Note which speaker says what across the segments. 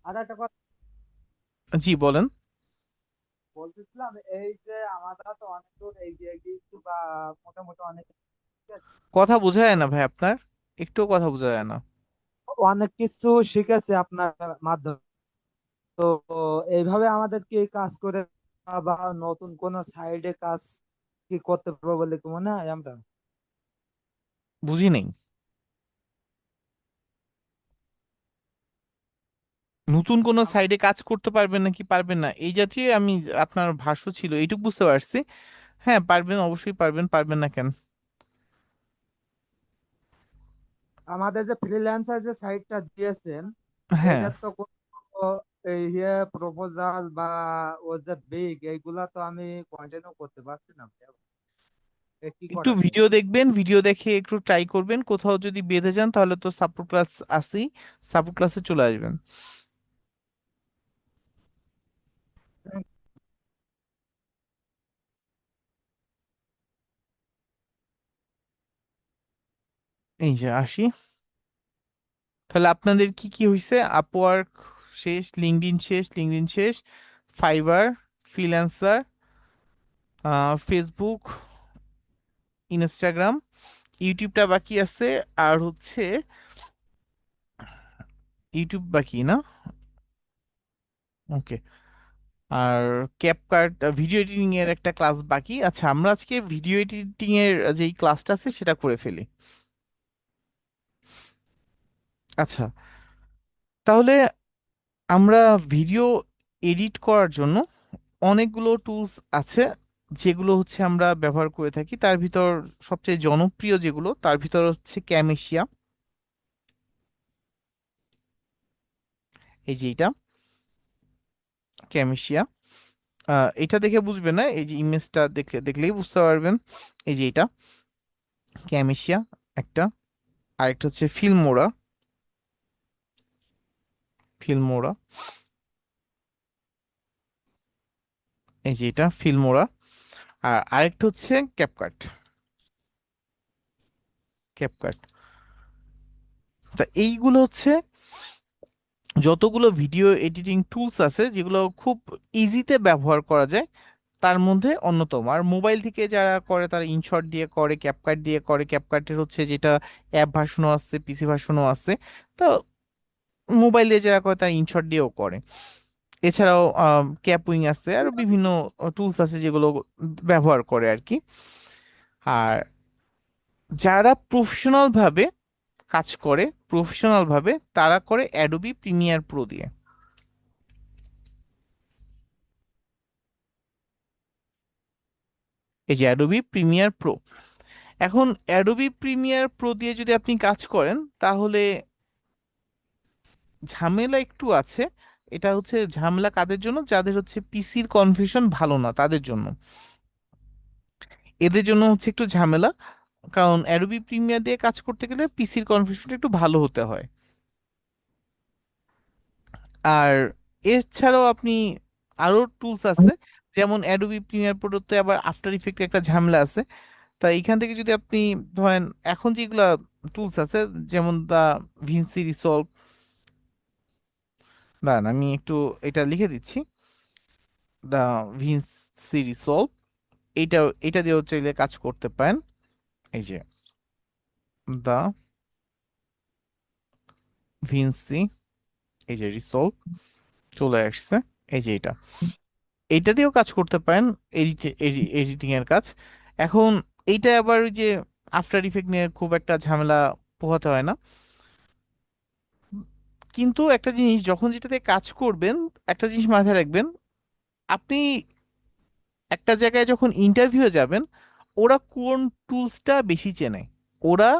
Speaker 1: আর একটা কথা
Speaker 2: জি বলেন।
Speaker 1: বলতেছিলাম, এই যে আমরা তো অনেক দূর এগিয়ে গিয়েছি বা মোটামুটি অনেক
Speaker 2: কথা বোঝা যায় না ভাই আপনার, একটুও কথা বোঝা যায় না।
Speaker 1: অনেক কিছু শিখেছে আপনার মাধ্যমে। তো এইভাবে আমাদের কি কাজ করে বা নতুন কোন সাইডে কাজ কি করতে পারবো বলে কি মনে হয় আমরা?
Speaker 2: বুঝি নেই। নতুন কোন সাইডে কাজ করতে পারবেন নাকি পারবেন না এই জাতীয় আমি আপনার ভাষ্য ছিল এইটুকু বুঝতে পারছি। হ্যাঁ পারবেন, অবশ্যই পারবেন, পারবেন না কেন?
Speaker 1: আমাদের যে ফ্রিল্যান্সার যে সাইটটা দিয়েছেন,
Speaker 2: হ্যাঁ,
Speaker 1: এটার তো কোনো এই প্রপোজাল বা ও যে বিগ এইগুলা তো আমি কন্টিনিউ করতে পারছি না। কি
Speaker 2: একটু
Speaker 1: করা যায়?
Speaker 2: ভিডিও দেখবেন, ভিডিও দেখে একটু ট্রাই করবেন, কোথাও যদি বেঁধে যান তাহলে তো সাপোর্ট ক্লাস আসেই, সাপোর্ট ক্লাসে চলে আসবেন। এই যে আসি, তাহলে আপনাদের কি কি হয়েছে? আপওয়ার্ক শেষ, লিঙ্কডইন শেষ, লিঙ্কডইন শেষ, ফাইবার, ফ্রিল্যান্সার, ফেসবুক, ইনস্টাগ্রাম, ইউটিউবটা বাকি আছে, আর হচ্ছে ইউটিউব বাকি না? ওকে। আর ক্যাপকাট ভিডিও এডিটিং এর একটা ক্লাস বাকি। আচ্ছা, আমরা আজকে ভিডিও এডিটিং এর যেই ক্লাসটা আছে সেটা করে ফেলি। আচ্ছা, তাহলে আমরা ভিডিও এডিট করার জন্য অনেকগুলো টুলস আছে যেগুলো হচ্ছে আমরা ব্যবহার করে থাকি। তার ভিতর সবচেয়ে জনপ্রিয় যেগুলো, তার ভিতর হচ্ছে ক্যামেশিয়া। এই যে এটা ক্যামেশিয়া, এটা দেখে বুঝবেন না, এই যে ইমেজটা দেখলেই বুঝতে পারবেন। এই যে এটা ক্যামেশিয়া একটা। আরেকটা হচ্ছে ফিল্মোরা, ফিল্মোরা। এই যে এটা ফিল্মোরা। আর আরেকটা হচ্ছে ক্যাপকাট, ক্যাপকাট। তা এইগুলো হচ্ছে যতগুলো ভিডিও এডিটিং টুলস আছে যেগুলো খুব ইজিতে ব্যবহার করা যায় তার মধ্যে অন্যতম। আর মোবাইল থেকে যারা করে তারা ইনশট দিয়ে করে, ক্যাপকাট দিয়ে করে। ক্যাপকাটের হচ্ছে যেটা অ্যাপ ভার্সনও আছে, পিসি ভার্সনও আছে। তো মোবাইলে যারা করে তারা ইনশট দিয়েও করে। এছাড়াও ক্যাপউইং আছে, আর বিভিন্ন টুলস আছে যেগুলো ব্যবহার করে আর কি। আর যারা প্রফেশনাল ভাবে কাজ করে, প্রফেশনাল ভাবে তারা করে অ্যাডোবি প্রিমিয়ার প্রো দিয়ে। এই যে অ্যাডোবি প্রিমিয়ার প্রো। এখন অ্যাডোবি প্রিমিয়ার প্রো দিয়ে যদি আপনি কাজ করেন তাহলে ঝামেলা একটু আছে। এটা হচ্ছে ঝামেলা কাদের জন্য? যাদের হচ্ছে পিসির কনফিগারেশন ভালো না তাদের জন্য। এদের জন্য হচ্ছে একটু ঝামেলা, কারণ অ্যাডোবি প্রিমিয়ার দিয়ে কাজ করতে গেলে পিসির কনফিগারেশনটা একটু ভালো হতে হয়। আর এছাড়াও আপনি আরো টুলস আছে, যেমন অ্যাডোবি প্রিমিয়ার প্রোতে আবার আফটার ইফেক্ট একটা ঝামেলা আছে। তা এখান থেকে যদি আপনি ধরেন এখন যেগুলা টুলস আছে, যেমন দা ভিনসি রিসলভ, দাঁড়ান আমি একটু এটা লিখে দিচ্ছি। দা ভিনসি রিসলভ, এইটা এটা দিয়েও চাইলে কাজ করতে পারেন। এই যে দা ভিনসি, এই যে রিসলভ চলে আসছে। এই যে এটা, এইটা দিয়েও কাজ করতে পারেন, এডিটিং এর কাজ। এখন এইটা আবার ওই যে আফটার ইফেক্ট নিয়ে খুব একটা ঝামেলা পোহাতে হয় না। কিন্তু একটা জিনিস, যখন যেটাতে কাজ করবেন একটা জিনিস মাথায় রাখবেন, আপনি একটা জায়গায় যখন ইন্টারভিউ যাবেন, ওরা কোন টুলসটা বেশি চেনে? ওরা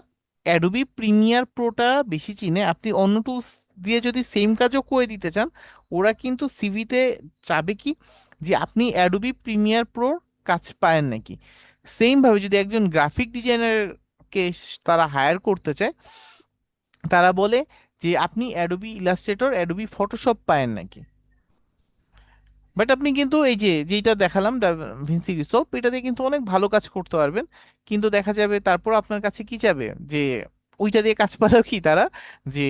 Speaker 2: অ্যাডোবি প্রিমিয়ার প্রোটা বেশি চিনে। আপনি অন্য টুলস দিয়ে যদি সেম কাজও করে দিতে চান, ওরা কিন্তু সিভিতে চাবে কি, যে আপনি অ্যাডোবি প্রিমিয়ার প্রো কাজ পায়েন নাকি। সেম ভাবে যদি একজন গ্রাফিক ডিজাইনারকে তারা হায়ার করতে চায়, তারা বলে যে আপনি অ্যাডোবি ইলাস্ট্রেটর, অ্যাডোবি ফটোশপ পায়েন নাকি। বাট আপনি কিন্তু এই যে যেটা দেখালাম ভিনসি রিসলভ, এটা দিয়ে কিন্তু অনেক ভালো কাজ করতে পারবেন। কিন্তু দেখা যাবে তারপর আপনার কাছে কি যাবে, যে ওইটা দিয়ে কাজ পালেও কি তারা যে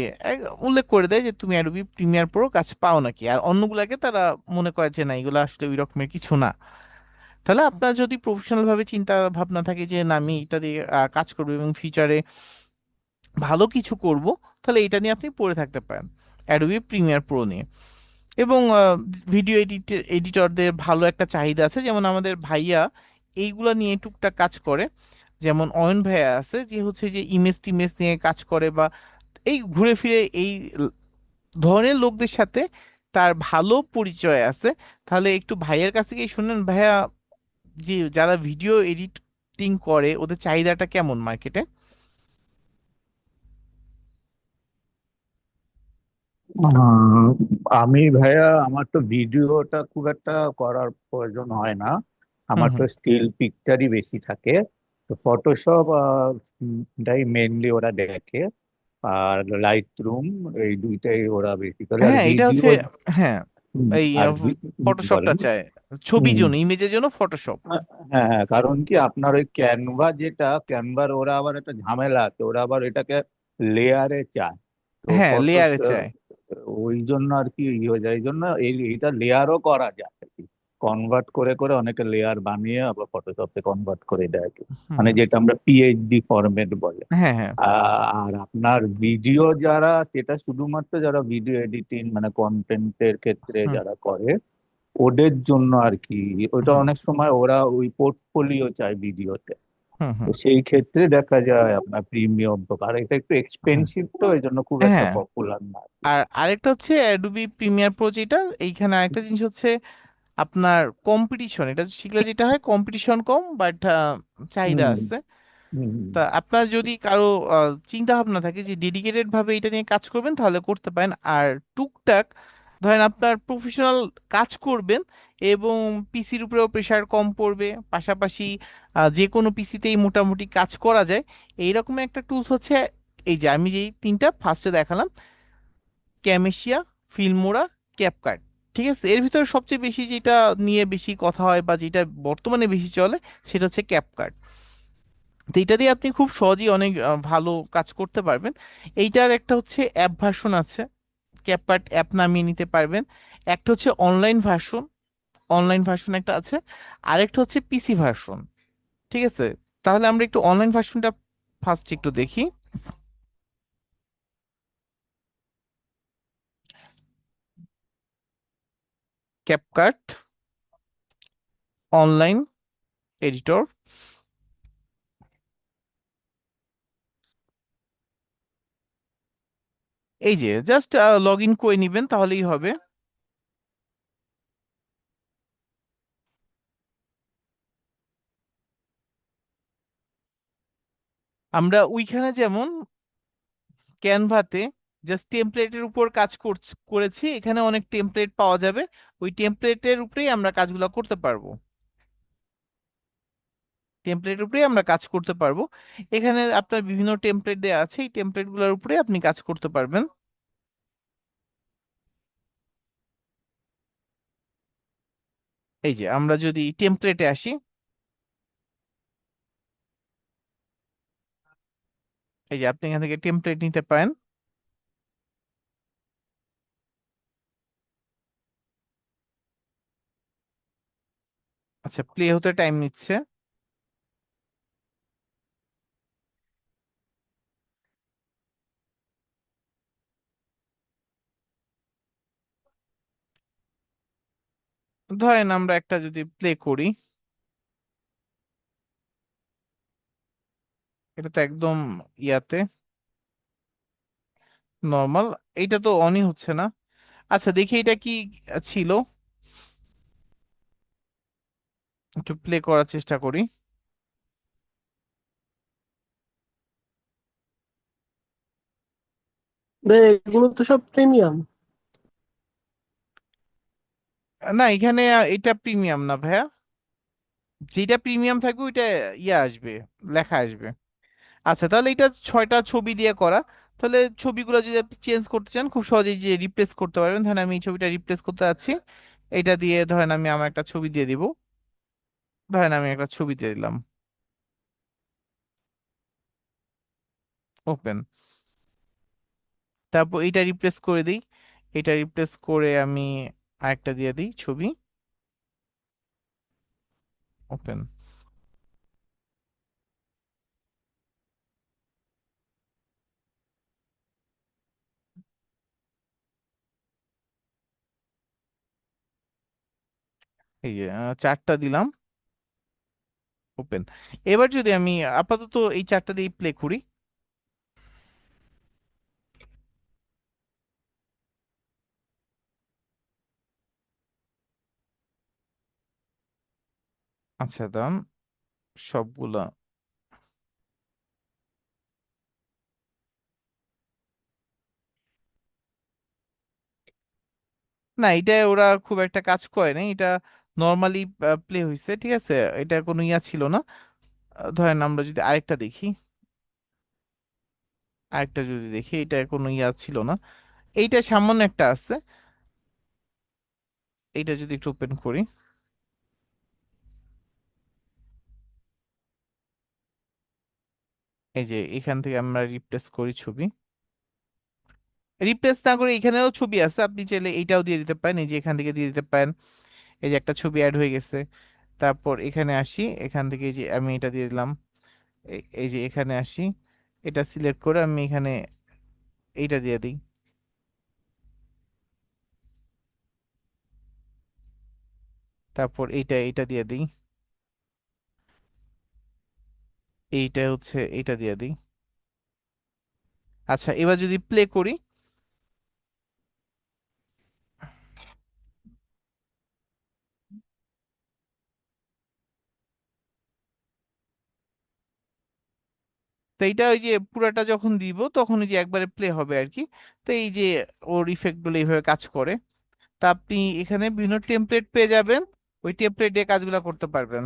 Speaker 2: উল্লেখ করে দেয় যে তুমি অ্যাডোবি প্রিমিয়ার প্রো কাজ পাও নাকি, আর অন্যগুলাকে তারা মনে করে যে না এগুলো আসলে ওই রকমের কিছু না। তাহলে আপনার যদি প্রফেশনাল ভাবে চিন্তা ভাবনা থাকে যে না আমি এটা দিয়ে কাজ করবো এবং ফিউচারে ভালো কিছু করব, তাহলে এটা নিয়ে আপনি পড়ে থাকতে পারেন অ্যাডোবি প্রিমিয়ার প্রো নিয়ে। এবং ভিডিও এডিটরদের ভালো একটা চাহিদা আছে, যেমন আমাদের ভাইয়া এইগুলা নিয়ে টুকটাক কাজ করে। যেমন অয়ন ভাইয়া আছে যে হচ্ছে যে ইমেজ টিমেজ নিয়ে কাজ করে, বা এই ঘুরে ফিরে এই ধরনের লোকদের সাথে তার ভালো পরিচয় আছে। তাহলে একটু ভাইয়ের কাছ থেকেই শুনেন ভাইয়া, যে যারা ভিডিও এডিটিং করে ওদের চাহিদাটা কেমন মার্কেটে।
Speaker 3: আহ, আমি ভাইয়া, আমার তো ভিডিওটা খুব একটা করার প্রয়োজন হয় না।
Speaker 2: হুম
Speaker 3: আমার তো
Speaker 2: হুম।
Speaker 3: স্টিল পিকচারই বেশি থাকে। তো ফটোশপ টাই মেনলি ওরা দেখে, আর লাইট রুম, এই দুইটাই ওরা বেশি করে। আর
Speaker 2: হ্যাঁ এটা
Speaker 3: ভিডিও,
Speaker 2: হচ্ছে, হ্যাঁ এই
Speaker 3: আর
Speaker 2: ফটোশপটা
Speaker 3: বলেন।
Speaker 2: চায় ছবির
Speaker 3: হুম।
Speaker 2: জন্য, ইমেজের জন্য ফটোশপ।
Speaker 3: হ্যাঁ হ্যাঁ, কারণ কি আপনার ওই ক্যানভা, যেটা ক্যানভার, ওরা আবার একটা ঝামেলা আছে, ওরা আবার এটাকে লেয়ারে চায়। তো
Speaker 2: হ্যাঁ
Speaker 3: ফটো,
Speaker 2: লেয়ারে চায়।
Speaker 3: ওই জন্য আর কি হয়ে যায়, এই জন্য এইটা লেয়ারও করা যায় আর কি। কনভার্ট করে করে অনেকে লেয়ার বানিয়ে আবার ফটোশপে কনভার্ট করে দেয় আর কি।
Speaker 2: হুম
Speaker 3: মানে
Speaker 2: হুম।
Speaker 3: যেটা আমরা পিএইচডি ফরম্যাট বলে।
Speaker 2: হ্যাঁ হ্যাঁ।
Speaker 3: আর আপনার ভিডিও যারা, সেটা শুধুমাত্র যারা ভিডিও এডিটিং মানে কন্টেন্টের ক্ষেত্রে
Speaker 2: হুম
Speaker 3: যারা করে, ওদের জন্য আর কি। ওটা
Speaker 2: হুম
Speaker 3: অনেক সময় ওরা ওই পোর্টফোলিও চায় ভিডিওতে।
Speaker 2: হুম
Speaker 3: তো
Speaker 2: হুম
Speaker 3: সেই ক্ষেত্রে দেখা যায় আপনার প্রিমিয়াম, আর এটা একটু
Speaker 2: হুম।
Speaker 3: এক্সপেন্সিভ, তো এই জন্য খুব একটা
Speaker 2: হ্যাঁ,
Speaker 3: পপুলার না আর কি।
Speaker 2: আর আরেকটা হচ্ছে অ্যাডোবি প্রিমিয়ার প্রো যেটা, এইখানে আরেকটা জিনিস হচ্ছে আপনার কম্পিটিশন, এটা শিখলে যেটা হয় কম্পিটিশন কম, বাট চাহিদা
Speaker 3: হুম
Speaker 2: আছে।
Speaker 3: হুম
Speaker 2: তা আপনার যদি কারো চিন্তা ভাবনা থাকে যে ডেডিকেটেড ভাবে এটা নিয়ে কাজ করবেন তাহলে করতে পারেন। আর টুকটাক ধরেন আপনার প্রফেশনাল কাজ করবেন এবং পিসির উপরেও প্রেশার কম পড়বে, পাশাপাশি যে কোনো পিসিতেই মোটামুটি কাজ করা যায়, এইরকম একটা টুলস হচ্ছে এই যে আমি যেই তিনটা ফার্স্টে দেখালাম, ক্যামেশিয়া, ফিল্মোরা, ক্যাপকাট। ঠিক আছে, এর ভিতরে সবচেয়ে বেশি যেটা নিয়ে বেশি কথা হয় বা যেটা বর্তমানে বেশি চলে সেটা হচ্ছে ক্যাপকাট। তো এটা দিয়ে আপনি খুব সহজেই অনেক ভালো কাজ করতে পারবেন। এইটার একটা হচ্ছে অ্যাপ ভার্সন আছে, ক্যাপকাট অ্যাপ নামিয়ে নিতে পারবেন। একটা হচ্ছে অনলাইন ভার্সন, অনলাইন ভার্সন একটা আছে। আরেকটা হচ্ছে পিসি ভার্সন। ঠিক আছে, তাহলে আমরা একটু অনলাইন ভার্সনটা ফার্স্ট একটু দেখি। CapCut online editor. এই যে জাস্ট লগ ইন করে নিবেন তাহলেই হবে। আমরা ওইখানে যেমন ক্যানভাতে জাস্ট টেমপ্লেটের উপর কাজ করেছি, এখানে অনেক টেমপ্লেট পাওয়া যাবে, ওই টেমপ্লেটের উপরেই আমরা কাজগুলো করতে পারবো। টেমপ্লেটের উপরেই আমরা কাজ করতে পারবো। এখানে আপনার বিভিন্ন টেমপ্লেট দেওয়া আছে, এই টেমপ্লেটগুলোর উপরে আপনি কাজ করতে পারবেন। এই যে আমরা যদি টেমপ্লেটে আসি, এই যে আপনি এখান থেকে টেমপ্লেট নিতে পারেন। আচ্ছা, প্লে হতে টাইম নিচ্ছে। ধরেন আমরা একটা যদি প্লে করি, এটা তো একদম ইয়াতে নর্মাল, এইটা তো অনই হচ্ছে না। আচ্ছা দেখি এটা কি ছিল, একটু প্লে করার চেষ্টা করি।
Speaker 4: এগুলো তো সব প্রিমিয়াম।
Speaker 2: না এখানে এটা প্রিমিয়াম না ভাইয়া, যেটা প্রিমিয়াম থাকবে ওইটা ইয়ে আসবে, লেখা আসবে। আচ্ছা তাহলে এটা 6টা ছবি দিয়ে করা। তাহলে ছবিগুলো যদি আপনি চেঞ্জ করতে চান খুব সহজেই যে রিপ্লেস করতে পারবেন। ধরেন আমি এই ছবিটা রিপ্লেস করতে যাচ্ছি, এটা দিয়ে ধরেন আমি আমার একটা ছবি দিয়ে দিব। ধরেন আমি একটা ছবি দিয়ে দিলাম। ওপেন। তারপর এটা রিপ্লেস করে দিই, এটা রিপ্লেস করে আমি আরেকটা দিয়ে দিই ছবি। ওপেন। এই যে চারটা দিলাম। ওপেন। এবার যদি আমি আপাতত এই চারটা দিয়ে প্লে করি, আচ্ছা দাম সবগুলা, না এটা ওরা খুব একটা কাজ করে না, এটা নর্মালি প্লে হয়েছে, ঠিক আছে, এটা কোনো ইয়া ছিল না। ধরেন আমরা যদি আরেকটা দেখি, আরেকটা যদি দেখি, এটা কোনো ইয়া ছিল না, এইটা সামান্য একটা আছে। এইটা যদি একটু ওপেন করি, এই যে এখান থেকে আমরা রিপ্লেস করি ছবি, রিপ্লেস না করে এখানেও ছবি আছে, আপনি চাইলে এইটাও দিয়ে দিতে পারেন, এই যে এখান থেকে দিয়ে দিতে পারেন। এই যে একটা ছবি অ্যাড হয়ে গেছে। তারপর এখানে আসি, এখান থেকে এই যে আমি এটা দিয়ে দিলাম। এই যে এখানে আসি, এটা সিলেক্ট করে আমি এখানে এইটা দিয়ে দিই। তারপর এইটা দিয়ে দিই, এইটা হচ্ছে এইটা দিয়ে দিই। আচ্ছা এবার যদি প্লে করি, তো এইটা ওই যে পুরাটা যখন দিব তখন ওই যে একবারে প্লে হবে আর কি। তো এই যে ওর ইফেক্ট গুলো এইভাবে কাজ করে। তা আপনি এখানে বিভিন্ন টেমপ্লেট পেয়ে যাবেন, ওই টেমপ্লেট দিয়ে কাজগুলো করতে পারবেন।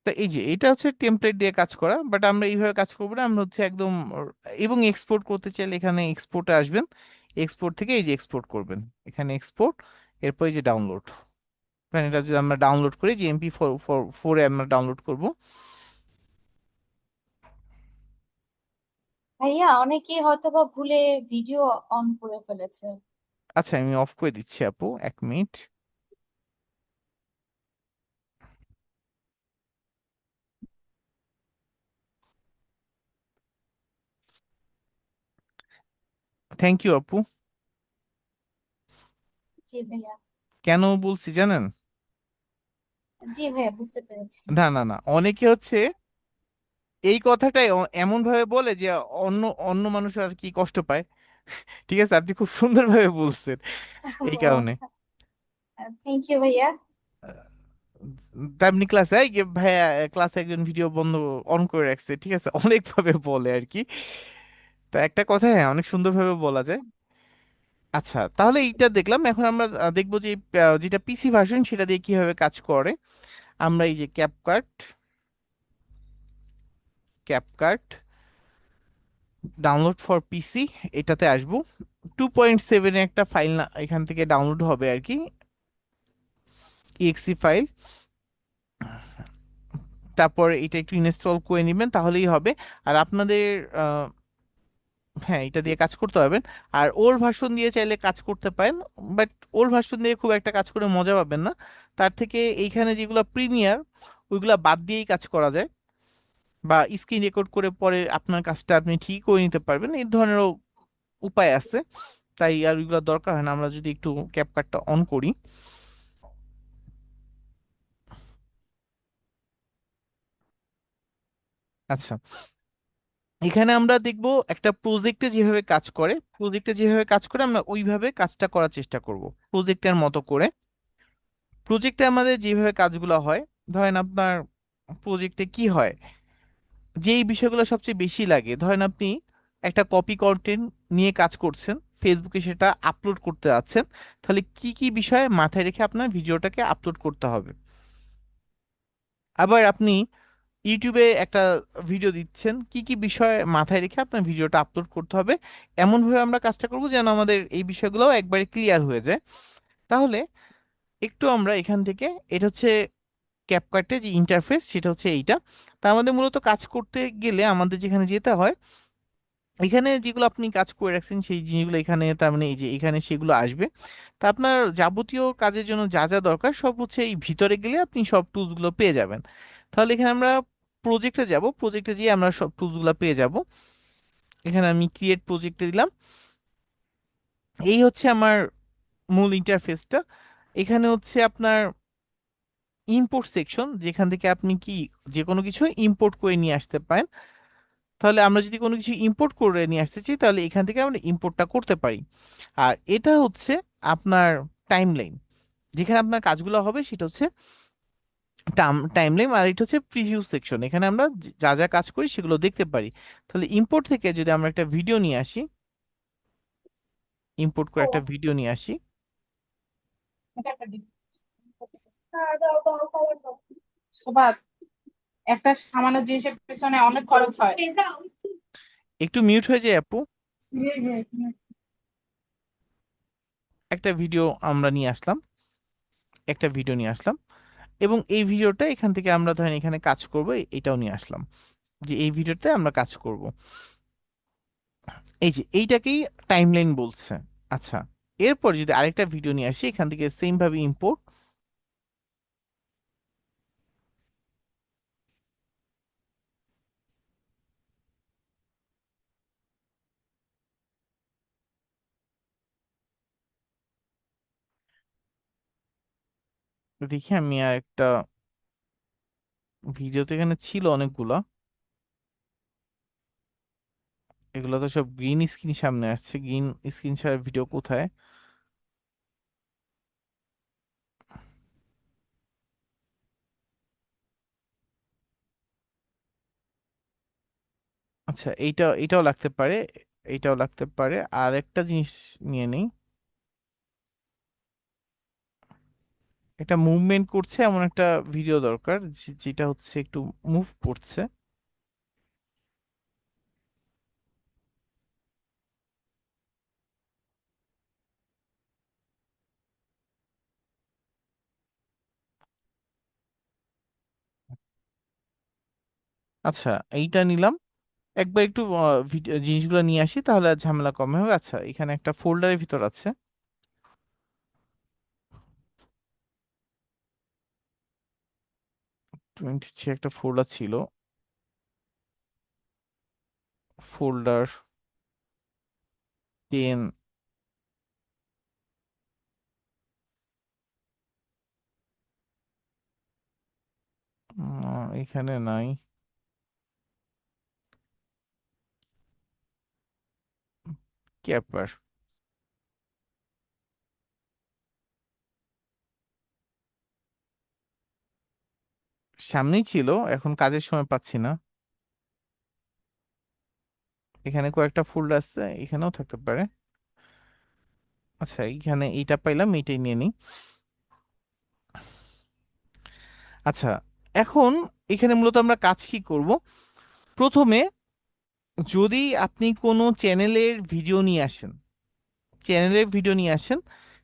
Speaker 2: তো এই যে এটা হচ্ছে টেমপ্লেট দিয়ে কাজ করা, বাট আমরা এইভাবে কাজ করবো না, আমরা হচ্ছে একদম এবং এক্সপোর্ট করতে চাইলে এখানে এক্সপোর্টে আসবেন, এক্সপোর্ট থেকে এই যে এক্সপোর্ট করবেন, এখানে এক্সপোর্ট, এরপর এই যে ডাউনলোড। এটা যদি আমরা ডাউনলোড করি, যে MP4 আমরা ডাউনলোড করব।
Speaker 5: ভাইয়া অনেকেই হয়তোবা ভুলে ভিডিও অন করে ফেলেছে।
Speaker 2: আচ্ছা আমি অফ করে দিচ্ছি আপু, 1 মিনিট। থ্যাংক ইউ আপু।
Speaker 5: জি ভাইয়া।
Speaker 2: কেন বলছি জানেন?
Speaker 5: জি ভাইয়া, বুঝতে পেরেছি।
Speaker 2: না না না, অনেকে হচ্ছে এই কথাটাই এমন ভাবে বলে যে অন্য অন্য মানুষ আর কি কষ্ট পায়। ঠিক আছে, আপনি খুব সুন্দরভাবে বলছেন, এই কারণে।
Speaker 5: থ্যাংক ইউ ভাইয়া।
Speaker 2: তেমনি ক্লাসে ভাইয়া, ক্লাসে একজন ভিডিও বন্ধ অন করে রাখছে, ঠিক আছে, অনেক ভাবে বলে আর কি। তা একটা কথা হ্যাঁ অনেক সুন্দরভাবে বলা যায়। আচ্ছা তাহলে এইটা দেখলাম, এখন আমরা দেখবো যে যেটা পিসি ভার্সন সেটা দিয়ে কিভাবে কাজ করে। আমরা এই যে ক্যাপকাট, ক্যাপকাট ডাউনলোড ফর পিসি, এটাতে আসবো। 2.7 এর একটা ফাইল না এখান থেকে ডাউনলোড হবে আর কি, exe ফাইল। তারপর এটা একটু ইনস্টল করে নেবেন তাহলেই হবে। আর আপনাদের হ্যাঁ এটা দিয়ে কাজ করতে পারবেন। আর ওর ভার্সন দিয়ে চাইলে কাজ করতে পারেন, বাট ওর ভার্সন দিয়ে খুব একটা কাজ করে মজা পাবেন না। তার থেকে এইখানে যেগুলো প্রিমিয়ার, ওইগুলা বাদ দিয়েই কাজ করা যায়, বা স্ক্রিন রেকর্ড করে পরে আপনার কাজটা আপনি ঠিক করে নিতে পারবেন, এই ধরনেরও উপায় আছে। তাই আর ওইগুলো দরকার হয় না। আমরা যদি একটু ক্যাপকাটটা অন করি, আচ্ছা এখানে আমরা দেখব একটা প্রজেক্টে যেভাবে কাজ করে, প্রজেক্টে যেভাবে কাজ করে আমরা ওইভাবে কাজটা করার চেষ্টা করব প্রজেক্টের মতো করে। প্রজেক্টে আমাদের যেভাবে কাজগুলো হয়, ধরেন আপনার প্রজেক্টে কি হয়, যেই বিষয়গুলো সবচেয়ে বেশি লাগে, ধরেন আপনি একটা কপি কন্টেন্ট নিয়ে কাজ করছেন, ফেসবুকে সেটা আপলোড করতে যাচ্ছেন, তাহলে কি কি বিষয় মাথায় রেখে আপনার ভিডিওটাকে আপলোড করতে হবে। আবার আপনি ইউটিউবে একটা ভিডিও দিচ্ছেন, কি কি বিষয় মাথায় রেখে আপনার ভিডিওটা আপলোড করতে হবে, এমন ভাবে আমরা কাজটা করব যেন আমাদের এই বিষয়গুলো একবারে ক্লিয়ার হয়ে যায়। তাহলে একটু আমরা এখান থেকে, এটা হচ্ছে ক্যাপকাটে যে ইন্টারফেস, সেটা হচ্ছে এইটা। তা আমাদের মূলত কাজ করতে গেলে আমাদের যেখানে যেতে হয়, এখানে যেগুলো আপনি কাজ করে রাখছেন সেই জিনিসগুলো এখানে, তার মানে এই যে এখানে সেগুলো আসবে। তা আপনার যাবতীয় কাজের জন্য যা যা দরকার সব হচ্ছে এই ভিতরে গেলে আপনি সব টুলস গুলো পেয়ে যাবেন। তাহলে এখানে আমরা প্রজেক্টে যাব, প্রজেক্টে গিয়ে আমরা সব টুলস গুলো পেয়ে যাব। এখানে আমি ক্রিয়েট প্রজেক্টে দিলাম। এই হচ্ছে আমার মূল ইন্টারফেসটা। এখানে হচ্ছে আপনার ইম্পোর্ট সেকশন, যেখান থেকে আপনি কি যে কোনো কিছু ইম্পোর্ট করে নিয়ে আসতে পারেন। তাহলে আমরা যদি কোনো কিছু ইম্পোর্ট করে নিয়ে আসতে চাই তাহলে এখান থেকে আমরা ইম্পোর্টটা করতে পারি। আর এটা হচ্ছে আপনার টাইমলাইন, যেখানে আপনার কাজগুলো হবে সেটা হচ্ছে টাইমলাইন। আর এটা হচ্ছে প্রিভিউ সেকশন, এখানে আমরা যা যা কাজ করি সেগুলো দেখতে পারি। তাহলে ইম্পোর্ট থেকে যদি আমরা একটা ভিডিও নিয়ে আসি, ইম্পোর্ট করে একটা ভিডিও নিয়ে আসি,
Speaker 6: সুবাদ, একটা সামান্য জিনিসের পিছনে অনেক খরচ হয়।
Speaker 2: একটু মিউট হয়ে যায় আপু। একটা ভিডিও আমরা নিয়ে আসলাম, একটা ভিডিও নিয়ে আসলাম, এবং এই ভিডিওটা এখান থেকে আমরা ধরেন এখানে কাজ করব, এটাও নিয়ে আসলাম, যে এই ভিডিওতে আমরা কাজ করব। এই যে এইটাকেই টাইমলাইন বলছে। আচ্ছা, এরপর যদি আরেকটা ভিডিও নিয়ে আসি, এখান থেকে সেম ভাবে ইম্পোর্ট, দেখি আমি আর একটা ভিডিও তো এখানে ছিল অনেকগুলা, এগুলো তো সব গ্রিন স্ক্রিন সামনে আসছে, গ্রিন স্ক্রিন ছাড়া ভিডিও কোথায়? আচ্ছা, এইটাও লাগতে পারে, এইটাও লাগতে পারে। আর একটা জিনিস নিয়ে নেই, একটা মুভমেন্ট করছে এমন একটা ভিডিও দরকার, যেটা হচ্ছে একটু মুভ করছে। আচ্ছা, এইটা নিলাম। একবার একটু জিনিসগুলো নিয়ে আসি, তাহলে আর ঝামেলা কমে হবে। আচ্ছা, এখানে একটা ফোল্ডারের ভিতর আছে, 23 একটা ফোল্ডার ছিল, ফোল্ডার 10, এখানে নাই। ক্যাপার সামনেই ছিল, এখন কাজের সময় পাচ্ছি না। এখানে কয়েকটা ফোল্ডার আছে, এখানেও থাকতে পারে। আচ্ছা, এইখানে এইটা পাইলাম, এইটাই নিয়ে নিই। আচ্ছা, এখন এখানে মূলত আমরা কাজ কি করব? প্রথমে যদি আপনি কোনো চ্যানেলের ভিডিও নিয়ে আসেন,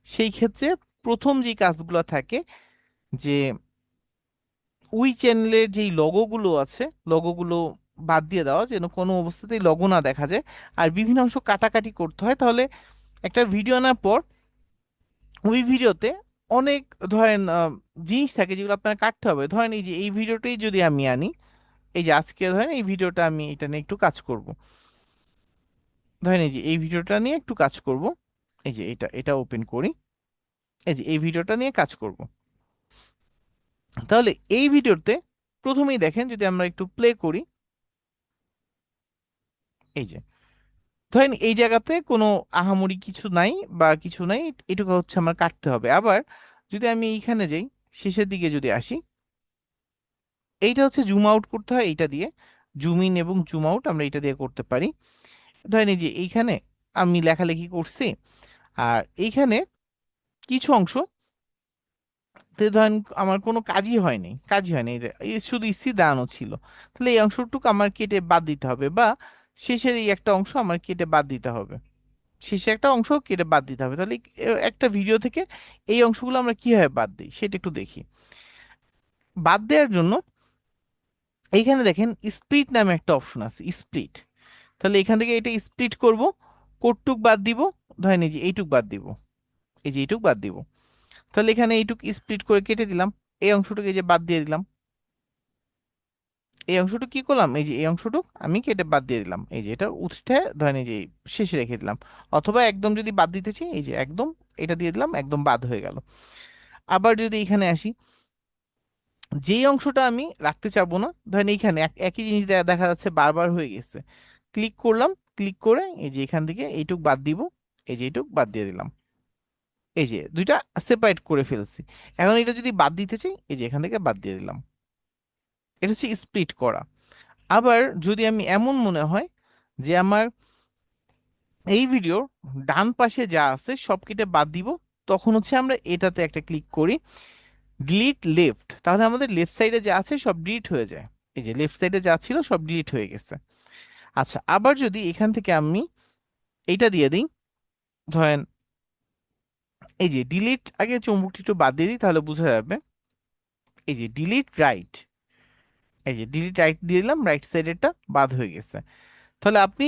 Speaker 2: সেই ক্ষেত্রে প্রথম যে কাজগুলো থাকে, যে ওই চ্যানেলের যেই লগোগুলো আছে, লগোগুলো বাদ দিয়ে দেওয়া, যেন কোনো অবস্থাতেই লগো না দেখা যায়। আর বিভিন্ন অংশ কাটাকাটি করতে হয়। তাহলে একটা ভিডিও আনার পর ওই ভিডিওতে অনেক ধরেন জিনিস থাকে যেগুলো আপনার কাটতে হবে। ধরেন এই যে এই ভিডিওটাই যদি আমি আনি, এই যে আজকে ধরেন এই ভিডিওটা, আমি এটা নিয়ে একটু কাজ করব। ধরেন এই যে এই ভিডিওটা নিয়ে একটু কাজ করব, এই যে এটা ওপেন করি, এই যে এই ভিডিওটা নিয়ে কাজ করব। তাহলে এই ভিডিওতে প্রথমেই দেখেন, যদি আমরা একটু প্লে করি, এই যে ধরেন এই জায়গাতে কোনো আহামরি কিছু নাই বা কিছু নাই, এটুকু হচ্ছে আমার কাটতে হবে। আবার যদি আমি এইখানে যাই, শেষের দিকে যদি আসি, এইটা হচ্ছে জুম আউট করতে হয় এইটা দিয়ে, জুম ইন এবং জুম আউট আমরা এটা দিয়ে করতে পারি। ধরেন এই যে এইখানে আমি লেখালেখি করছি, আর এইখানে কিছু অংশ তো ধরেন আমার কোনো কাজই হয়নি, এই শুধু ইসি দাঁড়ানো ছিল, তাহলে এই অংশটুকু আমার কেটে বাদ দিতে হবে, বা শেষের এই একটা অংশ আমার কেটে বাদ দিতে হবে, শেষে একটা অংশ কেটে বাদ দিতে হবে। তাহলে একটা ভিডিও থেকে এই অংশগুলো আমরা কিভাবে বাদ দিই সেটা একটু দেখি। বাদ দেওয়ার জন্য এইখানে দেখেন স্প্লিট নামে একটা অপশন আছে, স্প্লিট। তাহলে এখান থেকে এটা স্প্লিট করব, কোটটুক বাদ দিব, ধরেন এই যে এইটুক বাদ দিব, এই যে এইটুক বাদ দিব। তাহলে এখানে এইটুক স্প্লিট করে কেটে দিলাম, এই অংশটুকু এই যে বাদ দিয়ে দিলাম, এই অংশটুকু কি করলাম, এই যে এই অংশটুকু আমি কেটে বাদ দিয়ে দিলাম, এই যে এটা উঠে ধরেন এই যে শেষে রেখে দিলাম। অথবা একদম যদি বাদ দিতে চাই, এই যে একদম এটা দিয়ে দিলাম, একদম বাদ হয়ে গেল। আবার যদি এখানে আসি, যেই অংশটা আমি রাখতে চাবো না, ধরেন এইখানে একই জিনিস দেখা যাচ্ছে বারবার হয়ে গেছে, ক্লিক করলাম, ক্লিক করে এই যে এখান থেকে এইটুক বাদ দিব, এই যে এইটুক বাদ দিয়ে দিলাম, এই যে দুইটা সেপারেট করে ফেলছি। এখন এটা যদি বাদ দিতে চাই, এই যে এখান থেকে বাদ দিয়ে দিলাম। এটা হচ্ছে স্প্লিট করা। আবার যদি আমি এমন মনে হয় যে আমার এই ভিডিওর ডান পাশে যা আছে সব কেটে বাদ দিব, তখন হচ্ছে আমরা এটাতে একটা ক্লিক করি, ডিলিট লেফট, তাহলে আমাদের লেফট সাইডে যা আছে সব ডিলিট হয়ে যায়। এই যে লেফট সাইডে যা ছিল সব ডিলিট হয়ে গেছে। আচ্ছা, আবার যদি এখান থেকে আমি এইটা দিয়ে দিই, ধরেন এই যে ডিলিট, আগে চুম্বকটি একটু বাদ দিয়ে দিই তাহলে বোঝা যাবে। এই যে ডিলিট রাইট, এই যে ডিলিট রাইট দিয়ে দিলাম, রাইট সাইডেরটা বাদ হয়ে গেছে। তাহলে আপনি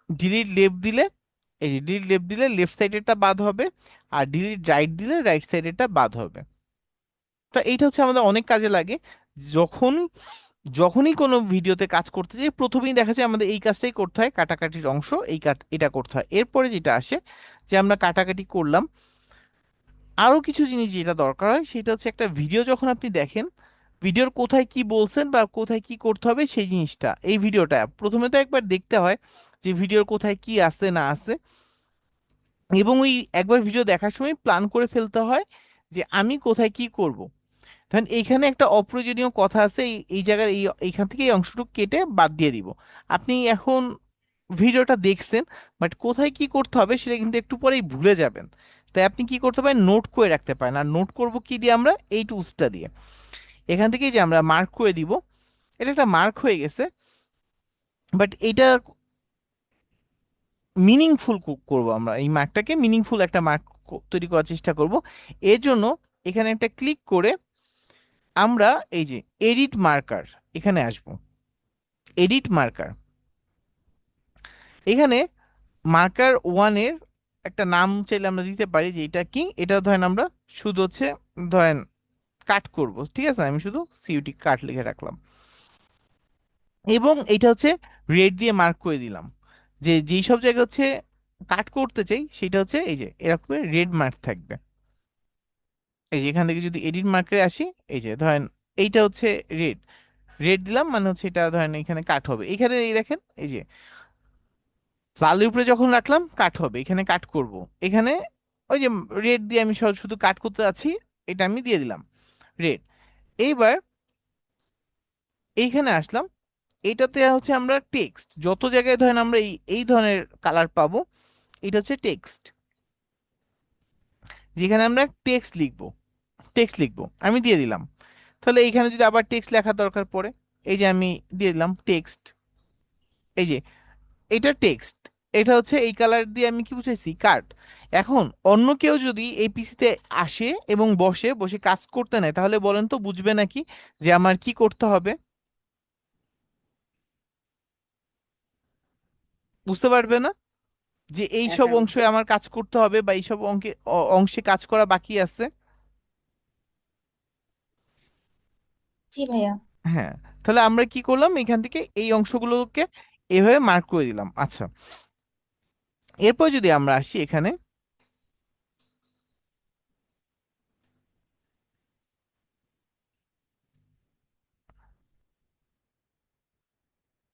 Speaker 2: ডিলিট লেফট দিলে, এই যে ডিলিট লেফট দিলে লেফট সাইডেরটা বাদ হবে, আর ডিলিট রাইট দিলে রাইট সাইডেরটা বাদ হবে। তো এইটা হচ্ছে আমাদের অনেক কাজে লাগে। যখন যখনই কোনো ভিডিওতে কাজ করতে যাই, প্রথমেই দেখা যায় আমাদের এই কাজটাই করতে হয়, কাটাকাটির অংশ এটা করতে হয়। এরপরে যেটা আসে যে আমরা কাটাকাটি করলাম, আরো কিছু জিনিস যেটা দরকার হয় সেটা হচ্ছে একটা ভিডিও যখন আপনি দেখেন, ভিডিওর কোথায় কি বলছেন বা কোথায় কি করতে হবে সেই জিনিসটা, এই ভিডিওটা প্রথমে তো একবার দেখতে হয় যে ভিডিওর কোথায় কি আছে না আছে, এবং ওই একবার ভিডিও দেখার সময় প্ল্যান করে ফেলতে হয় যে আমি কোথায় কি করব। ধরেন এইখানে একটা অপ্রয়োজনীয় কথা আছে, এই জায়গায় এইখান থেকে এই অংশটুকু কেটে বাদ দিয়ে দিব। আপনি এখন ভিডিওটা দেখছেন, বাট কোথায় কি করতে হবে সেটা কিন্তু একটু পরেই ভুলে যাবেন। তাই আপনি কি করতে পারেন, নোট করে রাখতে পারেন। আর নোট করব কি দিয়ে, আমরা এই টুলসটা দিয়ে। এখান থেকে যে আমরা মার্ক করে দিব, এটা একটা মার্ক হয়ে গেছে, বাট এটা মিনিংফুল করব, আমরা এই মার্কটাকে মিনিংফুল একটা মার্ক তৈরি করার চেষ্টা করব। এর জন্য এখানে একটা ক্লিক করে আমরা এই যে এডিট মার্কার, এখানে আসব, এডিট মার্কার। এখানে মার্কার ওয়ানের একটা নাম চাইলে আমরা দিতে পারি, যে এটা কি, এটা ধরেন আমরা শুধু হচ্ছে ধরেন কাট করব, ঠিক আছে, আমি শুধু সিইউটি কাট লিখে রাখলাম, এবং এটা হচ্ছে রেড দিয়ে মার্ক করে দিলাম, যে যেই সব জায়গায় হচ্ছে কাট করতে চাই সেটা হচ্ছে এই যে এরকম রেড মার্ক থাকবে। এই যে এখান থেকে যদি এডিট মার্কারে আসি, এই যে ধরেন এইটা হচ্ছে রেড, রেড দিলাম মানে হচ্ছে এটা ধরেন এখানে কাট হবে। এখানে এই দেখেন এই যে লালের উপরে যখন রাখলাম কাট হবে, এখানে কাট করব, এখানে ওই যে রেড দিয়ে আমি শুধু কাট করতে যাচ্ছি, এটা আমি দিয়ে দিলাম রেড। এইবার এইখানে আসলাম, এটাতে হচ্ছে আমরা টেক্সট, যত জায়গায় ধরেন আমরা এই ধরনের কালার পাবো, এটা হচ্ছে টেক্সট, যেখানে আমরা টেক্সট লিখবো আমি দিয়ে দিলাম। তাহলে এইখানে যদি আবার টেক্সট লেখার দরকার পড়ে, এই যে আমি দিয়ে দিলাম টেক্সট, এই যে এটা টেক্সট, এটা হচ্ছে এই কালার দিয়ে আমি কি বুঝাইছি, কাট। এখন অন্য কেউ যদি এই পিসিতে আসে এবং বসে বসে কাজ করতে নেয়, তাহলে বলেন তো বুঝবে নাকি যে আমার কি করতে হবে? বুঝতে পারবে না যে এই সব অংশে আমার কাজ করতে হবে, বা এইসব অংশে কাজ করা বাকি আছে।
Speaker 5: জি ভাইয়া।
Speaker 2: হ্যাঁ, তাহলে আমরা কি করলাম, এখান থেকে এই অংশগুলোকে এভাবে মার্ক করে দিলাম। আচ্ছা, এরপর যদি আমরা আসি এখানে,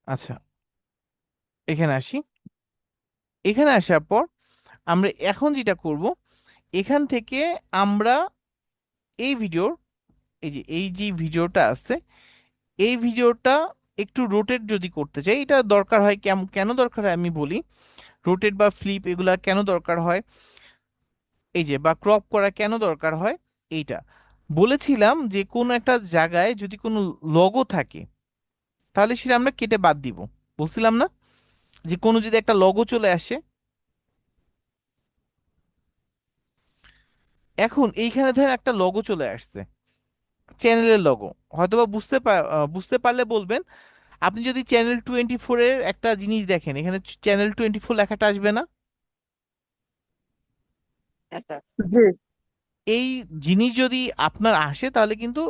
Speaker 2: আচ্ছা এখানে আসি, এখানে আসার পর আমরা এখন যেটা করব, এখান থেকে আমরা এই ভিডিওর, এই যে ভিডিওটা আছে, এই ভিডিওটা একটু রোটেট যদি করতে চাই, এটা দরকার হয়, কেন দরকার হয় আমি বলি। রোটেট বা ফ্লিপ এগুলা কেন দরকার হয়, এই যে বা ক্রপ করা কেন দরকার হয়, এইটা বলেছিলাম যে কোনো একটা জায়গায় যদি কোনো লগো থাকে তাহলে সেটা আমরা কেটে বাদ দিব। বলছিলাম না যে কোনো যদি একটা লগো চলে আসে, এখন এইখানে ধরেন একটা লগো চলে আসছে, চ্যানেলের লগো, হয়তোবা বুঝতে পারলে বলবেন। আপনি যদি চ্যানেল 24 এর একটা জিনিস দেখেন, এখানে চ্যানেল 24 লেখাটা আসবে না?
Speaker 4: জি।
Speaker 2: এই জিনিস যদি আপনার আসে তাহলে কিন্তু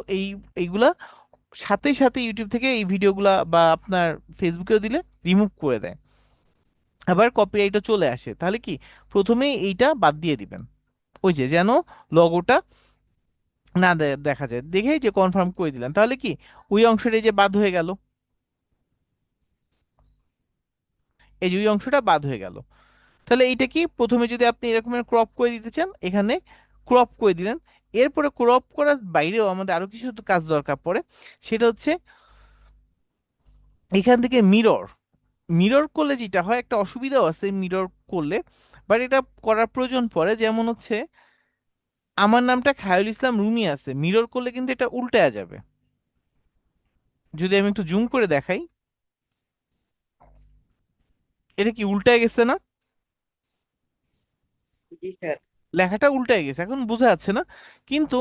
Speaker 2: এইগুলা সাথে সাথে ইউটিউব থেকে এই ভিডিওগুলা বা আপনার ফেসবুকেও দিলে রিমুভ করে দেয়। আবার কপিরাইটও চলে আসে, তাহলে কি প্রথমেই এইটা বাদ দিয়ে দিবেন, ওই যে যেন লগোটা না দেখা যায়, দেখেই যে কনফার্ম করে দিলেন, তাহলে কি ওই অংশটা এই যে বাদ হয়ে গেল, এই যে ওই অংশটা বাদ হয়ে গেল। তাহলে এইটা কি প্রথমে যদি আপনি এরকমের ক্রপ করে দিতে চান, এখানে ক্রপ করে দিলেন। এরপরে ক্রপ করার বাইরেও আমাদের আরো কিছু কাজ দরকার পড়ে, সেটা হচ্ছে এখান থেকে মিরর। মিরর করলে যেটা হয়, একটা অসুবিধাও আছে মিরর করলে, বাট এটা করার প্রয়োজন পড়ে। যেমন হচ্ছে আমার নামটা খায়রুল ইসলাম রুমি আছে, মিরর করলে কিন্তু এটা উল্টায়া যাবে। যদি আমি একটু জুম করে দেখাই, এটা কি উল্টায় গেছে না? লেখাটা উল্টায় গেছে, এখন বোঝা যাচ্ছে না। কিন্তু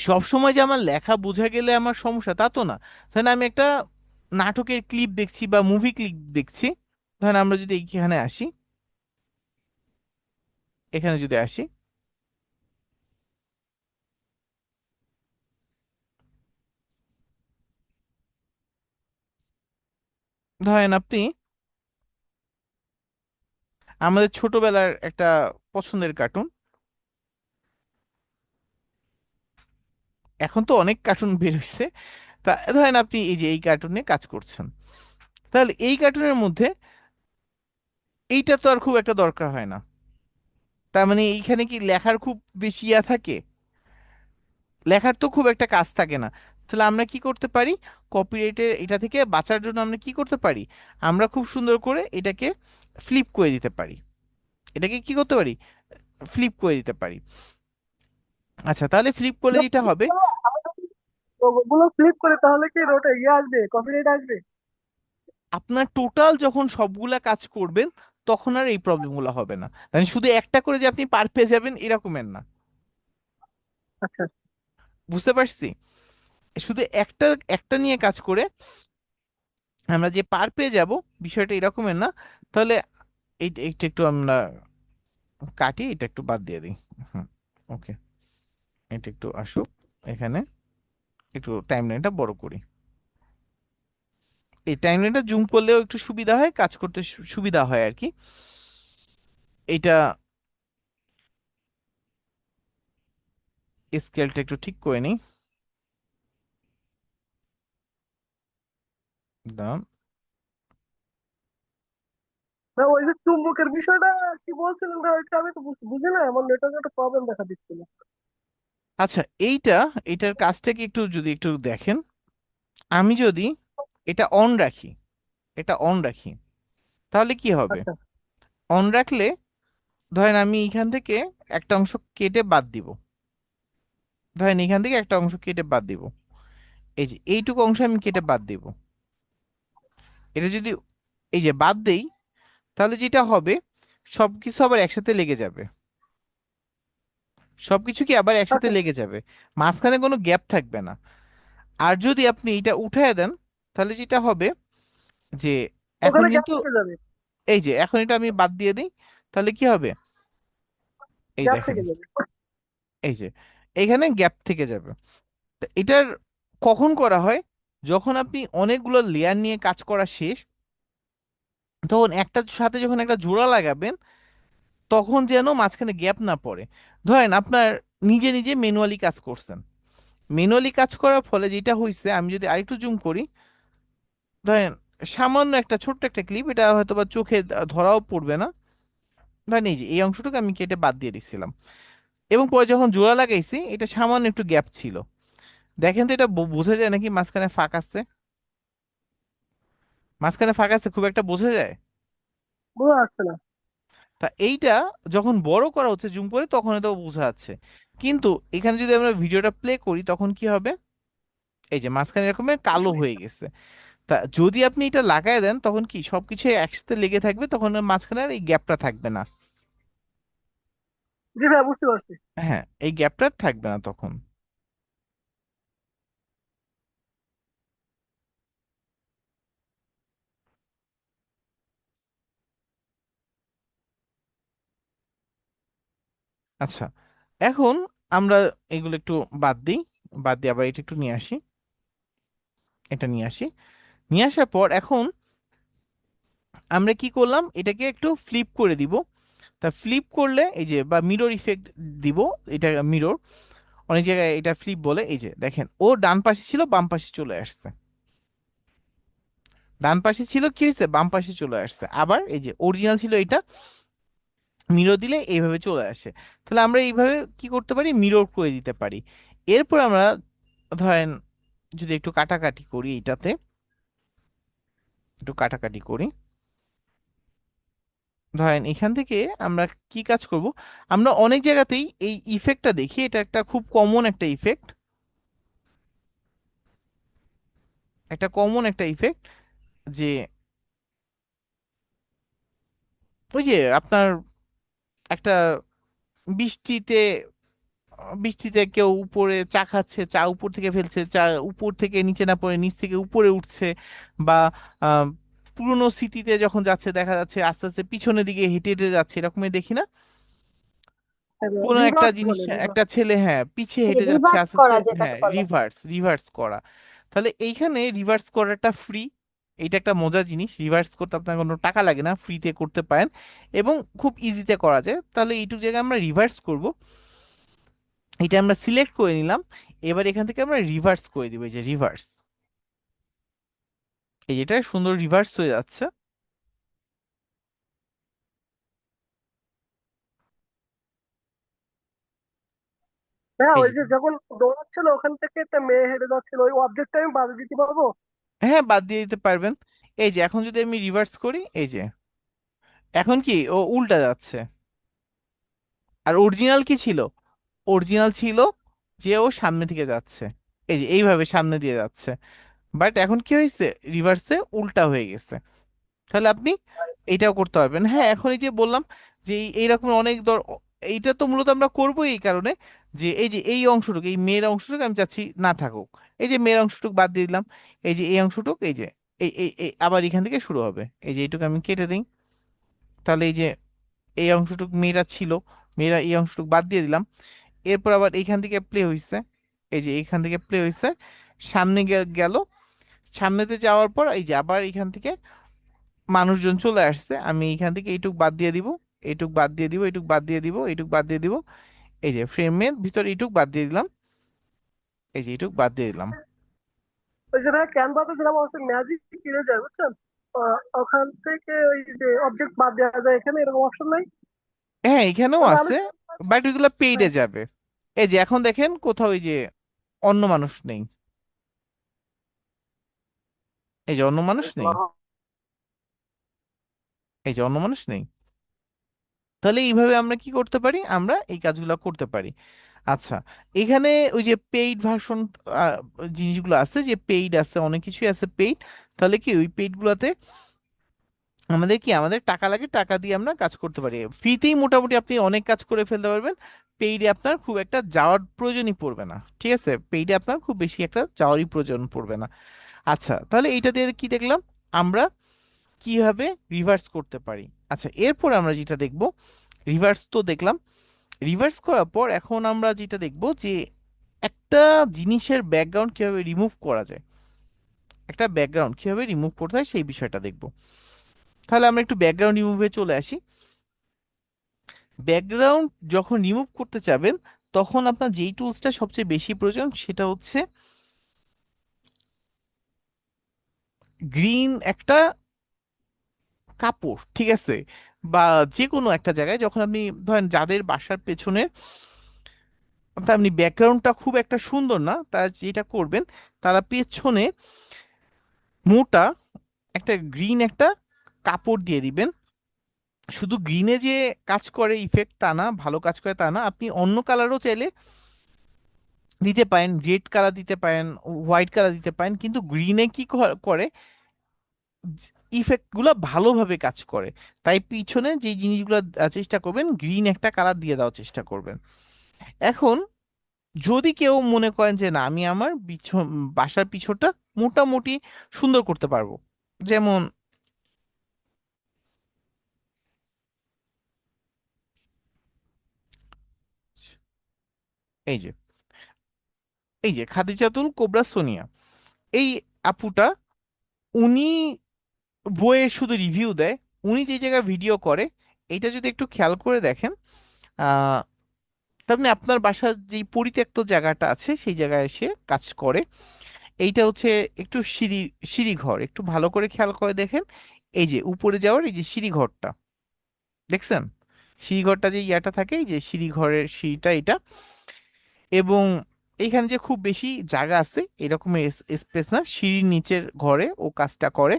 Speaker 2: সব সময় যে আমার লেখা বোঝা গেলে আমার সমস্যা তা তো না। ধরেন আমি একটা নাটকের ক্লিপ দেখছি বা মুভি ক্লিপ দেখছি, ধরেন আমরা যদি এখানে আসি, এখানে যদি আসি, ধরেন আপনি আমাদের ছোটবেলার একটা পছন্দের কার্টুন, এখন তো অনেক কার্টুন বের হয়েছে, তা ধরেন আপনি এই যে এই কার্টুনে কাজ করছেন, তাহলে এই কার্টুনের মধ্যে এইটা তো আর খুব একটা দরকার হয় না। তার মানে এইখানে কি লেখার খুব বেশি ইয়া থাকে? লেখার তো খুব একটা কাজ থাকে না। তাহলে আমরা কি করতে পারি, কপিরাইটের এটা থেকে বাঁচার জন্য আমরা কি করতে পারি, আমরা খুব সুন্দর করে এটাকে ফ্লিপ করে দিতে পারি। এটাকে কি করতে পারি, ফ্লিপ করে দিতে পারি। আচ্ছা, তাহলে ফ্লিপ করলে যেটা হবে,
Speaker 4: ওগুলো ফ্লিপ করে তাহলে কি ওটা আসবে, কপিরাইট আসবে?
Speaker 2: আপনার টোটাল যখন সবগুলা কাজ করবেন তখন আর এই প্রবলেমগুলো হবে না। মানে শুধু একটা করে যে আপনি পার পেয়ে যাবেন এরকমের না।
Speaker 4: আচ্ছা।
Speaker 2: বুঝতে পারছি? শুধু একটা একটা নিয়ে কাজ করে আমরা যে পার পেয়ে যাব, বিষয়টা এরকমের না। তাহলে এইটা একটু আমরা কাটি, এটা একটু বাদ দিয়ে দিই। হুম, ওকে, এটা একটু আসুক এখানে, একটু টাইমলাইনটা বড় করি। এই টাইমলাইনটা জুম করলেও একটু সুবিধা হয়, কাজ করতে সুবিধা হয় আর কি। এটা স্কেলটা একটু ঠিক করে নিই, দাঁড়ান।
Speaker 4: না, ওই যে চুম্বকের বিষয়টা কি বলছিলেন ভাই, ওইটা আমি তো বুঝি না, আমার নেটওয়ার্কে একটা প্রবলেম দেখা দিচ্ছিল।
Speaker 2: আচ্ছা, এইটার কাজটা কি একটু যদি একটু দেখেন, আমি যদি এটা অন রাখি, এটা অন রাখি, তাহলে কি হবে?
Speaker 4: আচ্ছা।
Speaker 2: অন রাখলে ধরেন আমি এখান থেকে একটা অংশ কেটে বাদ দিব, ধরেন এখান থেকে একটা অংশ কেটে বাদ দিব, এই যে এইটুকু অংশ আমি কেটে বাদ দিব, এটা যদি এই যে বাদ দেই, তাহলে যেটা হবে সবকিছু আবার একসাথে লেগে যাবে। সবকিছু কি আবার একসাথে
Speaker 4: আচ্ছা,
Speaker 2: লেগে যাবে, মাঝখানে কোনো গ্যাপ থাকবে না। আর যদি আপনি এটা উঠায় দেন, তাহলে যেটা হবে যে এখন
Speaker 4: ওখানে গ্যাপ
Speaker 2: কিন্তু
Speaker 4: থেকে যাবে।
Speaker 2: এই যে এখন এটা আমি বাদ দিয়ে দিই, তাহলে কি হবে, এই
Speaker 4: গ্যাপ
Speaker 2: দেখেন,
Speaker 4: থেকে যাবে।
Speaker 2: এই যে এখানে গ্যাপ থেকে যাবে। তা এটার কখন করা হয়, যখন আপনি অনেকগুলো লেয়ার নিয়ে কাজ করা শেষ, তখন একটার সাথে যখন একটা জোড়া লাগাবেন, তখন যেন মাঝখানে গ্যাপ না পড়ে। ধরেন আপনার নিজে নিজে ম্যানুয়ালি কাজ করছেন, ম্যানুয়ালি কাজ করার ফলে যেটা হয়েছে, আমি যদি আরেকটু জুম করি, ধরেন সামান্য একটা ছোট্ট একটা ক্লিপ, এটা হয়তো বা চোখে ধরাও পড়বে না, ধরেন এই যে এই অংশটুকু আমি কেটে বাদ দিয়ে দিচ্ছিলাম, এবং পরে যখন জোড়া লাগাইছি এটা সামান্য একটু গ্যাপ ছিল। দেখেন তো এটা বোঝা যায় নাকি মাঝখানে ফাঁক আছে? মাঝখানে ফাঁক আছে, খুব একটা বোঝা যায়?
Speaker 4: বোঝা যাচ্ছে না।
Speaker 2: তা এইটা যখন বড় করা হচ্ছে জুম করে তখন এটা বোঝা যাচ্ছে। কিন্তু এখানে যদি আমরা ভিডিওটা প্লে করি তখন কি হবে, এই যে মাঝখানে এরকমের কালো হয়ে গেছে। তা যদি আপনি এটা লাগায় দেন তখন কি সবকিছু একসাথে লেগে থাকবে, তখন আর মাঝখানে আর এই গ্যাপটা থাকবে না।
Speaker 4: জি ভাই, বুঝতে পারছি।
Speaker 2: হ্যাঁ, এই গ্যাপটা থাকবে না তখন। আচ্ছা, এখন আমরা এগুলো একটু বাদ দিই, বাদ দিয়ে আবার এটা একটু নিয়ে আসি, এটা নিয়ে আসি। নিয়ে আসার পর এখন আমরা কি করলাম, এটাকে একটু ফ্লিপ করে দিব। তা ফ্লিপ করলে এই যে বা মিরর ইফেক্ট দিব, এটা মিরর, অনেক জায়গায় এটা ফ্লিপ বলে। এই যে দেখেন, ও ডান পাশে ছিল বাম পাশে চলে আসছে, ডান পাশে ছিল কি হয়েছে বাম পাশে চলে আসছে। আবার এই যে অরিজিনাল ছিল এটা, মিরর দিলে এইভাবে চলে আসে। তাহলে আমরা এইভাবে কি করতে পারি, মিরর করে দিতে পারি। এরপর আমরা ধরেন যদি একটু কাটাকাটি করি, এইটাতে একটু কাটাকাটি করি, ধরেন এখান থেকে আমরা কি কাজ করব, আমরা অনেক জায়গাতেই এই ইফেক্টটা দেখি, এটা একটা খুব কমন একটা ইফেক্ট, একটা কমন একটা ইফেক্ট, যে ওই যে আপনার একটা বৃষ্টিতে, বৃষ্টিতে কেউ উপরে চা খাচ্ছে, চা উপর থেকে ফেলছে, চা উপর থেকে নিচে না পড়ে নিচ থেকে উপরে উঠছে, বা আহ, পুরনো স্মৃতিতে যখন যাচ্ছে দেখা যাচ্ছে আস্তে আস্তে পিছনের দিকে হেঁটে হেঁটে যাচ্ছে, এরকমই দেখি না কোনো একটা
Speaker 4: রিভার্স
Speaker 2: জিনিস,
Speaker 4: বলে, রিভার্স।
Speaker 2: একটা ছেলে হ্যাঁ পিছিয়ে হেঁটে যাচ্ছে
Speaker 5: রিভার্স
Speaker 2: আস্তে আস্তে,
Speaker 5: করা যেটাকে
Speaker 2: হ্যাঁ
Speaker 5: বলে।
Speaker 2: রিভার্স, রিভার্স করা। তাহলে এইখানে রিভার্স করাটা ফ্রি, এটা একটা মজার জিনিস, রিভার্স করতে আপনার কোনো টাকা লাগে না, ফ্রিতে করতে পারেন এবং খুব ইজিতে করা যায়। তাহলে এইটুকু জায়গায় আমরা রিভার্স করব, এটা আমরা সিলেক্ট করে নিলাম। এবার এখান থেকে আমরা রিভার্স করে দিব, এই যে রিভার্স, এই যেটা সুন্দর রিভার্স হয়ে যাচ্ছে।
Speaker 4: হ্যাঁ,
Speaker 2: এই
Speaker 4: ওই
Speaker 2: যে
Speaker 4: যে যখন দৌড়াচ্ছিল ওখান থেকে একটা মেয়ে হেঁটে যাচ্ছিল, ওই অবজেক্টটা আমি বাদ দিতে পারবো?
Speaker 2: হ্যাঁ বাদ দিয়ে দিতে পারবেন। এই যে এখন যদি আমি রিভার্স করি, এই যে এখন কি ও উল্টা যাচ্ছে। আর অরিজিনাল কি ছিল, অরিজিনাল ছিল যে ও সামনে থেকে যাচ্ছে, এই যে এইভাবে সামনে দিয়ে যাচ্ছে, বাট এখন কি হয়েছে রিভার্সে উল্টা হয়ে গেছে। তাহলে আপনি এইটাও করতে পারবেন। হ্যাঁ, এখন এই যে বললাম যে এইরকম অনেক এইটা তো মূলত আমরা করবো এই কারণে যে এই যে এই অংশটুকু, এই মেয়ের অংশটুকু আমি চাচ্ছি না থাকুক, এই যে মেয়ের অংশটুকু বাদ দিয়ে দিলাম। এই যে এই অংশটুকু, এই যে এই আবার এখান থেকে শুরু হবে, এই যে এইটুকু আমি কেটে দিই। তাহলে এই যে এই অংশটুকু মেয়েরা ছিল, মেয়েরা এই অংশটুকু বাদ দিয়ে দিলাম। এরপর আবার এইখান থেকে প্লে হইছে, এই যে এইখান থেকে প্লে হইছে, সামনে গেল, সামনেতে যাওয়ার পর এই যে আবার এইখান থেকে মানুষজন চলে আসছে, আমি এইখান থেকে এইটুক বাদ দিয়ে দিব, এইটুক বাদ দিয়ে দিব, এইটুক বাদ দিয়ে দিব, এইটুক বাদ দিয়ে দিব, এই যে ফ্রেমের ভিতর এইটুক বাদ দিয়ে দিলাম, এই যে এইটুক বাদ দিয়ে দিলাম।
Speaker 4: ওই যে ভাই ক্যানভাতে যেরকম আছে ম্যাজিক কিনে যায়, বুঝছেন? ওখান থেকে ওই যে অবজেক্ট বাদ দেওয়া যায়, এখানে এরকম অপশন নাই?
Speaker 2: হ্যাঁ এখানেও
Speaker 4: তাহলে আমি
Speaker 2: আছে, বাট ওইগুলো পেইডে যাবে। এই যে এখন দেখেন কোথাও এই যে অন্য মানুষ নেই, এই যে অন্য মানুষ নেই, এই যে অন্য মানুষ নেই। তাহলে এইভাবে আমরা কি করতে পারি, আমরা এই কাজগুলো করতে পারি। আচ্ছা, এখানে ওই যে পেইড ভার্সন জিনিসগুলো আছে, যে পেইড আছে, অনেক কিছুই আছে পেইড। তাহলে কি ওই পেইড গুলাতে আমাদের কি আমাদের টাকা লাগে, টাকা দিয়ে আমরা কাজ করতে পারি। ফ্রিতেই মোটামুটি আপনি অনেক কাজ করে ফেলতে পারবেন, পেইডে আপনার খুব একটা যাওয়ার প্রয়োজনই পড়বে না। ঠিক আছে, পেইডে আপনার খুব বেশি একটা যাওয়ারই প্রয়োজন পড়বে না। আচ্ছা, তাহলে এইটা দিয়ে কি দেখলাম আমরা কিভাবে রিভার্স করতে পারি। আচ্ছা, এরপর আমরা যেটা দেখব, রিভার্স তো দেখলাম, রিভার্স করার পর এখন আমরা যেটা দেখব যে একটা জিনিসের ব্যাকগ্রাউন্ড কিভাবে রিমুভ করা যায়, একটা ব্যাকগ্রাউন্ড কিভাবে রিমুভ করতে হয় সেই বিষয়টা দেখব। তাহলে আমরা একটু ব্যাকগ্রাউন্ড রিমুভে চলে আসি। ব্যাকগ্রাউন্ড যখন রিমুভ করতে চাবেন তখন আপনার যেই টুলসটা সবচেয়ে বেশি প্রয়োজন সেটা হচ্ছে গ্রিন একটা কাপড়, ঠিক আছে, বা যে কোনো একটা জায়গায় যখন আপনি ধরেন যাদের বাসার পেছনের অর্থাৎ আপনি ব্যাকগ্রাউন্ডটা খুব একটা সুন্দর না, তারা যেটা করবেন তারা পেছনে মোটা একটা গ্রিন একটা কাপড় দিয়ে দিবেন। শুধু গ্রিনে যে কাজ করে ইফেক্ট তা না, ভালো কাজ করে তা না, আপনি অন্য কালারও চাইলে দিতে পারেন, রেড কালার দিতে পারেন, হোয়াইট কালার দিতে পারেন, কিন্তু গ্রিনে কি করে, ইফেক্ট গুলো ভালোভাবে কাজ করে। তাই পিছনে যে জিনিসগুলো চেষ্টা করবেন গ্রিন একটা কালার দিয়ে দেওয়ার চেষ্টা করবেন। এখন যদি কেউ মনে করেন যে না আমি আমার বাসার পিছনটা মোটামুটি সুন্দর করতে পারবো, যেমন এই যে এই যে খাদিজাতুল কোবরা সোনিয়া, এই আপুটা, উনি বইয়ের শুধু রিভিউ দেয়, উনি যে জায়গায় ভিডিও করে, এটা যদি একটু খেয়াল করে দেখেন, আহ তার মানে আপনার বাসার যে পরিত্যক্ত জায়গাটা আছে সেই জায়গায় এসে কাজ করে। এইটা হচ্ছে একটু সিঁড়ি ঘর, একটু ভালো করে খেয়াল করে দেখেন, এই যে উপরে যাওয়ার এই যে সিঁড়ি ঘরটা দেখছেন, সিঁড়ি ঘরটা যে ইয়াটা থাকে, এই যে সিঁড়ি ঘরের সিঁড়িটা এটা, এবং এইখানে যে খুব বেশি জায়গা আছে এরকম স্পেস না, সিঁড়ির নিচের ঘরে ও কাজটা করে,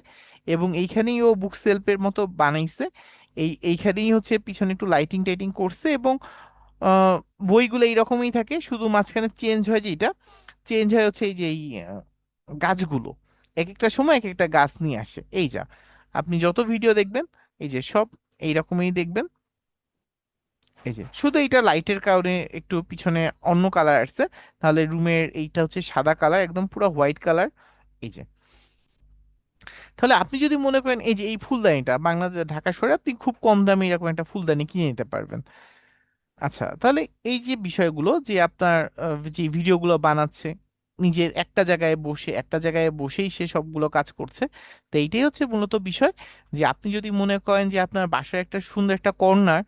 Speaker 2: এবং এইখানেই ও বুক সেলফের মতো বানাইছে। এইখানেই হচ্ছে পিছনে একটু লাইটিং টাইটিং করছে, এবং আহ, বইগুলো এইরকমই থাকে, শুধু মাঝখানে চেঞ্জ হয়, যেটা চেঞ্জ হয় হচ্ছে এই যে এই গাছগুলো, এক একটা সময় এক একটা গাছ নিয়ে আসে। এই যা আপনি যত ভিডিও দেখবেন এই যে সব এইরকমই দেখবেন। এই যে শুধু এইটা লাইটের কারণে একটু পিছনে অন্য কালার আসছে, তাহলে রুমের এইটা হচ্ছে সাদা কালার, একদম পুরো হোয়াইট কালার। এই যে তাহলে আপনি যদি মনে করেন এই যে এই ফুলদানিটা বাংলাদেশ ঢাকা শহরে আপনি খুব কম দামে এরকম একটা ফুলদানি কিনে নিতে পারবেন। আচ্ছা, তাহলে এই যে বিষয়গুলো যে আপনার যে ভিডিওগুলো বানাচ্ছে, নিজের একটা জায়গায় বসেই সে সবগুলো কাজ করছে, তো এইটাই হচ্ছে মূলত বিষয়। যে আপনি যদি মনে করেন যে আপনার বাসায় একটা সুন্দর একটা কর্নার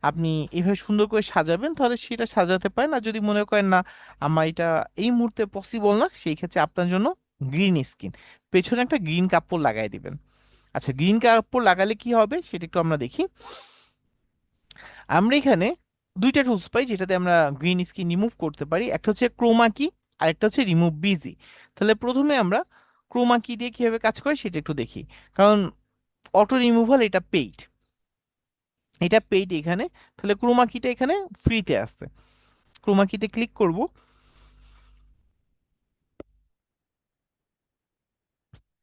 Speaker 2: আপনি এইভাবে সুন্দর করে সাজাবেন, তাহলে সেটা সাজাতে পারেন। আর যদি মনে করেন না আমার এটা এই মুহূর্তে পসিবল না, সেই ক্ষেত্রে আপনার জন্য গ্রিন স্ক্রিন, পেছনে একটা গ্রিন কাপড় লাগাই দিবেন। আচ্ছা, গ্রিন কাপড় লাগালে কি হবে সেটা একটু আমরা দেখি। আমরা এখানে দুইটা টুলস পাই যেটাতে আমরা গ্রিন স্ক্রিন রিমুভ করতে পারি, একটা হচ্ছে ক্রোমা কি আর একটা হচ্ছে রিমুভ বিজি। তাহলে প্রথমে আমরা ক্রোমা কি দিয়ে কিভাবে কাজ করে সেটা একটু দেখি, কারণ অটো রিমুভাল এটা পেইড এখানে। তাহলে ক্রোমা কিটা এখানে ফ্রিতে আসছে, ক্রোমা কিতে ক্লিক করব।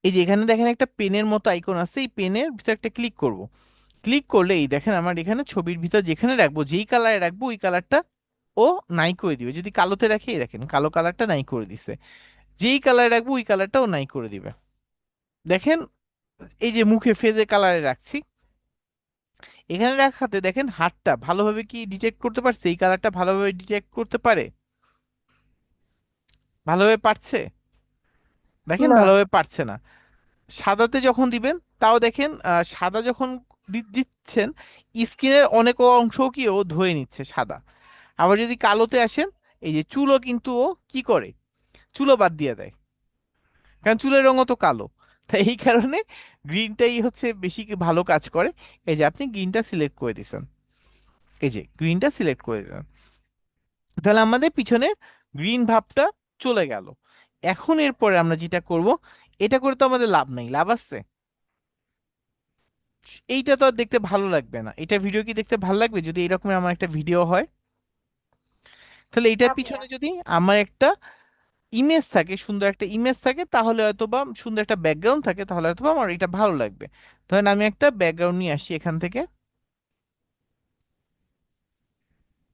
Speaker 2: এই যে এখানে দেখেন একটা পেনের মতো আইকন আছে, এই পেনের ভিতরে একটা ক্লিক করব। ক্লিক করলে এই দেখেন আমার এখানে ছবির ভিতর যেখানে রাখবো, যেই কালারে রাখবো ওই কালারটা ও নাই করে দিবে। যদি কালোতে রাখি, এই দেখেন কালো কালারটা নাই করে দিছে, যেই কালারে রাখবো ওই কালারটাও নাই করে দিবে। দেখেন এই যে মুখে ফেজে কালারে রাখছি, এখানে রাখাতে দেখেন হাতটা ভালোভাবে কি ডিটেক্ট করতে পারছে, এই কালারটা ভালোভাবে ডিটেক্ট করতে পারে, ভালোভাবে পারছে? দেখেন
Speaker 4: না।
Speaker 2: ভালোভাবে পারছে না। সাদাতে যখন দিবেন তাও দেখেন সাদা যখন দিচ্ছেন স্কিনের অনেক অংশ কি ও ধুয়ে নিচ্ছে সাদা। আবার যদি কালোতে আসেন, এই যে চুলও কিন্তু ও কি করে, চুলও বাদ দিয়ে দেয়, কারণ চুলের রঙও তো কালো। তাই এই কারণে গ্রিনটাই হচ্ছে বেশি ভালো কাজ করে। এই যে আপনি গ্রিনটা সিলেক্ট করে দিছেন, এই যে গ্রিনটা সিলেক্ট করে দিলেন, তাহলে আমাদের পিছনে গ্রিন ভাবটা চলে গেল। এখন এরপরে আমরা যেটা করব, এটা করে তো আমাদের লাভ নাই, লাভ আছে? এইটা তো আর দেখতে ভালো লাগবে না, এটা ভিডিও কি দেখতে ভালো লাগবে যদি এরকম আমার একটা ভিডিও হয়? তাহলে এটার
Speaker 5: না ভাইয়া।
Speaker 2: পিছনে যদি আমার একটা ইমেজ থাকে, সুন্দর একটা ইমেজ থাকে, তাহলে হয়তো বা সুন্দর একটা ব্যাকগ্রাউন্ড থাকে, তাহলে হয়তো বা আমার এটা ভালো লাগবে। ধরেন আমি একটা ব্যাকগ্রাউন্ড নিয়ে আসি এখান থেকে,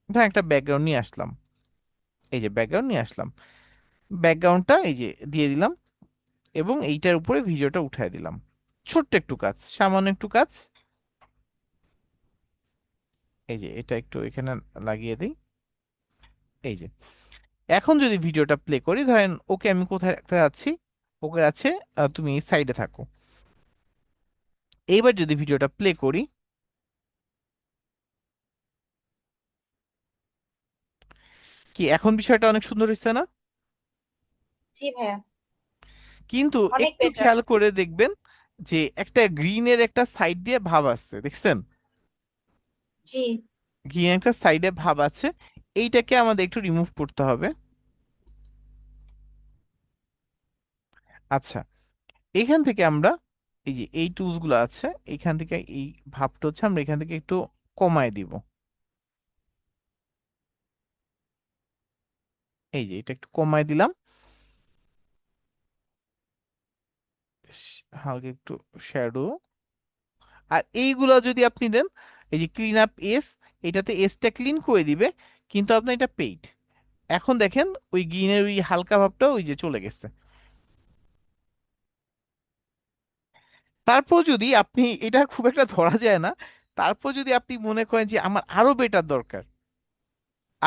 Speaker 2: ধরেন একটা ব্যাকগ্রাউন্ড নিয়ে আসলাম, এই যে ব্যাকগ্রাউন্ড নিয়ে আসলাম, ব্যাকগ্রাউন্ডটা এই যে দিয়ে দিলাম, এবং এইটার উপরে ভিডিওটা উঠায় দিলাম। ছোট্ট একটু কাজ, সামান্য একটু কাজ, এই যে এটা একটু এখানে লাগিয়ে দিই। এই যে এখন যদি ভিডিওটা প্লে করি, ধরেন ওকে আমি কোথায় রাখতে যাচ্ছি, ওকে আছে তুমি এই সাইডে থাকো। এইবার যদি ভিডিওটা প্লে করি, কি এখন বিষয়টা অনেক সুন্দর হচ্ছে না?
Speaker 5: জি ভাইয়া,
Speaker 2: কিন্তু
Speaker 5: অনেক
Speaker 2: একটু
Speaker 5: বেটার।
Speaker 2: খেয়াল করে দেখবেন যে একটা গ্রিনের একটা সাইড দিয়ে ভাব আসছে, দেখছেন?
Speaker 5: জি।
Speaker 2: গ্রিন একটা সাইডে ভাব আছে, এইটাকে আমাদের একটু রিমুভ করতে হবে। আচ্ছা, এখান থেকে আমরা এই যে এই টুলস গুলো আছে, এখান থেকে এই ভাবটা হচ্ছে আমরা এখান থেকে একটু কমায় দিব। এই যে এটা একটু কমায় দিলাম, হালকা একটু শ্যাডো। আর এইগুলো যদি আপনি দেন, এই যে ক্লিন আপ এস, এটাতে এসটা ক্লিন করে দিবে, কিন্তু আপনার এটা পেইড। এখন দেখেন ওই গ্রিনের ওই হালকা ভাবটা ওই যে চলে গেছে। তারপর যদি আপনি, এটা খুব একটা ধরা যায় না, তারপর যদি আপনি মনে করেন যে আমার আরো বেটার দরকার,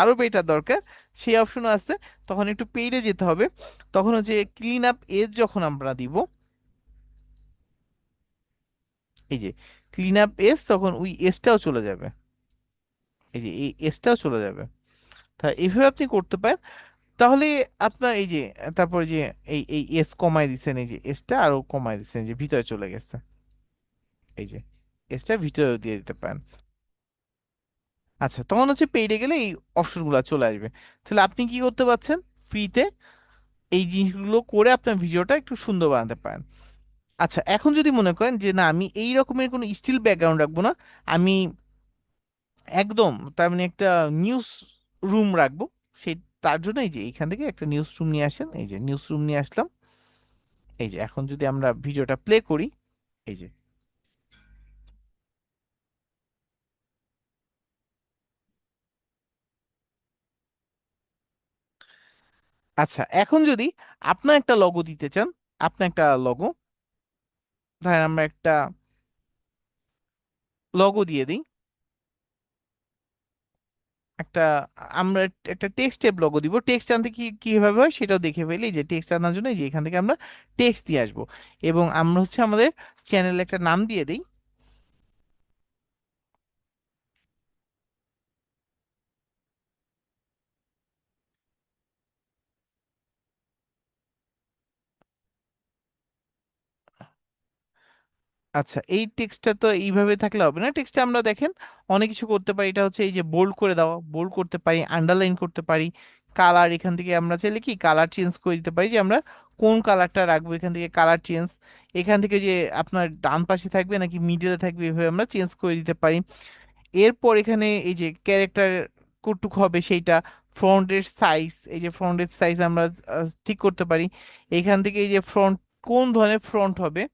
Speaker 2: আরো বেটার দরকার, সেই অপশন আছে, তখন একটু পেইডে যেতে হবে। তখন হচ্ছে ক্লিন আপ এজ যখন আমরা দিব, এই যে ক্লিন আপ এজ, তখন ওই এজটাও চলে যাবে, এই যে এই এজটাও চলে যাবে। তা এইভাবে আপনি করতে পারেন। তাহলে আপনার এই যে, তারপর যে এই এই এস কমাই দিচ্ছেন, এই যে এসটা আরো কমাই দিচ্ছেন, যে ভিতরে চলে গেছে, এই যে এসটা ভিতরে দিয়ে দিতে পারেন। আচ্ছা, তখন হচ্ছে পেইডে গেলে এই অপশনগুলো চলে আসবে। তাহলে আপনি কি করতে পারছেন, ফ্রিতে এই জিনিসগুলো করে আপনার ভিডিওটা একটু সুন্দর বানাতে পারেন। আচ্ছা, এখন যদি মনে করেন যে না, আমি এই রকমের কোনো স্টিল ব্যাকগ্রাউন্ড রাখবো না, আমি একদম তার মানে একটা নিউজ রুম রাখবো, সেই তার জন্য এই যে এইখান থেকে একটা নিউজ রুম নিয়ে আসেন, এই যে নিউজ রুম নিয়ে আসলাম। এই যে এখন যদি আমরা ভিডিওটা প্লে করি, এই যে আচ্ছা, এখন যদি আপনার একটা লগো দিতে চান, আপনার একটা লগো, ধরেন আমরা একটা লগো দিয়ে দিই, একটা, আমরা একটা টেক্সট টাইপ লগো দিব। টেক্সট আনতে কি কিভাবে হয় সেটাও দেখে ফেলি। এই যে টেক্সট আনার জন্য এই যে এখান থেকে আমরা টেক্সট দিয়ে আসবো, এবং আমরা হচ্ছে আমাদের চ্যানেলে একটা নাম দিয়ে দিই। আচ্ছা, এই টেক্সটটা তো এইভাবে থাকলে হবে না, টেক্সটটা আমরা দেখেন অনেক কিছু করতে পারি। এটা হচ্ছে এই যে বোল্ড করে দেওয়া, বোল্ড করতে পারি, আন্ডারলাইন করতে পারি, কালার এখান থেকে আমরা চাইলে কি কালার চেঞ্জ করে দিতে পারি, যে আমরা কোন কালারটা রাখবো, এখান থেকে কালার চেঞ্জ, এখান থেকে যে আপনার ডান পাশে থাকবে নাকি মিডলে থাকবে, এভাবে আমরা চেঞ্জ করে দিতে পারি। এরপর এখানে এই যে ক্যারেক্টার কতটুকু হবে সেইটা, ফ্রন্টের সাইজ, এই যে ফ্রন্টের সাইজ আমরা ঠিক করতে পারি। এখান থেকে এই যে ফ্রন্ট, কোন ধরনের ফ্রন্ট হবে,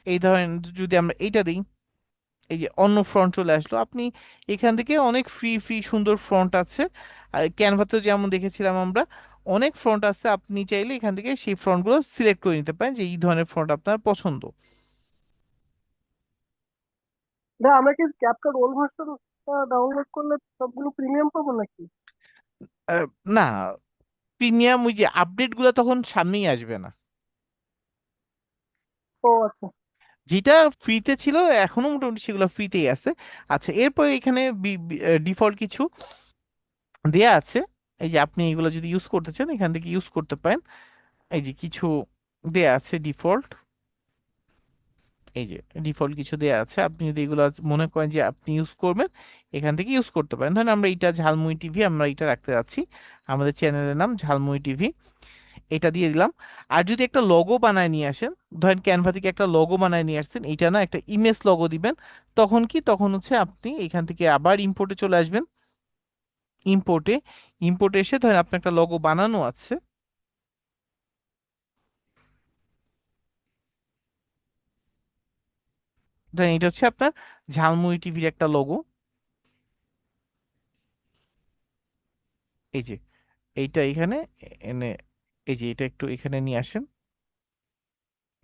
Speaker 2: এই ধরেন যদি আমরা এইটা দিই, এই যে অন্য ফ্রন্ট চলে আসলো। আপনি এখান থেকে অনেক ফ্রি ফ্রি সুন্দর ফ্রন্ট আছে, আর ক্যানভাতে যেমন দেখেছিলাম আমরা, অনেক ফ্রন্ট আছে। আপনি চাইলে এখান থেকে সেই ফ্রন্টগুলো সিলেক্ট করে নিতে পারেন যে এই ধরনের ফ্রন্ট আপনার পছন্দ।
Speaker 4: না, আমরা কি ক্যাপকাট ওল্ড ভার্সন ডাউনলোড করলে সবগুলো প্রিমিয়াম পাবো নাকি?
Speaker 2: আহ, না, প্রিমিয়াম ওই যে আপডেট গুলো তখন সামনেই আসবে না।
Speaker 4: ও আচ্ছা।
Speaker 2: যেটা ফ্রিতে ছিল এখনো মোটামুটি সেগুলো ফ্রিতেই আছে। আচ্ছা, এরপর এখানে ডিফল্ট কিছু দেয়া আছে, এই যে আপনি এগুলো যদি ইউজ করতে চান এখান থেকে ইউজ করতে পারেন। এই যে কিছু দেয়া আছে ডিফল্ট, এই যে ডিফল্ট কিছু দেয়া আছে, আপনি যদি এগুলো মনে করেন যে আপনি ইউজ করবেন, এখান থেকে ইউজ করতে পারেন। ধরেন আমরা এটা ঝালমুড়ি টিভি আমরা এটা রাখতে যাচ্ছি, আমাদের চ্যানেলের নাম ঝালমুড়ি টিভি, এটা দিয়ে দিলাম। আর যদি একটা লোগো বানায় নিয়ে আসেন, ধরেন ক্যানভা থেকে একটা লোগো বানায় নিয়ে আসছেন, এটা না একটা ইমেজ লোগো দিবেন, তখন কি, তখন হচ্ছে আপনি এখান থেকে আবার ইম্পোর্টে চলে আসবেন। ইম্পোর্টে, ইম্পোর্টে এসে ধরেন আপনার একটা লোগো বানানো আছে, ধরেন এটা হচ্ছে আপনার ঝালমুড়ি টিভির একটা লোগো, এই যে এইটা এখানে এনে, এই যে এটা একটু এখানে নিয়ে আসেন।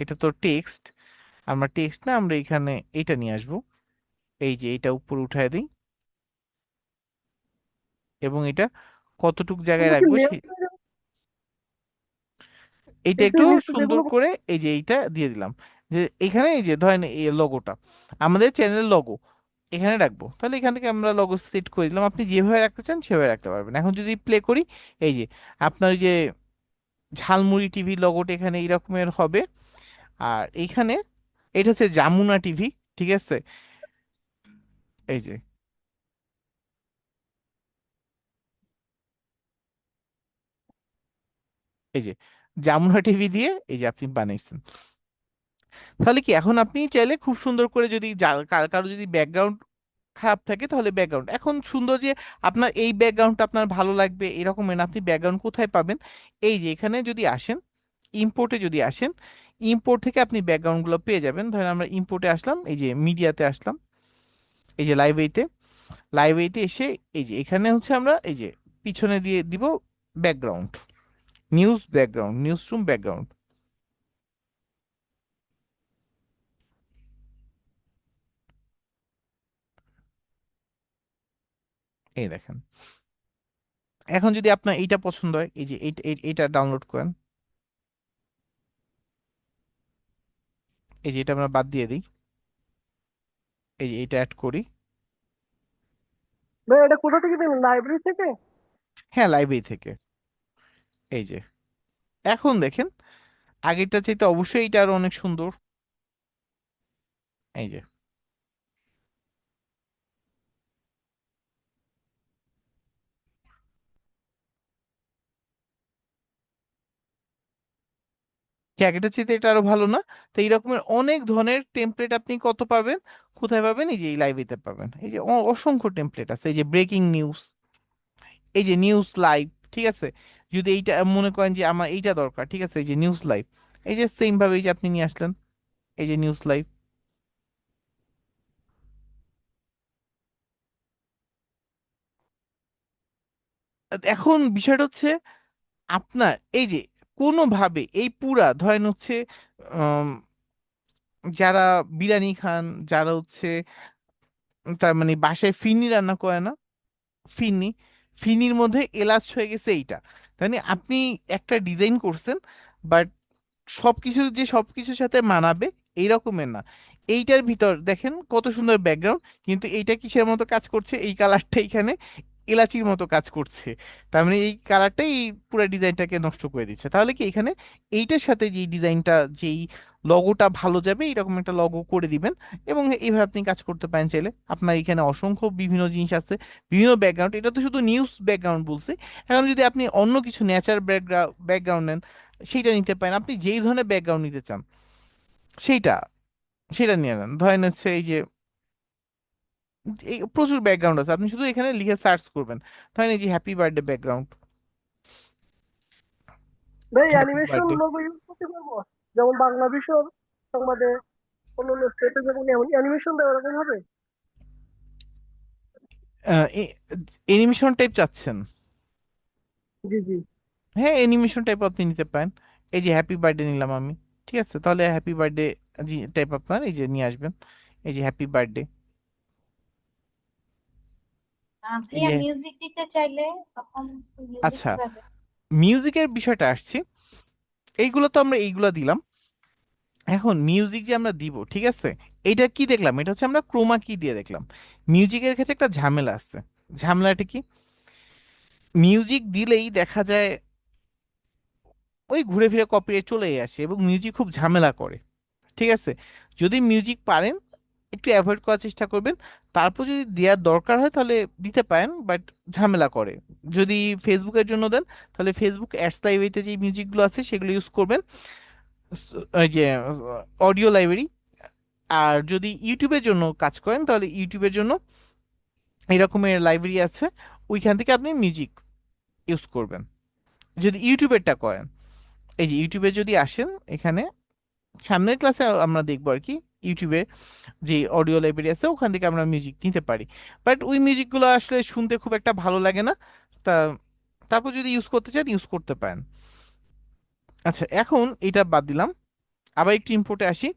Speaker 2: এটা তো টেক্সট, আমরা টেক্সট না, আমরা এখানে এটা নিয়ে আসবো, এই যে এটা উপর উঠায় দিই, এবং এটা কতটুক জায়গায়
Speaker 4: এগুলো কি
Speaker 2: রাখবো
Speaker 4: নেম,
Speaker 2: সেই, এইটা
Speaker 4: এই যে
Speaker 2: একটু
Speaker 4: লিস্ট
Speaker 2: সুন্দর
Speaker 4: যেগুলো?
Speaker 2: করে এই যে এইটা দিয়ে দিলাম, যে এখানে এই যে ধরেন এই লোগোটা আমাদের চ্যানেলের লোগো এখানে রাখবো। তাহলে এখান থেকে আমরা লোগো সেট করে দিলাম, আপনি যেভাবে রাখতে চান সেভাবে রাখতে পারবেন। এখন যদি প্লে করি, এই যে আপনার ওই যে ঝালমুড়ি টিভি লোগোটা এখানে এই রকমের হবে। আর এইখানে এটা হচ্ছে জামুনা টিভি, ঠিক আছে, এই যে, এই যে জামুনা টিভি দিয়ে এই যে আপনি বানাইছেন। তাহলে কি এখন আপনি চাইলে খুব সুন্দর করে যদি কারো যদি ব্যাকগ্রাউন্ড খারাপ থাকে তাহলে ব্যাকগ্রাউন্ড এখন সুন্দর যে আপনার এই ব্যাকগ্রাউন্ডটা আপনার ভালো লাগবে এরকমের না। আপনি ব্যাকগ্রাউন্ড কোথায় পাবেন? এই যে এখানে যদি আসেন, ইম্পোর্টে যদি আসেন, ইম্পোর্ট থেকে আপনি ব্যাকগ্রাউন্ডগুলো পেয়ে যাবেন। ধরেন আমরা ইম্পোর্টে আসলাম, এই যে মিডিয়াতে আসলাম, এই যে লাইব্রেরিতে, লাইব্রেরিতে এসে এই যে এখানে হচ্ছে আমরা এই যে পিছনে দিয়ে দিব background, news background, news room background. এই দেখেন, এখন যদি আপনার এইটা পছন্দ হয়, এই যে এইটা ডাউনলোড করেন, এই যে এটা আমরা বাদ দিয়ে দিই, এই যে এটা অ্যাড করি।
Speaker 4: ভাই এটা কোথা থেকে পেলেন, লাইব্রেরি থেকে?
Speaker 2: হ্যাঁ, লাইব্রেরি থেকে। এই যে এখন দেখেন আগেরটা চাইতে অবশ্যই এটা আরো অনেক সুন্দর। এই যে কি আগেরটা চাইতে এটা আরো ভালো না? তো এই রকমের অনেক ধরনের টেমপ্লেট আপনি কত পাবেন, কোথায় পাবেন? এই যে এই লাইব্রেরিতে পাবেন। এই যে অসংখ্য টেমপ্লেট আছে, এই যে ব্রেকিং নিউজ, এই যে নিউজ লাইভ, ঠিক আছে? যদি এইটা মনে করেন যে আমার এইটা দরকার, ঠিক আছে, এই যে নিউজ লাইভ, এই যে সেম ভাবে এই যে আপনি নিয়ে আসলেন, এই যে নিউজ লাইভ। এখন বিষয়টা হচ্ছে আপনার এই যে কোনোভাবে এই পুরা ধরেন হচ্ছে উম, যারা বিরিয়ানি খান, যারা হচ্ছে তার মানে বাসায় ফিরনি রান্না করে না, ফিরনি, ফিরনির মধ্যে এলাচ হয়ে গেছে এইটা, মানে আপনি একটা ডিজাইন করছেন বাট সবকিছু যে সবকিছুর সাথে মানাবে এই রকমের না। এইটার ভিতর দেখেন কত সুন্দর ব্যাকগ্রাউন্ড, কিন্তু এইটা কিসের মতো কাজ করছে, এই কালারটা এখানে এলাচির মতো কাজ করছে। তার মানে এই কালারটাই এই পুরো ডিজাইনটাকে নষ্ট করে দিচ্ছে। তাহলে কি এখানে এইটার সাথে যে ডিজাইনটা, যেই লগোটা ভালো যাবে এরকম একটা লগো করে দিবেন, এবং এইভাবে আপনি কাজ করতে পারেন চাইলে। আপনার এখানে অসংখ্য বিভিন্ন জিনিস আছে, বিভিন্ন ব্যাকগ্রাউন্ড, এটা তো শুধু নিউজ ব্যাকগ্রাউন্ড বলছে। এখন যদি আপনি অন্য কিছু নেচার ব্যাকগ্রাউন্ড নেন, সেইটা নিতে পারেন। আপনি যেই ধরনের ব্যাকগ্রাউন্ড নিতে চান সেইটা, সেটা নিয়ে নেন। ধরেন হচ্ছে এই যে এই প্রচুর ব্যাকগ্রাউন্ড আছে, আপনি শুধু এখানে লিখে সার্চ করবেন। ধরেন এই যে হ্যাপি বার্থডে ব্যাকগ্রাউন্ড,
Speaker 4: ভাই
Speaker 2: happy
Speaker 4: animation
Speaker 2: birthday.
Speaker 4: Logo use করতে পারবো? যেমন বাংলাদেশের সংবাদে অন্যান্য স্টেটে যেমন অ্যানিমেশন দেওয়া এরকম হবে?
Speaker 2: অ্যানিমেশন টাইপ চাচ্ছেন?
Speaker 4: জি জি।
Speaker 2: হ্যাঁ, অ্যানিমেশন টাইপ আপনি নিতে পারেন। এই যে হ্যাপি বার্থডে নিলাম আমি, ঠিক আছে, তাহলে হ্যাপি বার্থডে টাইপ আপনার এই যে নিয়ে আসবেন, এই যে হ্যাপি বার্থডে, এই
Speaker 5: ভাইয়া
Speaker 2: যে।
Speaker 5: মিউজিক দিতে চাইলে তখন মিউজিক
Speaker 2: আচ্ছা,
Speaker 5: কিভাবে?
Speaker 2: মিউজিকের বিষয়টা আসছি, এইগুলো তো আমরা এইগুলা দিলাম। এখন মিউজিক যে আমরা দিব, ঠিক আছে, এটা কি দেখলাম, এটা হচ্ছে আমরা ক্রোমা কি দিয়ে দেখলাম। মিউজিকের ক্ষেত্রে একটা ঝামেলা আছে। ঝামেলাটা কি? মিউজিক দিলেই দেখা যায় ওই ঘুরে ফিরে কপিরাইট চলেই আসে, এবং মিউজিক খুব ঝামেলা করে, ঠিক আছে? যদি মিউজিক পারেন একটু অ্যাভয়েড করার চেষ্টা করবেন। তারপর যদি দেওয়ার দরকার হয় তাহলে দিতে পারেন, বাট ঝামেলা করে। যদি ফেসবুকের জন্য দেন তাহলে ফেসবুক অ্যাডস লাইব্রেরিতে যে মিউজিকগুলো আছে সেগুলো ইউজ করবেন, ওই যে অডিও লাইব্রেরি। আর যদি ইউটিউবের জন্য কাজ করেন তাহলে ইউটিউবের জন্য এরকমের লাইব্রেরি আছে, ওইখান থেকে আপনি মিউজিক ইউজ করবেন যদি ইউটিউবেরটা করেন। এই যে ইউটিউবে যদি আসেন, এখানে সামনের ক্লাসে আমরা দেখবো আর কি, ইউটিউবে যে অডিও লাইব্রেরি আছে ওখান থেকে আমরা মিউজিক নিতে পারি। বাট ওই মিউজিকগুলো আসলে শুনতে খুব একটা ভালো লাগে না। তা তারপর যদি ইউজ করতে চান ইউজ করতে পারেন। আচ্ছা, এখন এটা বাদ দিলাম, আবার একটু ইম্পোর্টে আসি।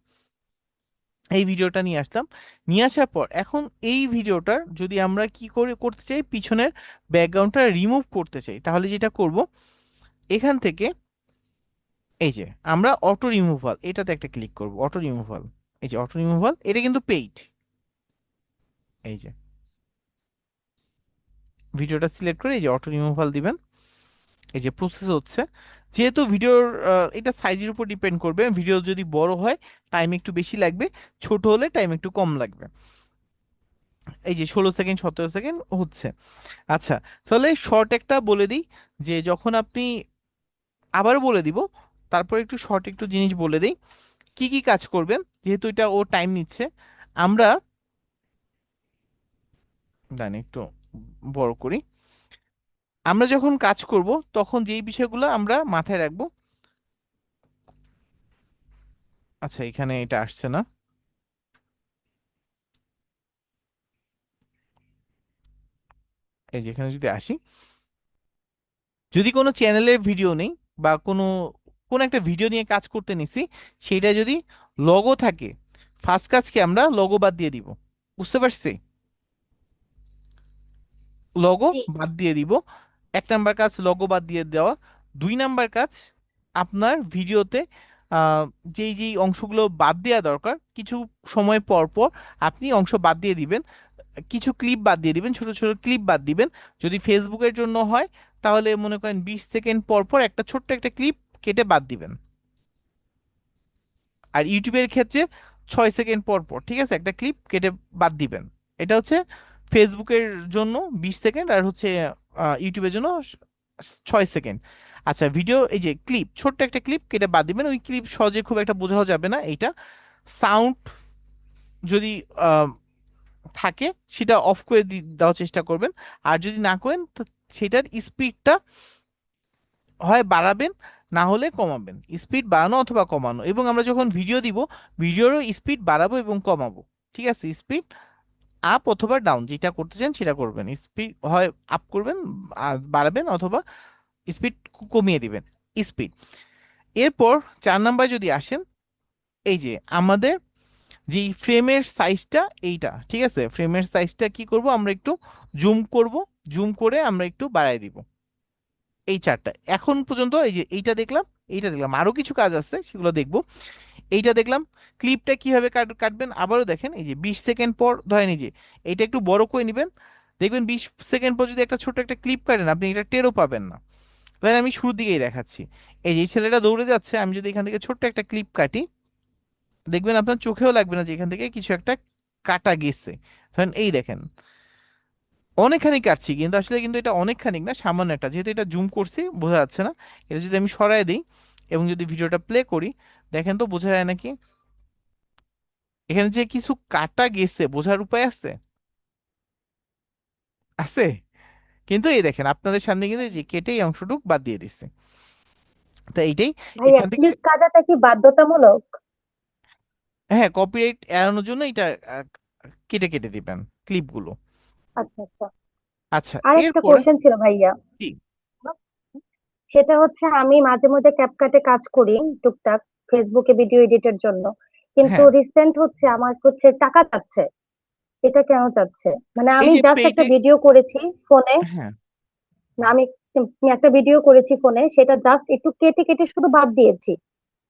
Speaker 2: এই ভিডিওটা নিয়ে আসলাম, নিয়ে আসার পর এখন এই ভিডিওটার যদি আমরা কি করে করতে চাই, পিছনের ব্যাকগ্রাউন্ডটা রিমুভ করতে চাই, তাহলে যেটা করব এখান থেকে এই যে আমরা অটো রিমুভাল এটাতে একটা ক্লিক করব, অটো রিমুভাল। এই যে অটো রিমুভাল, এটা কিন্তু পেইড। এই যে ভিডিওটা সিলেক্ট করে এই যে অটো রিমুভাল দিবেন, এই যে প্রসেস হচ্ছে। যেহেতু ভিডিওর এটা সাইজের উপর ডিপেন্ড করবে, ভিডিও যদি বড় হয় টাইম একটু বেশি লাগবে, ছোট হলে টাইম একটু কম লাগবে। এই যে 16 সেকেন্ড 17 সেকেন্ড হচ্ছে। আচ্ছা, তাহলে শর্ট একটা বলে দিই, যে যখন আপনি, আবারও বলে দিব, তারপর একটু শর্ট একটু জিনিস বলে দিই। কি কি কাজ করবেন, যেহেতু এটা ও টাইম নিচ্ছে। আমরা দাঁড়ান একটু বড় করি। আমরা যখন কাজ করব তখন যেই বিষয়গুলো আমরা মাথায় রাখবো, আচ্ছা এখানে এটা আসছে না, এই যে এখানে যদি আসি, যদি কোনো চ্যানেলের ভিডিও নেই বা কোনো একটা ভিডিও নিয়ে কাজ করতে নিছি, সেটা যদি লগো থাকে, ফার্স্ট কাজকে আমরা লগো বাদ দিয়ে দিব। বুঝতে পারছি? লগো
Speaker 5: জি।
Speaker 2: বাদ দিয়ে দিব। এক নাম্বার কাজ লগো বাদ দিয়ে দেওয়া। দুই নাম্বার কাজ, আপনার ভিডিওতে আহ, যেই যেই অংশগুলো বাদ দেওয়া দরকার, কিছু সময় পর পর আপনি অংশ বাদ দিয়ে দিবেন, কিছু ক্লিপ বাদ দিয়ে দিবেন, ছোট ছোট ক্লিপ বাদ দিবেন। যদি ফেসবুকের জন্য হয় তাহলে মনে করেন 20 সেকেন্ড পর পর একটা ছোট্ট একটা ক্লিপ কেটে বাদ দিবেন। আর ইউটিউবের ক্ষেত্রে 6 সেকেন্ড পর পর, ঠিক আছে, একটা ক্লিপ কেটে বাদ দিবেন। এটা ফেসবুকের জন্য 20 সেকেন্ড, আর ইউটিউবের জন্য 6 সেকেন্ড। আচ্ছা, ভিডিও এই যে ক্লিপ, ছোট্ট একটা ক্লিপ কেটে বাদ দিবেন, ওই ক্লিপ সহজে খুব একটা বোঝাও যাবে না। এইটা সাউন্ড যদি আহ, থাকে সেটা অফ করে দেওয়ার চেষ্টা করবেন। আর যদি না করেন তো সেটার স্পিডটা হয় বাড়াবেন, না হলে কমাবেন। স্পিড বাড়ানো অথবা কমানো, এবং আমরা যখন ভিডিও দিব ভিডিওরও স্পিড বাড়াবো এবং কমাবো। ঠিক আছে, স্পিড আপ অথবা ডাউন যেটা করতে চান সেটা করবেন। স্পিড হয় আপ করবেন, বাড়াবেন, অথবা স্পিড কমিয়ে দিবেন স্পিড। এরপর 4 নাম্বার যদি আসেন, এই যে আমাদের যে ফ্রেমের সাইজটা এইটা, ঠিক আছে, ফ্রেমের সাইজটা কি করব, আমরা একটু জুম করব, জুম করে আমরা একটু বাড়ায় দিব। এই চারটা এখন পর্যন্ত, এই যে এইটা দেখলাম আরো কিছু কাজ আছে সেগুলো দেখবো। এইটা দেখলাম, ক্লিপটা কিভাবে কাটবেন আবারও দেখেন। এই যে 20 সেকেন্ড পর ধরেন, এই যে এইটা একটু বড় করে নেবেন, দেখবেন 20 সেকেন্ড পর যদি একটা ছোট একটা ক্লিপ কাটেন আপনি এটা টেরও পাবেন না। ধরেন আমি শুরুর দিকেই দেখাচ্ছি, এই যে এই ছেলেটা দৌড়ে যাচ্ছে, আমি যদি এখান থেকে ছোট্ট একটা ক্লিপ কাটি, দেখবেন আপনার চোখেও লাগবে না যে এখান থেকে কিছু একটা কাটা গেছে। ধরেন এই দেখেন, অনেকখানি কাটছি, কিন্তু আসলে কিন্তু এটা অনেকখানি না, সামান্য একটা, যেহেতু এটা জুম করছি বোঝা যাচ্ছে না। এটা যদি আমি সরায় দিই এবং যদি ভিডিওটা প্লে করি, দেখেন তো বোঝা যায় নাকি এখানে যে কিছু কাটা গেছে, বোঝার উপায় আছে? আছে। কিন্তু এই দেখেন আপনাদের সামনে কিন্তু এই যে কেটে এই অংশটুক বাদ দিয়ে দিচ্ছে। তা এইটাই
Speaker 7: ভাইয়া
Speaker 2: এখান থেকে।
Speaker 7: ক্লিপ কাটাটা কি বাধ্যতামূলক?
Speaker 2: হ্যাঁ, কপিরাইট এড়ানোর জন্য এটা আহ, কেটে কেটে দিবেন ক্লিপগুলো।
Speaker 7: আচ্ছা আচ্ছা।
Speaker 2: আচ্ছা,
Speaker 7: আর একটা
Speaker 2: এরপরে
Speaker 7: কোশ্চেন ছিল ভাইয়া,
Speaker 2: কি?
Speaker 7: সেটা হচ্ছে আমি মাঝে মধ্যে ক্যাপকাটে কাজ করি টুকটাক ফেসবুকে ভিডিও এডিটের জন্য, কিন্তু
Speaker 2: হ্যাঁ,
Speaker 7: রিসেন্ট হচ্ছে আমার হচ্ছে টাকা চাচ্ছে। এটা কেন চাচ্ছে? মানে
Speaker 2: এই
Speaker 7: আমি
Speaker 2: যে
Speaker 7: জাস্ট একটা
Speaker 2: পেইটে।
Speaker 7: ভিডিও করেছি ফোনে,
Speaker 2: হ্যাঁ,
Speaker 7: না আমি একটা ভিডিও করেছি ফোনে, সেটা জাস্ট একটু কেটে কেটে শুধু বাদ দিয়েছি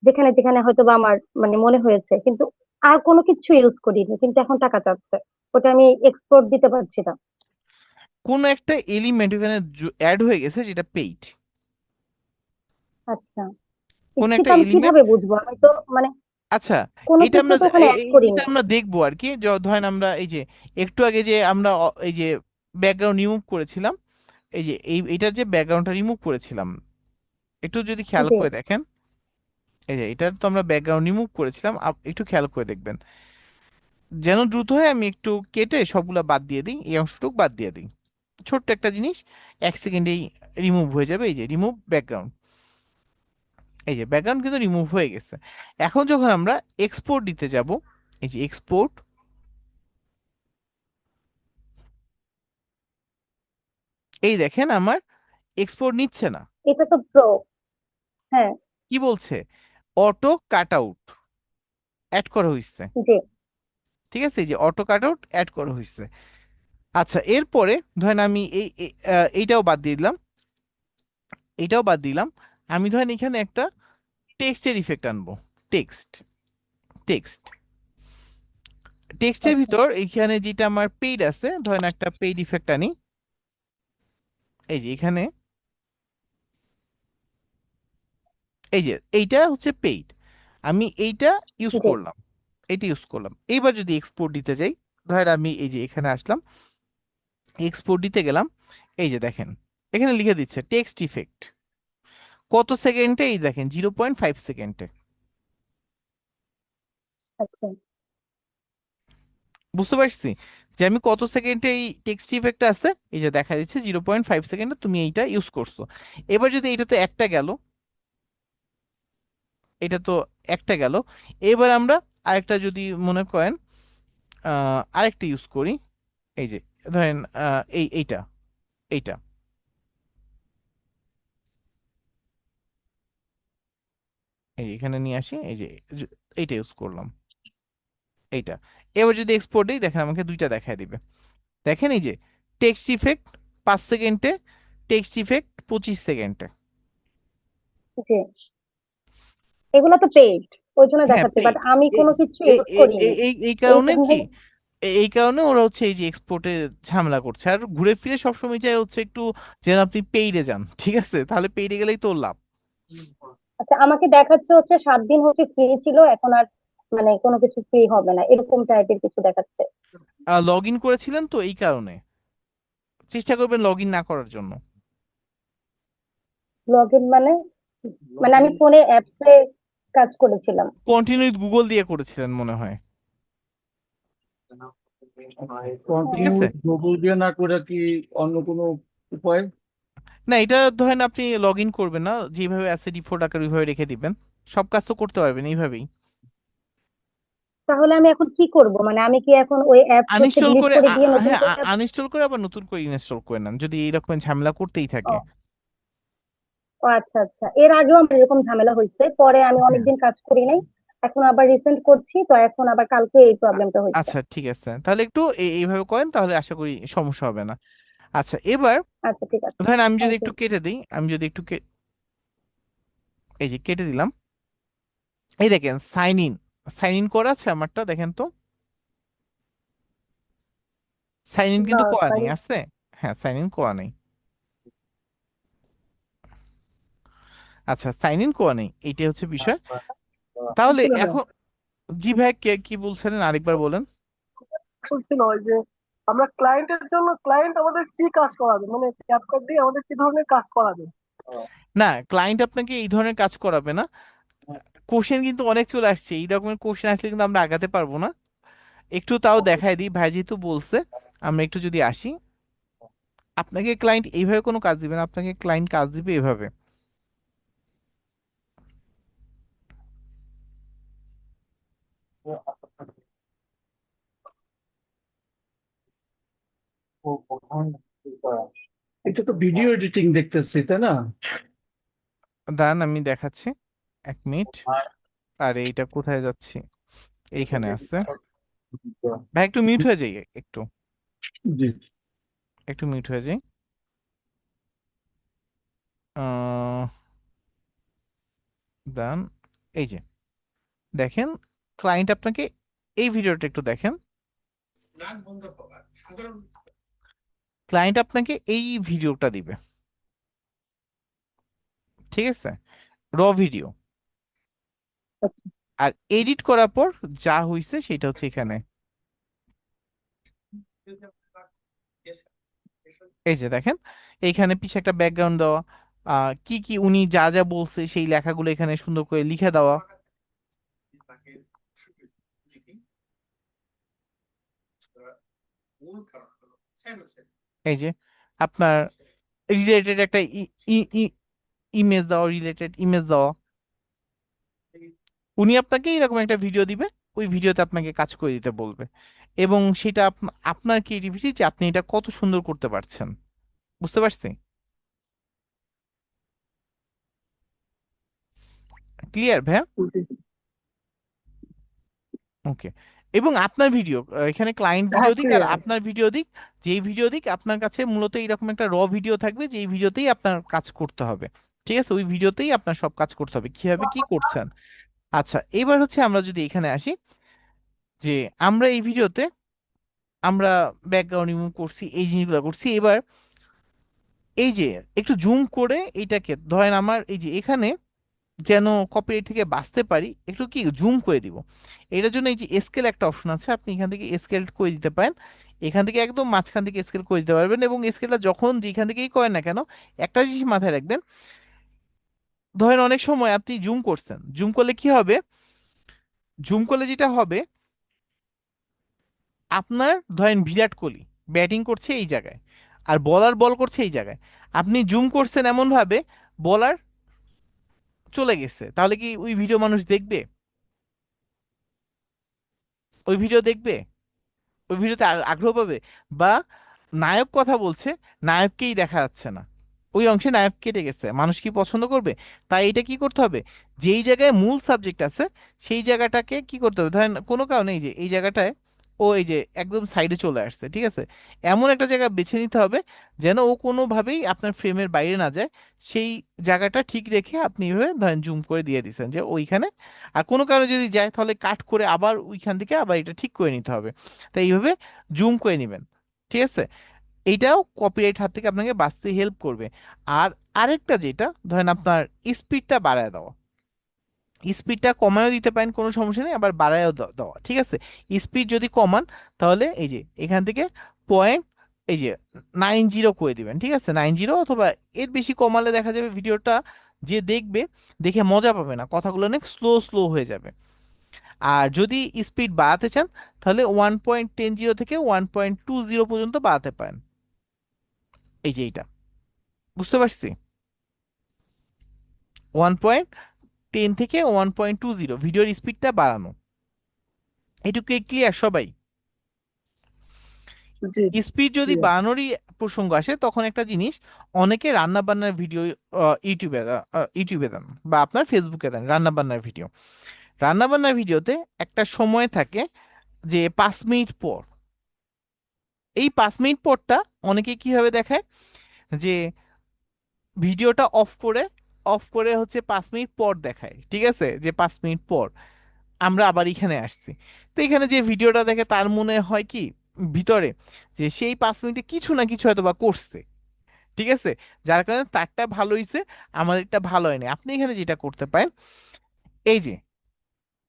Speaker 7: যেখানে যেখানে হয়তো বা আমার মানে মনে হয়েছে, কিন্তু আর কোনো কিছু ইউজ করিনি, কিন্তু এখন টাকা চাচ্ছে। ওটা আমি এক্সপোর্ট দিতে পারছি না।
Speaker 2: কোন একটা এলিমেন্ট ওখানে অ্যাড হয়ে গেছে যেটা পেইড।
Speaker 7: আচ্ছা,
Speaker 2: কোন একটা
Speaker 7: সেটা আমি
Speaker 2: এলিমেন্ট।
Speaker 7: কিভাবে বুঝবো? আমি তো মানে
Speaker 2: আচ্ছা,
Speaker 7: কোনো
Speaker 2: এটা
Speaker 7: কিছু
Speaker 2: আমরা
Speaker 7: তো ওখানে অ্যাড
Speaker 2: এটা
Speaker 7: করিনি।
Speaker 2: আমরা দেখবো আর কি। ধরেন আমরা এই যে একটু আগে যে আমরা এই যে ব্যাকগ্রাউন্ড রিমুভ করেছিলাম, এই যে এইটার যে ব্যাকগ্রাউন্ডটা রিমুভ করেছিলাম, একটু যদি খেয়াল
Speaker 7: জি।
Speaker 2: করে দেখেন, এই যে এটার তো আমরা ব্যাকগ্রাউন্ড রিমুভ করেছিলাম, একটু খেয়াল করে দেখবেন, যেন দ্রুত হয় আমি একটু কেটে সবগুলা বাদ দিয়ে দিই, এই অংশটুকু বাদ দিয়ে দিই। ছোট্ট একটা জিনিস, 1 সেকেন্ডেই রিমুভ হয়ে যাবে। এই যে রিমুভ ব্যাকগ্রাউন্ড, এই যে ব্যাকগ্রাউন্ড কিন্তু রিমুভ হয়ে গেছে। এখন যখন আমরা এক্সপোর্ট দিতে যাব, এই যে এক্সপোর্ট, এই দেখেন আমার এক্সপোর্ট নিচ্ছে না।
Speaker 7: এটা তো প্রো। হ্যাঁ।
Speaker 2: কি বলছে? অটো কাট আউট অ্যাড করা হয়েছে।
Speaker 7: জি।
Speaker 2: ঠিক আছে, এই যে অটো কাট আউট অ্যাড করা হয়েছে। আচ্ছা, এরপরে ধরেন আমি এইটাও বাদ দিয়ে দিলাম, এইটাও বাদ দিলাম। আমি ধরেন এখানে একটা টেক্সটের ইফেক্ট আনবো। টেক্সট, টেক্সট, টেক্সটের
Speaker 7: আচ্ছা।
Speaker 2: ভিতর এইখানে যেটা আমার পেইড আছে, ধরেন একটা পেইড ইফেক্ট আনি। এই যে এখানে, এই যে এইটা হচ্ছে পেইড, আমি এইটা ইউজ
Speaker 7: জি।
Speaker 2: করলাম, এটা ইউজ করলাম। এইবার যদি এক্সপোর্ট দিতে যাই, ধরেন আমি এই যে এখানে আসলাম, এক্সপোর্ট দিতে গেলাম, এই যে দেখেন এখানে লিখে দিচ্ছে টেক্সট ইফেক্ট কত সেকেন্ডে, এই দেখেন 0.5 সেকেন্ডে।
Speaker 7: আচ্ছা
Speaker 2: বুঝতে পারছি যে আমি কত সেকেন্ডে এই টেক্সট ইফেক্ট আছে, এই যে দেখা দিচ্ছে 0.5 সেকেন্ডে তুমি এইটা ইউজ করছো। এবার যদি এটা তো একটা গেল, এটা তো একটা গেল, এবার আমরা আরেকটা যদি মনে করেন আরেকটা ইউজ করি, এই যে ধরেন এইটা এইটা এই যে এখানে নিয়ে আসি, এই যে এইটা ইউজ করলাম, এইটা। এবার যদি এক্সপোর্ট দিই, দেখেন আমাকে দুইটা দেখায় দিবে। দেখেন এই যে টেক্সট ইফেক্ট 5 সেকেন্ডে, টেক্সট ইফেক্ট 25 সেকেন্ডে।
Speaker 7: জি, এগুলো তো পেইড, ওই জন্য
Speaker 2: হ্যাঁ
Speaker 7: দেখাচ্ছে, বাট
Speaker 2: পেইড।
Speaker 7: আমি কোনো কিছু
Speaker 2: এই
Speaker 7: ইউজ
Speaker 2: এই
Speaker 7: করিনি।
Speaker 2: এই এই এই
Speaker 7: এই
Speaker 2: কারণে
Speaker 7: কারণে
Speaker 2: কি, এই কারণে ওরা হচ্ছে এই যে এক্সপোর্টে ঝামেলা করছে। আর ঘুরে ফিরে সবসময় চাই হচ্ছে একটু যেন আপনি পেইডে যান, ঠিক আছে? তাহলে পেইডে গেলেই তো লাভ।
Speaker 7: আচ্ছা, আমাকে দেখাচ্ছে হচ্ছে 7 দিন হচ্ছে ফ্রি ছিল, এখন আর মানে কোনো কিছু ফ্রি হবে না, এরকম টাইপের কিছু দেখাচ্ছে।
Speaker 2: লগ ইন করেছিলেন তো, এই কারণে চেষ্টা করবেন লগ ইন না করার জন্য।
Speaker 7: লগ ইন মানে? মানে আমি ফোনে অ্যাপসে কাজ করেছিলাম।
Speaker 2: কন্টিনিউ গুগল দিয়ে করেছিলেন মনে হয়, ঠিক
Speaker 8: কন্টিনিউ
Speaker 2: আছে?
Speaker 8: গুগল দিয়ে না করে কি অন্য কোনো উপায়?
Speaker 2: না, এটা ধরেন আপনি লগ ইন করবেন না, যেভাবে আছে ডিফল্ট আকার ওইভাবে রেখে দিবেন, সব কাজ তো করতে পারবেন এইভাবেই।
Speaker 7: তাহলে আমি এখন কি করব? মানে আমি কি এখন ওই অ্যাপস হচ্ছে
Speaker 2: আনইনস্টল
Speaker 7: ডিলিট
Speaker 2: করে
Speaker 7: করে দিয়ে নতুন
Speaker 2: হ্যাঁ
Speaker 7: করে app-
Speaker 2: আনইনস্টল করে আবার নতুন করে ইনস্টল করে নেন, যদি এইরকম ঝামেলা করতেই থাকে।
Speaker 7: ও ও আচ্ছা আচ্ছা, এর আগেও আমার এরকম ঝামেলা হয়েছে, পরে আমি
Speaker 2: হ্যাঁ।
Speaker 7: অনেকদিন কাজ করি নাই, এখন আবার রিসেন্ট করছি, তো এখন আবার কালকে এই প্রবলেমটা হয়েছে।
Speaker 2: আচ্ছা ঠিক আছে, তাহলে একটু এইভাবে করেন, তাহলে আশা করি সমস্যা হবে না। আচ্ছা এবার
Speaker 7: আচ্ছা ঠিক আছে,
Speaker 2: ধরেন আমি যদি
Speaker 7: থ্যাংক ইউ।
Speaker 2: একটু কেটে দিই, আমি যদি একটু এই যে কেটে দিলাম, এই দেখেন সাইন ইন, সাইন ইন করা আছে আমারটা, দেখেন তো সাইন ইন
Speaker 4: না
Speaker 2: কিন্তু করা
Speaker 4: তাই
Speaker 2: নেই আছে। হ্যাঁ সাইন ইন করা নেই। আচ্ছা সাইন ইন করা নেই, এইটাই হচ্ছে বিষয়। তাহলে
Speaker 4: ছিল না,
Speaker 2: এখন জি ভাই, কে কি বলছিলেন আরেকবার বলেন।
Speaker 4: ছিল ওই যে আমরা ক্লায়েন্টের জন্য ক্লায়েন্ট আমাদের কি কাজ করাবে, মানে ক্যাপকাট দিয়ে আমাদের কি ধরনের কাজ করাবে?
Speaker 2: না, ক্লায়েন্ট আপনাকে এই ধরনের কাজ করাবে না। কোশ্চেন কিন্তু অনেক চলে আসছে, এই রকমের কোশ্চেন আসলে কিন্তু আমরা আগাতে পারবো না। একটু তাও দেখাই দিই, ভাই যেহেতু বলছে, আমরা একটু যদি আসি, আপনাকে ক্লায়েন্ট এইভাবে কোনো কাজ দিবে না, আপনাকে ক্লায়েন্ট কাজ দিবে এভাবে।
Speaker 8: এটা তো ভিডিও এডিটিং দেখতেছি, তাই না?
Speaker 2: দাঁড়ান আমি দেখাচ্ছি, 1 মিনিট। আর এইটা কোথায় যাচ্ছি, এইখানে আছে। ভাই একটু মিউট হয়ে যাই, একটু
Speaker 8: জি।
Speaker 2: একটু মিউট হয়ে যাই। আহ দাঁড়ান, এই যে দেখেন ক্লায়েন্ট আপনাকে, এই ভিডিওটা একটু দেখেন, ক্লায়েন্ট আপনাকে এই ভিডিওটা দিবে, ঠিক আছে? র ভিডিও।
Speaker 7: আচ্ছা,
Speaker 2: আর এডিট করার পর যা হইছে সেটা হচ্ছে এখানে, এই যে দেখেন এইখানে পিছে একটা ব্যাকগ্রাউন্ড দেওয়া, কি কি উনি যা যা বলছে সেই লেখাগুলো এখানে সুন্দর করে লিখে দেওয়া। এই যে আপনার রিলেটেড একটা ইমেজ দেওয়া, রিলেটেড ইমেজ দেওয়া। উনি আপনাকে এরকম একটা ভিডিও দিবে, ওই ভিডিওতে আপনাকে কাজ করে দিতে বলবে, এবং সেটা আপনার ক্রিয়েটিভিটি যে আপনি এটা কত সুন্দর করতে পারছেন। বুঝতে পারছি? ক্লিয়ার ভাইয়া? ওকে। এবং আপনার ভিডিও, এখানে ক্লায়েন্ট
Speaker 4: হ্যাঁ
Speaker 2: ভিডিও দিক আর
Speaker 4: ক্লিয়ার।
Speaker 2: আপনার ভিডিও দিক, যেই ভিডিও দিক আপনার কাছে মূলত এরকম একটা র ভিডিও থাকবে, যেই ভিডিওতেই আপনার কাজ করতে হবে, ঠিক আছে? ওই ভিডিওতেই আপনার সব কাজ করতে হবে, কিভাবে কি করছেন। আচ্ছা এবার হচ্ছে আমরা যদি এখানে আসি, যে আমরা এই ভিডিওতে আমরা ব্যাকগ্রাউন্ড রিমুভ করছি, এই জিনিসগুলো করছি। এবার এই যে একটু জুম করে এইটাকে ধরেন আমার এই যে এখানে যেন কপিরাইট থেকে বাঁচতে পারি, একটু কি জুম করে দিব। এটার জন্য এই যে স্কেল একটা অপশন আছে, আপনি এখান থেকে স্কেল করে দিতে পারেন, এখান থেকে একদম মাঝখান থেকে স্কেল করে দিতে পারবেন। এবং স্কেলটা যখন যেখান থেকেই করেন না কেন, একটা জিনিস মাথায় রাখবেন, ধরেন অনেক সময় আপনি জুম করছেন, জুম করলে কি হবে, জুম করলে যেটা হবে, আপনার ধরেন বিরাট কোহলি ব্যাটিং করছে এই জায়গায় আর বলার বল করছে এই জায়গায়, আপনি জুম করছেন এমন ভাবে বলার চলে গেছে, তাহলে কি ওই ভিডিও মানুষ দেখবে? ওই ভিডিও দেখবে? ওই ভিডিওতে আগ্রহ পাবে? বা নায়ক কথা বলছে, নায়ককেই দেখা যাচ্ছে না, ওই অংশে নায়ক কেটে গেছে, মানুষ কি পছন্দ করবে? তাই এটা কি করতে হবে, যেই জায়গায় মূল সাবজেক্ট আছে সেই জায়গাটাকে কি করতে হবে, ধরেন কোনো কারণে এই যে এই জায়গাটায় ও এই যে একদম সাইডে চলে আসছে, ঠিক আছে, এমন একটা জায়গা বেছে নিতে হবে যেন ও কোনোভাবেই আপনার ফ্রেমের বাইরে না যায়, সেই জায়গাটা ঠিক রেখে আপনি এভাবে ধরেন জুম করে দিয়ে দিচ্ছেন যে ওইখানে, আর কোনো কারণে যদি যায় তাহলে কাট করে আবার ওইখান থেকে আবার এটা ঠিক করে নিতে হবে। তাই এইভাবে জুম করে নেবেন, ঠিক আছে? এইটাও কপিরাইট হাত থেকে আপনাকে বাঁচতে হেল্প করবে। আর আরেকটা যেটা ধরেন আপনার স্পিডটা বাড়ায় দেওয়া, স্পিডটা কমায়ও দিতে পারেন, কোনো সমস্যা নেই, আবার বাড়ায়ও দেওয়া, ঠিক আছে? স্পিড যদি কমান তাহলে এই যে এখান থেকে পয়েন্ট এই যে 90 করে দিবেন, ঠিক আছে, 90, অথবা এর বেশি কমালে দেখা যাবে ভিডিওটা যে দেখবে দেখে মজা পাবে না, কথাগুলো অনেক স্লো স্লো হয়ে যাবে। আর যদি স্পিড বাড়াতে চান তাহলে 1.10 থেকে 1.20 পর্যন্ত বাড়াতে পারেন, এই যে এইটা, বুঝতে পারছি? 1.10 থেকে 1.20 ভিডিওর স্পিডটা বাড়ানো, এটুকু ক্লিয়ার সবাই?
Speaker 4: জি
Speaker 2: স্পিড যদি
Speaker 4: ক্লিয়ার।
Speaker 2: বাড়ানোরই প্রসঙ্গ আসে তখন একটা জিনিস, অনেকে রান্না বান্নার ভিডিও ইউটিউবে দেন বা আপনার ফেসবুকে দেন রান্না বান্নার ভিডিও, রান্না বান্নার ভিডিওতে একটা সময় থাকে যে 5 মিনিট পর, এই 5 মিনিট পরটা অনেকে কিভাবে দেখায় যে ভিডিওটা অফ করে হচ্ছে 5 মিনিট পর দেখায়, ঠিক আছে, যে 5 মিনিট পর আমরা আবার এখানে আসছি। তো এখানে যে ভিডিওটা দেখে তার মনে হয় কি ভিতরে যে সেই 5 মিনিটে কিছু না কিছু হয়তো বা করছে, ঠিক আছে, যার কারণে তারটা ভালো হইছে, আমাদেরটা ভালো হয়নি। আপনি এখানে যেটা করতে পারেন, এই যে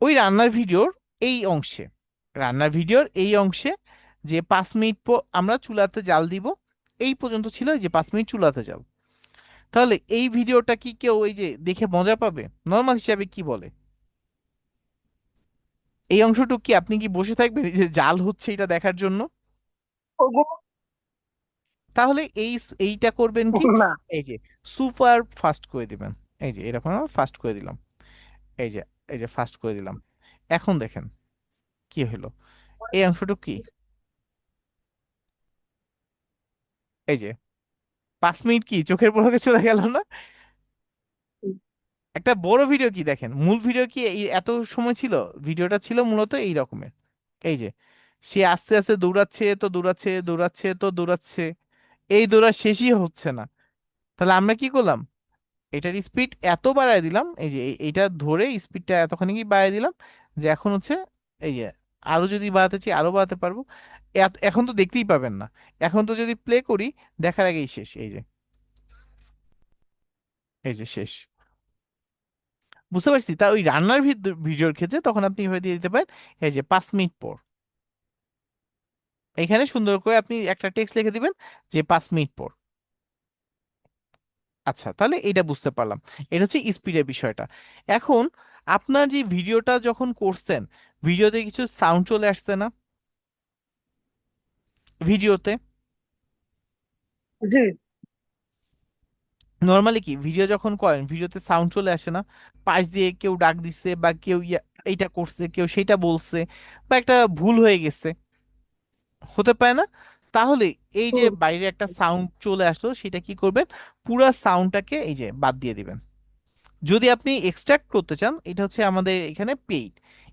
Speaker 2: ওই রান্নার ভিডিওর এই অংশে যে 5 মিনিট পর আমরা চুলাতে জাল দিব, এই পর্যন্ত ছিল এই যে 5 মিনিট চুলাতে জাল, তাহলে এই ভিডিওটা কি কেউ এই যে দেখে মজা পাবে? নর্মাল হিসাবে কি বলে, এই অংশটুকু কি আপনি কি বসে থাকবেন এই যে জাল হচ্ছে এটা দেখার জন্য?
Speaker 4: ওগুলো
Speaker 2: তাহলে এইটা করবেন কি,
Speaker 4: না।
Speaker 2: এই যে সুপার ফাস্ট করে দিবেন, এই যে এরকম ফাস্ট করে দিলাম, এই যে ফাস্ট করে দিলাম, এখন দেখেন কি হলো, এই অংশটুকু কি, এই যে 5 মিনিট কি চোখের পলকে চলে গেল না? একটা বড় ভিডিও কি দেখেন, মূল ভিডিও কি এই এত সময় ছিল? ভিডিওটা ছিল মূলত এই রকমের, এই যে সে আস্তে আস্তে দৌড়াচ্ছে তো দৌড়াচ্ছে, দৌড়াচ্ছে তো দৌড়াচ্ছে, এই দৌড়া শেষই হচ্ছে না। তাহলে আমরা কি করলাম, এটার স্পিড এত বাড়ায় দিলাম, এই যে এইটা ধরে স্পিডটা এতখানি কি বাড়ায় দিলাম যে এখন হচ্ছে এই যে আরো যদি বাড়াতে চাই আরো বাড়াতে পারবো, এখন তো দেখতেই পাবেন না, এখন তো যদি প্লে করি দেখার আগেই শেষ, এই যে শেষ, বুঝতে পারছি? তা ওই রান্নার ভিডিওর ক্ষেত্রে তখন আপনি এভাবে দিয়ে দিতে পারেন, এই যে 5 মিনিট পর, এখানে সুন্দর করে আপনি একটা টেক্সট লিখে দিবেন যে 5 মিনিট পর। আচ্ছা, তাহলে এটা বুঝতে পারলাম, এটা হচ্ছে স্পিডের বিষয়টা। এখন আপনার যে ভিডিওটা যখন করছেন, ভিডিওতে কিছু সাউন্ড চলে আসছে না ভিডিওতে?
Speaker 4: জি
Speaker 2: নর্মালি কি ভিডিও যখন করেন ভিডিওতে সাউন্ড চলে আসে না? পাশ দিয়ে কেউ ডাক দিচ্ছে বা কেউ এইটা করছে, কেউ সেইটা বলছে, বা একটা ভুল হয়ে গেছে, হতে পারে না? তাহলে এই যে
Speaker 4: হুম,
Speaker 2: বাইরে একটা সাউন্ড চলে আসলো সেটা কি করবেন, পুরা সাউন্ডটাকে এই যে বাদ দিয়ে দিবেন। যদি আপনি এক্সট্রাক্ট করতে চান, এটা হচ্ছে আমাদের এখানে পেইড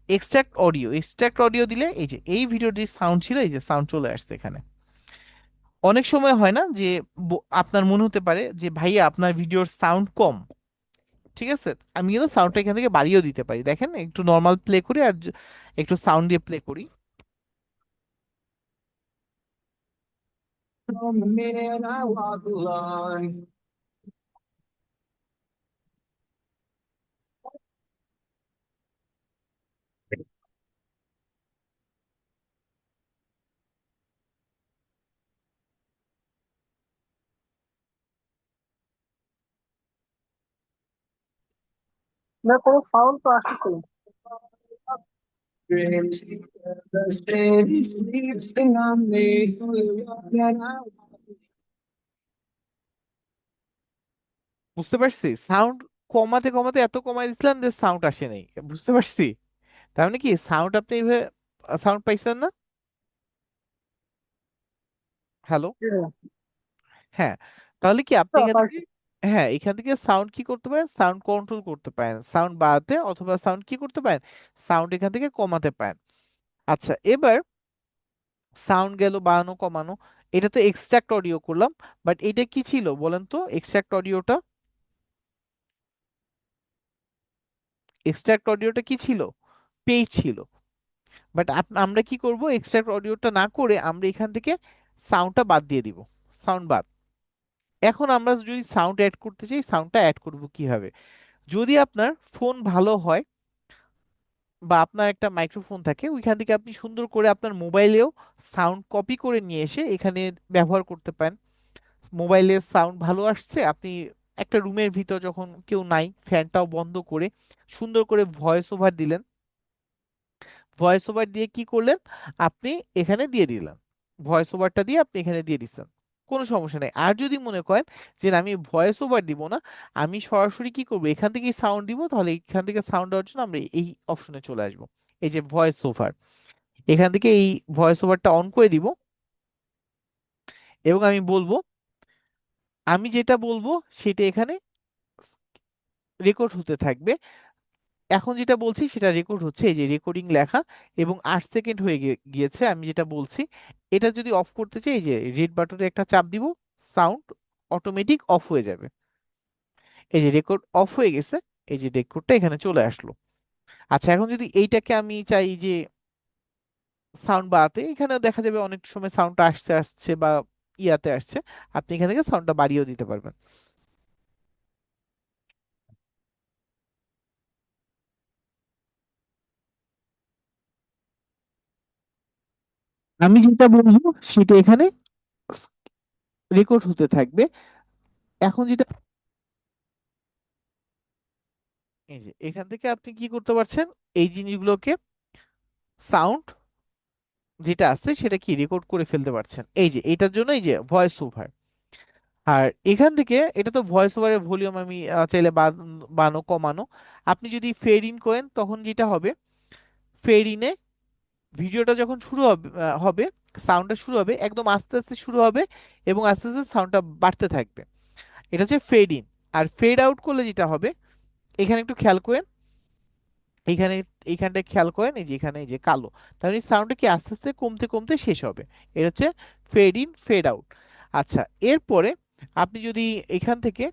Speaker 2: এক্সট্রাক্ট অডিও দিলে এই যে এই ভিডিওর যে সাউন্ড ছিল এই যে সাউন্ড চলে আসছে এখানে। অনেক সময় হয় না যে আপনার মনে হতে পারে যে ভাইয়া আপনার ভিডিওর সাউন্ড কম, ঠিক আছে, আমি কিন্তু সাউন্ডটা এখান থেকে বাড়িয়েও দিতে পারি, দেখেন একটু নর্মাল প্লে করি আর একটু সাউন্ড দিয়ে প্লে করি।
Speaker 4: না কোনো সাউন্ড তো আসতেছে না।
Speaker 2: বুঝতে পারছি, সাউন্ড কমাতে কমাতে এত কমাই দিছিলাম যে সাউন্ড আসে নাই, বুঝতে পারছি। তার মানে কি সাউন্ড আপনি এইভাবে সাউন্ড পাইছেন না? হ্যালো?
Speaker 4: জি ভাইয়া।
Speaker 2: হ্যাঁ, তাহলে কি আপনি এখান থেকে,
Speaker 4: পাইছি।
Speaker 2: হ্যাঁ এখান থেকে সাউন্ড কি করতে পারেন, সাউন্ড কন্ট্রোল করতে পারেন, সাউন্ড বাড়াতে অথবা সাউন্ড কি করতে পারেন, সাউন্ড এখান থেকে কমাতে পারেন। আচ্ছা, এবার সাউন্ড গেল বাড়ানো কমানো, এটা তো এক্সট্রাক্ট অডিও করলাম, বাট এটা কি ছিল বলেন তো? এক্সট্রাক্ট অডিওটা কি ছিল? পেইড ছিল। বাট আমরা কি করব, এক্সট্রাক্ট অডিওটা না করে আমরা এখান থেকে সাউন্ডটা বাদ দিয়ে দিব, সাউন্ড বাদ। এখন আমরা যদি সাউন্ড অ্যাড করতে চাই, সাউন্ডটা অ্যাড করব কিভাবে? যদি আপনার ফোন ভালো হয় বা আপনার একটা মাইক্রোফোন থাকে, ওইখান থেকে আপনি সুন্দর করে আপনার মোবাইলেও সাউন্ড কপি করে নিয়ে এসে এখানে ব্যবহার করতে পারেন। মোবাইলের সাউন্ড ভালো আসছে, আপনি একটা রুমের ভিতর যখন কেউ নাই, ফ্যানটাও বন্ধ করে সুন্দর করে ভয়েস ওভার দিলেন। ভয়েস ওভার দিয়ে কি করলেন, আপনি এখানে দিয়ে দিলেন, ভয়েস ওভারটা দিয়ে আপনি এখানে দিয়ে দিচ্ছেন, কোনো সমস্যা নেই। আর যদি মনে করেন যে না, আমি ভয়েস ওভার দিব না, আমি সরাসরি কি করবো, এখান থেকেই সাউন্ড দিব, তাহলে এখান থেকে সাউন্ড দেওয়ার জন্য আমরা এই অপশনে চলে আসবো, এই যে ভয়েস ওভার। এখান থেকে এই ভয়েস ওভারটা অন করে দিব এবং আমি বলবো, আমি যেটা বলবো সেটা এখানে রেকর্ড হতে থাকবে। এখন যেটা বলছি সেটা রেকর্ড হচ্ছে, এই যে রেকর্ডিং লেখা, এবং 8 সেকেন্ড হয়ে গিয়েছে আমি যেটা বলছি। এটা যদি অফ করতে চাই, এই যে রেড বাটনে একটা চাপ দিব, সাউন্ড অটোমেটিক অফ হয়ে যাবে। এই যে রেকর্ড অফ হয়ে গেছে, এই যে রেকর্ডটা এখানে চলে আসলো। আচ্ছা, এখন যদি এইটাকে আমি চাই যে সাউন্ড বাড়াতে, এখানেও দেখা যাবে অনেক সময় সাউন্ডটা আসছে আসছে বা ইয়াতে আসছে, আপনি এখান থেকে সাউন্ডটা বাড়িয়েও দিতে পারবেন। আমি যেটা বলবো সেটা এখানে রেকর্ড হতে থাকবে। এখন যেটা, এই যে এখান থেকে আপনি কি করতে পারছেন, এই জিনিসগুলোকে সাউন্ড যেটা আছে সেটা কি রেকর্ড করে ফেলতে পারছেন, এই যে এটার জন্য এই যে ভয়েস ওভার। আর এখান থেকে এটা তো ভয়েস ওভারের ভলিউম আমি চাইলে বাড়ানো কমানো। আপনি যদি ফেড ইন করেন তখন যেটা হবে, ফেড ইনে ভিডিওটা যখন শুরু হবে, সাউন্ডটা শুরু হবে একদম আস্তে আস্তে শুরু হবে এবং আস্তে আস্তে সাউন্ডটা বাড়তে থাকবে, এটা হচ্ছে ফেড ইন। আর ফেড আউট করলে যেটা হবে, এখানে একটু খেয়াল করেন, এইখানে এইখানটায় খেয়াল করেন, এই যে এখানে এই যে কালো, তার মানে সাউন্ডটা কি আস্তে আস্তে কমতে কমতে শেষ হবে। এটা হচ্ছে ফেড ইন ফেড আউট। আচ্ছা, এরপরে আপনি যদি এখান থেকে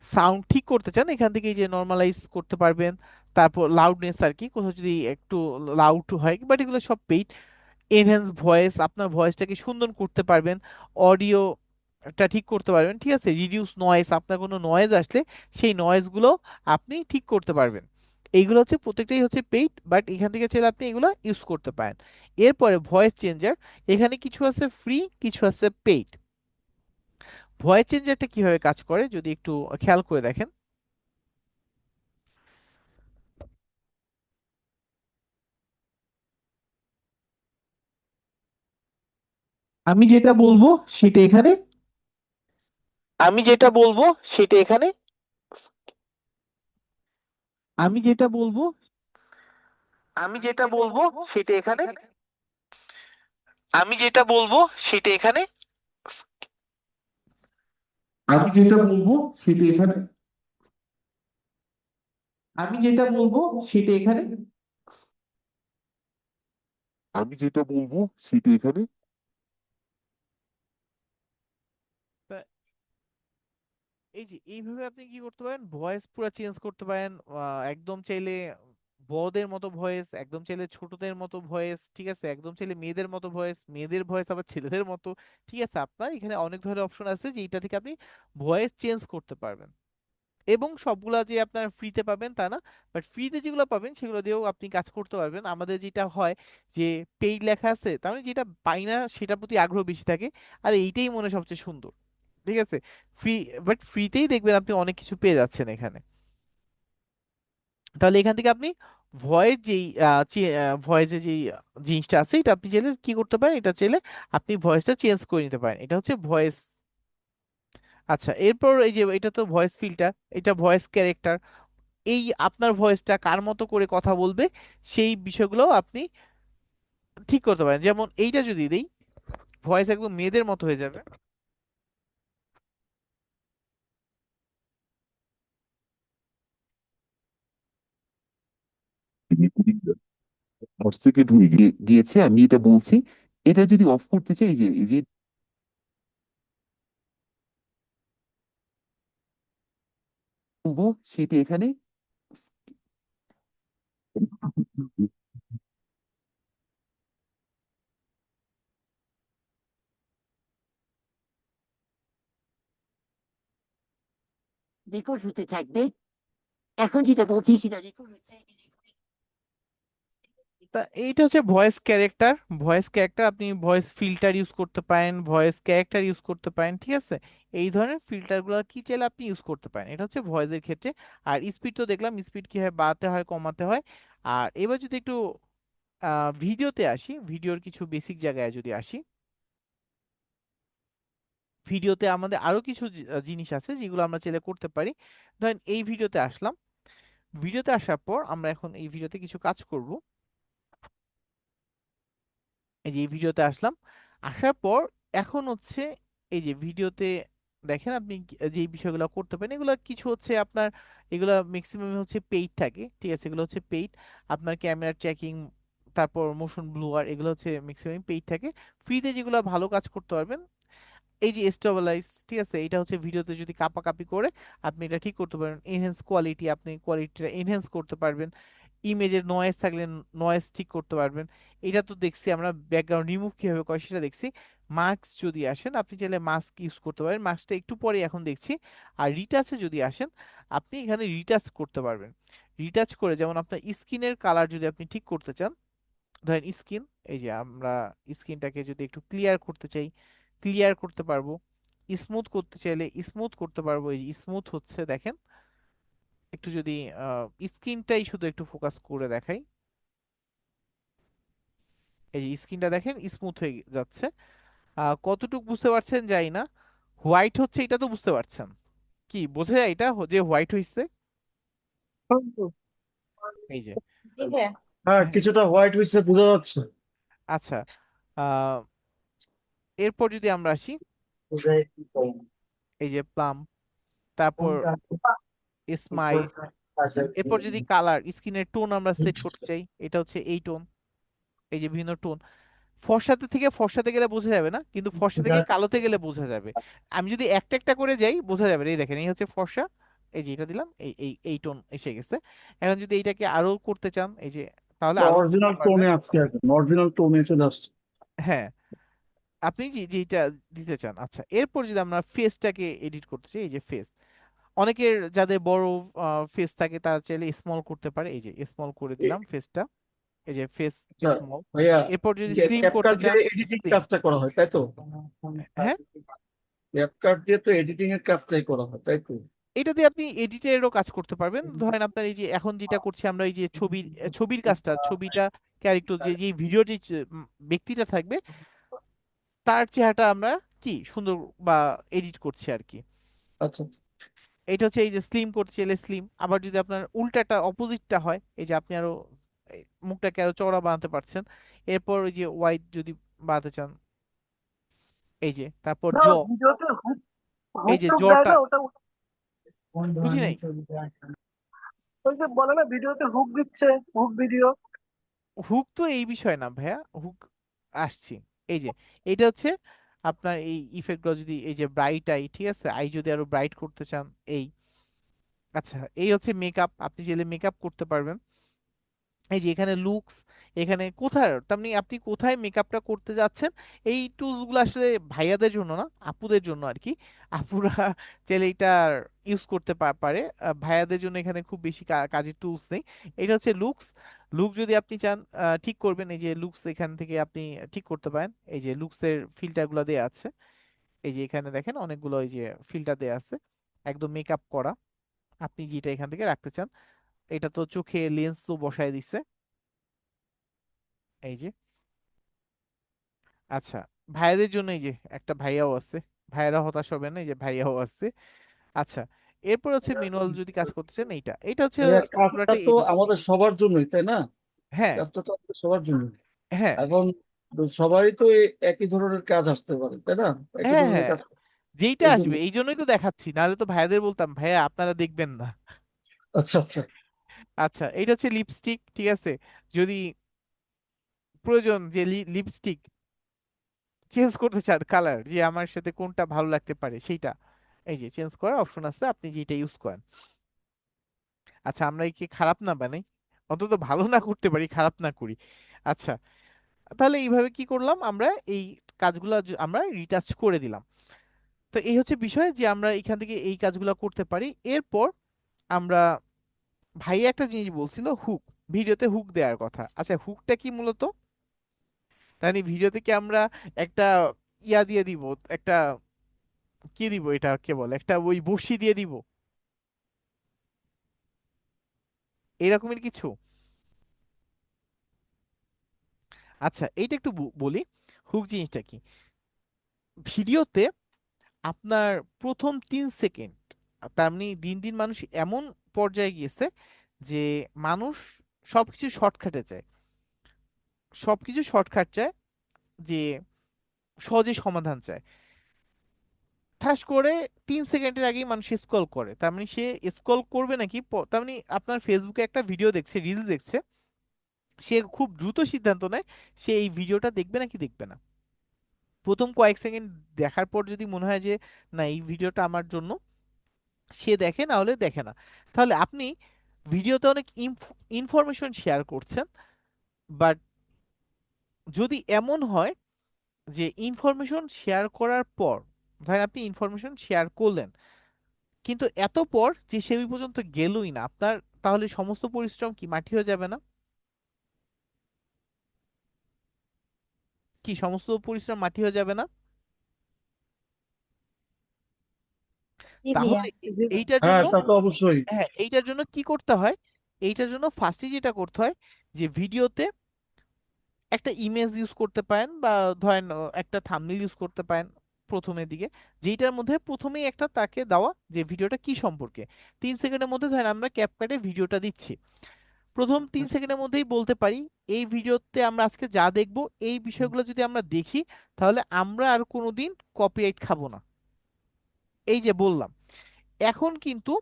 Speaker 2: সাউন্ড ঠিক করতে চান, এখান থেকে এই যে নর্মালাইজ করতে পারবেন। তারপর লাউডনেস আর কি, কোথাও যদি একটু লাউড হয়, বাট এগুলো সব পেইড। এনহ্যান্স ভয়েস, আপনার ভয়েসটাকে সুন্দর করতে পারবেন। অডিওটা ঠিক করতে পারবেন, ঠিক আছে। রিডিউস নয়েজ, আপনার কোনো নয়েজ আসলে সেই নয়েজগুলো আপনি ঠিক করতে পারবেন। এইগুলো হচ্ছে প্রত্যেকটাই হচ্ছে পেইড, বাট এখান থেকে চাইলে আপনি এগুলো ইউজ করতে পারেন। এরপরে ভয়েস চেঞ্জার, এখানে কিছু আছে ফ্রি, কিছু আছে পেইড। ভয়েস চেঞ্জারটা কিভাবে কাজ করে যদি একটু খেয়াল করে দেখেন, আমি যেটা বলবো সেটা এখানে, আমি যেটা বলবো সেটা এখানে, আমি যেটা বলবো আমি যেটা বলবো সেটা এখানে, আমি যেটা বলবো সেটা এখানে, আমি যেটা বলবো সেটা এখানে, আমি যেটা বলবো সেটা এখানে, আমি যেটা বলবো সেটা এখানে। তা এই যে এইভাবে আপনি কি করতে পারেন, ভয়েস পুরো চেঞ্জ করতে পারেন। একদম চাইলে বড়দের মতো ভয়েস, একদম চাইলে ছোটদের মতো ভয়েস, ঠিক আছে, একদম চাইলে মেয়েদের মতো ভয়েস, মেয়েদের ভয়েস আবার ছেলেদের মতো, ঠিক আছে। আপনার এখানে অনেক ধরনের অপশন আছে যে এটা থেকে আপনি ভয়েস চেঞ্জ করতে পারবেন। এবং সবগুলা যে আপনার ফ্রিতে পাবেন তা না, বাট ফ্রিতে যেগুলো পাবেন সেগুলো দিয়েও আপনি কাজ করতে পারবেন। আমাদের যেটা হয় যে পেইড লেখা আছে, তার মানে যেটা পাই না সেটার প্রতি আগ্রহ বেশি থাকে, আর এইটাই মনে হয় সবচেয়ে সুন্দর, ঠিক আছে। ফ্রি, বাট ফ্রিতেই দেখবেন আপনি অনেক কিছু পেয়ে যাচ্ছেন এখানে। তাহলে এখান থেকে আপনি ভয়েস যেই ভয়েসে যেই জিনিসটা আছে, এটা আপনি চাইলে কি করতে পারেন, এটা চাইলে আপনি ভয়েসটা চেঞ্জ করে নিতে পারেন। এটা হচ্ছে ভয়েস। আচ্ছা, এরপর এই যে এটা তো ভয়েস ফিল্টার, এটা ভয়েস ক্যারেক্টার। এই আপনার ভয়েসটা কার মতো করে কথা বলবে সেই বিষয়গুলো আপনি ঠিক করতে পারেন। যেমন এইটা যদি দেই, ভয়েস একদম মেয়েদের মতো হয়ে যাবে।
Speaker 9: হোয়াটসঅ্যাপে ঢুকে গিয়েছে, আমি এটা বলছি। এটা যদি অফ করতে চাই, এই যে রেড বলবো সেটা এখানে রেকর্ড হতে থাকবে। এখন যেটা বলছি সেটা রেকর্ড হচ্ছে।
Speaker 2: তা এইটা হচ্ছে ভয়েস ক্যারেক্টার। ভয়েস ক্যারেক্টার আপনি ভয়েস ফিল্টার ইউজ করতে পারেন, ভয়েস ক্যারেক্টার ইউজ করতে পারেন, ঠিক আছে? এই ধরনের ফিল্টারগুলো কি চাইলে আপনি ইউজ করতে পারেন। এটা হচ্ছে ভয়েসের ক্ষেত্রে। আর স্পিড তো দেখলাম, স্পিড কিভাবে বাড়াতে হয় কমাতে হয়। আর এবার যদি একটু ভিডিওতে আসি, ভিডিওর কিছু বেসিক জায়গায় যদি আসি, ভিডিওতে আমাদের আরো কিছু জিনিস আছে যেগুলো আমরা চাইলে করতে পারি। ধরেন এই ভিডিওতে আসলাম, ভিডিওতে আসার পর আমরা এখন এই ভিডিওতে কিছু কাজ করব। এই যে এই ভিডিওতে আসলাম, আসার পর এখন হচ্ছে এই যে ভিডিওতে দেখেন আপনি যে বিষয়গুলো করতে পারেন, এগুলো কিছু হচ্ছে আপনার, এগুলো ম্যাক্সিমাম হচ্ছে পেইড থাকে, ঠিক আছে? এগুলো হচ্ছে পেইড। আপনার ক্যামেরা ট্র্যাকিং, তারপর মোশন ব্লুয়ার, এগুলো হচ্ছে ম্যাক্সিমাম পেইড থাকে। ফ্রিতে যেগুলো ভালো কাজ করতে পারবেন, এই যে স্টেবিলাইজ, ঠিক আছে, এটা হচ্ছে ভিডিওতে যদি কাপাকাপি করে আপনি এটা ঠিক করতে পারবেন। এনহ্যান্স কোয়ালিটি, আপনি কোয়ালিটিটা এনহ্যান্স করতে পারবেন। ইমেজের নয়েজ থাকলে নয়েজ ঠিক করতে পারবেন। এটা তো দেখছি আমরা, ব্যাকগ্রাউন্ড রিমুভ কিভাবে করে সেটা দেখছি। মাস্ক যদি আসেন, আপনি চাইলে মাস্ক ইউজ করতে পারেন, মাস্কটা একটু পরে এখন দেখছি। আর রিটাচে যদি আসেন, আপনি এখানে রিটাচ করতে পারবেন। রিটাচ করে যেমন আপনার স্কিনের কালার যদি আপনি ঠিক করতে চান, ধরেন স্কিন, এই যে আমরা স্কিনটাকে যদি একটু ক্লিয়ার করতে চাই, ক্লিয়ার করতে পারবো। স্মুথ করতে চাইলে স্মুথ করতে পারবো। এই যে স্মুথ হচ্ছে দেখেন, একটু যদি স্কিনটাই শুধু একটু ফোকাস করে দেখাই, এই যে স্কিনটা দেখেন স্মুথ হয়ে যাচ্ছে। কতটুকু বুঝতে পারছেন জানি না। হোয়াইট হচ্ছে, এটা তো বুঝতে পারছেন, কি বোঝা যায় এটা যে হোয়াইট হইছে? এই যে,
Speaker 5: জি ভাইয়া।
Speaker 8: হ্যাঁ,
Speaker 2: হ্যাঁ,
Speaker 8: কিছুটা হোয়াইট হয়েছে বোঝা যাচ্ছে।
Speaker 2: আচ্ছা। আহ এরপর যদি আমরা আসি, এই যে প্লাম, তারপর স্মাইল। এরপর যদি কালার, স্কিনের টোন আমরা সেট করতে চাই, এটা হচ্ছে এই টোন। এই যে বিভিন্ন টোন, ফর্সাতে থেকে ফর্সাতে গেলে বোঝা যাবে না, কিন্তু ফর্সা থেকে কালোতে গেলে বোঝা যাবে। আমি যদি একটা একটা করে যাই বোঝা যাবে না। এই দেখেন, এই হচ্ছে ফর্সা, এই যে এটা দিলাম, এই এই এই টোন এসে গেছে। এখন যদি এইটাকে আরো করতে চান, এই যে, তাহলে আরো করতে
Speaker 8: অরিজিনাল
Speaker 2: পারবেন।
Speaker 8: টোনে আসছে, এখন অরিজিনাল টোনে চলে আসছে।
Speaker 2: হ্যাঁ, আপনি যেটা দিতে চান। আচ্ছা, এরপর যদি আমরা ফেসটাকে এডিট করতে চাই, এই যে ফেস, অনেকের যাদের বড় ফেস থাকে তারা চাইলে স্মল করতে পারে। এই যে স্মল করে দিলাম ফেসটা, এই যে ফেস
Speaker 8: আচ্ছা
Speaker 2: স্মল।
Speaker 8: ভাইয়া,
Speaker 2: এরপর যদি স্লিম করতে
Speaker 8: ক্যাপকাট দিয়ে
Speaker 2: চান,
Speaker 8: এডিটিং
Speaker 2: স্লিম।
Speaker 8: কাজটা করা হয় তাই তো?
Speaker 2: হ্যাঁ,
Speaker 8: ক্যাপকাট দিয়ে তো এডিটিং এর কাজটাই করা হয় তাই তো?
Speaker 2: এটা দিয়ে আপনি এডিটেরও কাজ করতে পারবেন। ধরেন আপনার এই যে এখন যেটা করছি আমরা, এই যে ছবির কাজটা, ছবিটা ক্যারেক্টার যে যে ভিডিওটি ব্যক্তিটা থাকবে তার চেহারাটা আমরা কি সুন্দর বা এডিট করছি আর কি।
Speaker 8: আচ্ছা
Speaker 2: এটা হচ্ছে এই যে স্লিম করতে চাইলে স্লিম। আবার যদি আপনার উল্টাটা অপোজিটটা হয়, এই যে আপনি আরো এই মুখটাকে আরো চওড়া বানাতে পারছেন। এরপর ওই যে ওয়াইড যদি বানাতে চান, এই যে তারপর
Speaker 4: না,
Speaker 2: জ,
Speaker 4: ভিডিওতে হুক
Speaker 2: এই
Speaker 4: হুক
Speaker 2: যে
Speaker 4: টুক দেয়
Speaker 2: জটা,
Speaker 4: না ওটা?
Speaker 2: বুঝি নাই।
Speaker 4: ওই যে বলে না ভিডিওতে হুক দিচ্ছে, হুক ভিডিও।
Speaker 2: হুক তো এই বিষয় না ভাইয়া, হুক আসছি। এই যে এটা হচ্ছে আপনার এই ইফেক্টগুলো যদি, এই যে ব্রাইট আই, ঠিক আছে, আই যদি আরো ব্রাইট করতে চান, এই, আচ্ছা, এই হচ্ছে মেকআপ, আপনি চাইলে মেকআপ করতে পারবেন। এই যে এখানে লুকস, এখানে কোথায়, তার মানে আপনি কোথায় মেকআপটা করতে যাচ্ছেন। এই টুলস গুলো আসলে ভাইয়াদের জন্য না, আপুদের জন্য আর কি। আপুরা চাইলে এটা ইউজ করতে পারে। ভাইয়াদের জন্য এখানে খুব বেশি কাজের টুলস নেই। এটা হচ্ছে লুকস। লুক যদি আপনি চান ঠিক করবেন, এই যে লুকস এখান থেকে আপনি ঠিক করতে পারেন। এই যে লুকসের ফিল্টার গুলো দেওয়া আছে, এই যে এখানে দেখেন অনেকগুলো এই যে ফিল্টার দেওয়া আছে, একদম মেকআপ করা, আপনি যেটা এখান থেকে রাখতে চান। এটা তো চোখে লেন্স তো বসায় দিছে, এই যে। আচ্ছা, ভাইয়াদের জন্য এই যে একটা ভাইয়াও আছে, ভাইয়ারা হতাশ হবে না, এই যে ভাইয়াও আছে। আচ্ছা, এরপর হচ্ছে ম্যানুয়াল যদি কাজ করতে চান, এইটা হচ্ছে
Speaker 8: ভাইয়া কাজটা
Speaker 2: পুরাটাই
Speaker 8: তো
Speaker 2: এডিটিং।
Speaker 8: আমাদের সবার জন্যই, তাই না?
Speaker 2: হ্যাঁ,
Speaker 8: কাজটা তো আমাদের সবার জন্য।
Speaker 2: হ্যাঁ,
Speaker 8: এখন সবাই তো একই ধরনের কাজ আসতে পারে, তাই না? একই
Speaker 2: হ্যাঁ,
Speaker 8: ধরনের
Speaker 2: হ্যাঁ,
Speaker 8: কাজ।
Speaker 2: যেইটা
Speaker 8: এই জন্য।
Speaker 2: আসবে এই জন্যই তো দেখাচ্ছি, নাহলে তো ভাইয়াদের বলতাম ভাইয়া আপনারা দেখবেন না।
Speaker 8: আচ্ছা আচ্ছা।
Speaker 2: আচ্ছা, এইটা হচ্ছে লিপস্টিক, ঠিক আছে। যদি প্রয়োজন যে লিপস্টিক চেঞ্জ করতে চান কালার, যে আমার সাথে কোনটা ভালো লাগতে পারে সেইটা, এই যে চেঞ্জ করার অপশন আছে, আপনি যেটা ইউজ করেন। আচ্ছা, আমরা কি খারাপ না বানাই, অন্তত ভালো না করতে পারি, খারাপ না করি। আচ্ছা, তাহলে এইভাবে কি করলাম আমরা, এই কাজগুলো আমরা রিটাচ করে দিলাম। তো এই হচ্ছে বিষয় যে আমরা এখান থেকে এই কাজগুলো করতে পারি। এরপর আমরা, ভাইয়া একটা জিনিস বলছিল, হুক, ভিডিওতে হুক দেওয়ার কথা। আচ্ছা, হুকটা কি মূলত, তাই ভিডিওতে কি আমরা একটা ইয়া দিয়ে দিব, একটা কি দিব, এটা কে বলে, একটা ওই বড়শি দিয়ে দিব, এরকমের কিছু? আচ্ছা, এইটা একটু বলি, হুক জিনিসটা কি। ভিডিওতে আপনার প্রথম 3 সেকেন্ড, তার মানে দিন দিন মানুষ এমন পর্যায়ে গিয়েছে যে মানুষ সবকিছু শর্টকাটে চায়, সবকিছু শর্টকাট চায়, যে সহজে সমাধান চায়। ঠাস করে 3 সেকেন্ডের আগেই মানুষ স্ক্রল করে, তার মানে সে স্ক্রল করবে নাকি, তার মানে আপনার ফেসবুকে একটা ভিডিও দেখছে, রিলস দেখছে, সে খুব দ্রুত সিদ্ধান্ত নেয় সে এই ভিডিওটা দেখবে নাকি দেখবে না। প্রথম কয়েক সেকেন্ড দেখার পর যদি মনে হয় যে না এই ভিডিওটা আমার জন্য, সে দেখে, না হলে দেখে না। তাহলে আপনি ভিডিওতে অনেক ইনফরমেশন শেয়ার করছেন, বাট যদি এমন হয় যে ইনফরমেশন শেয়ার করার পর, ধরেন আপনি ইনফরমেশন শেয়ার করলেন, কিন্তু এত পর যে সে ওই পর্যন্ত গেলই না আপনার, তাহলে সমস্ত পরিশ্রম কি মাটি হয়ে যাবে না? কি সমস্ত পরিশ্রম মাটি হয়ে যাবে না?
Speaker 5: জি ভাইয়া।
Speaker 2: তাহলে এইটার
Speaker 8: হ্যাঁ,
Speaker 2: জন্য,
Speaker 8: তা তো অবশ্যই।
Speaker 2: হ্যাঁ, এইটার জন্য কি করতে হয়, এইটার জন্য ফার্স্টে যেটা করতে হয়, যে ভিডিওতে একটা ইমেজ ইউজ করতে পারেন, বা ধরেন একটা থাম্বনেল ইউজ করতে পারেন প্রথমের দিকে, যেইটার মধ্যে প্রথমেই একটা তাকে দেওয়া যে ভিডিওটা কি সম্পর্কে। 3 সেকেন্ডের মধ্যে ধরেন আমরা ক্যাপকাটে ভিডিওটা দিচ্ছি, প্রথম 3 সেকেন্ডের মধ্যেই বলতে পারি এই ভিডিওতে আমরা আজকে যা দেখব, এই বিষয়গুলো যদি আমরা দেখি, তাহলে আমরা আর কোনোদিন কপিরাইট খাবো না, এই যে বললাম। এখন কিন্তু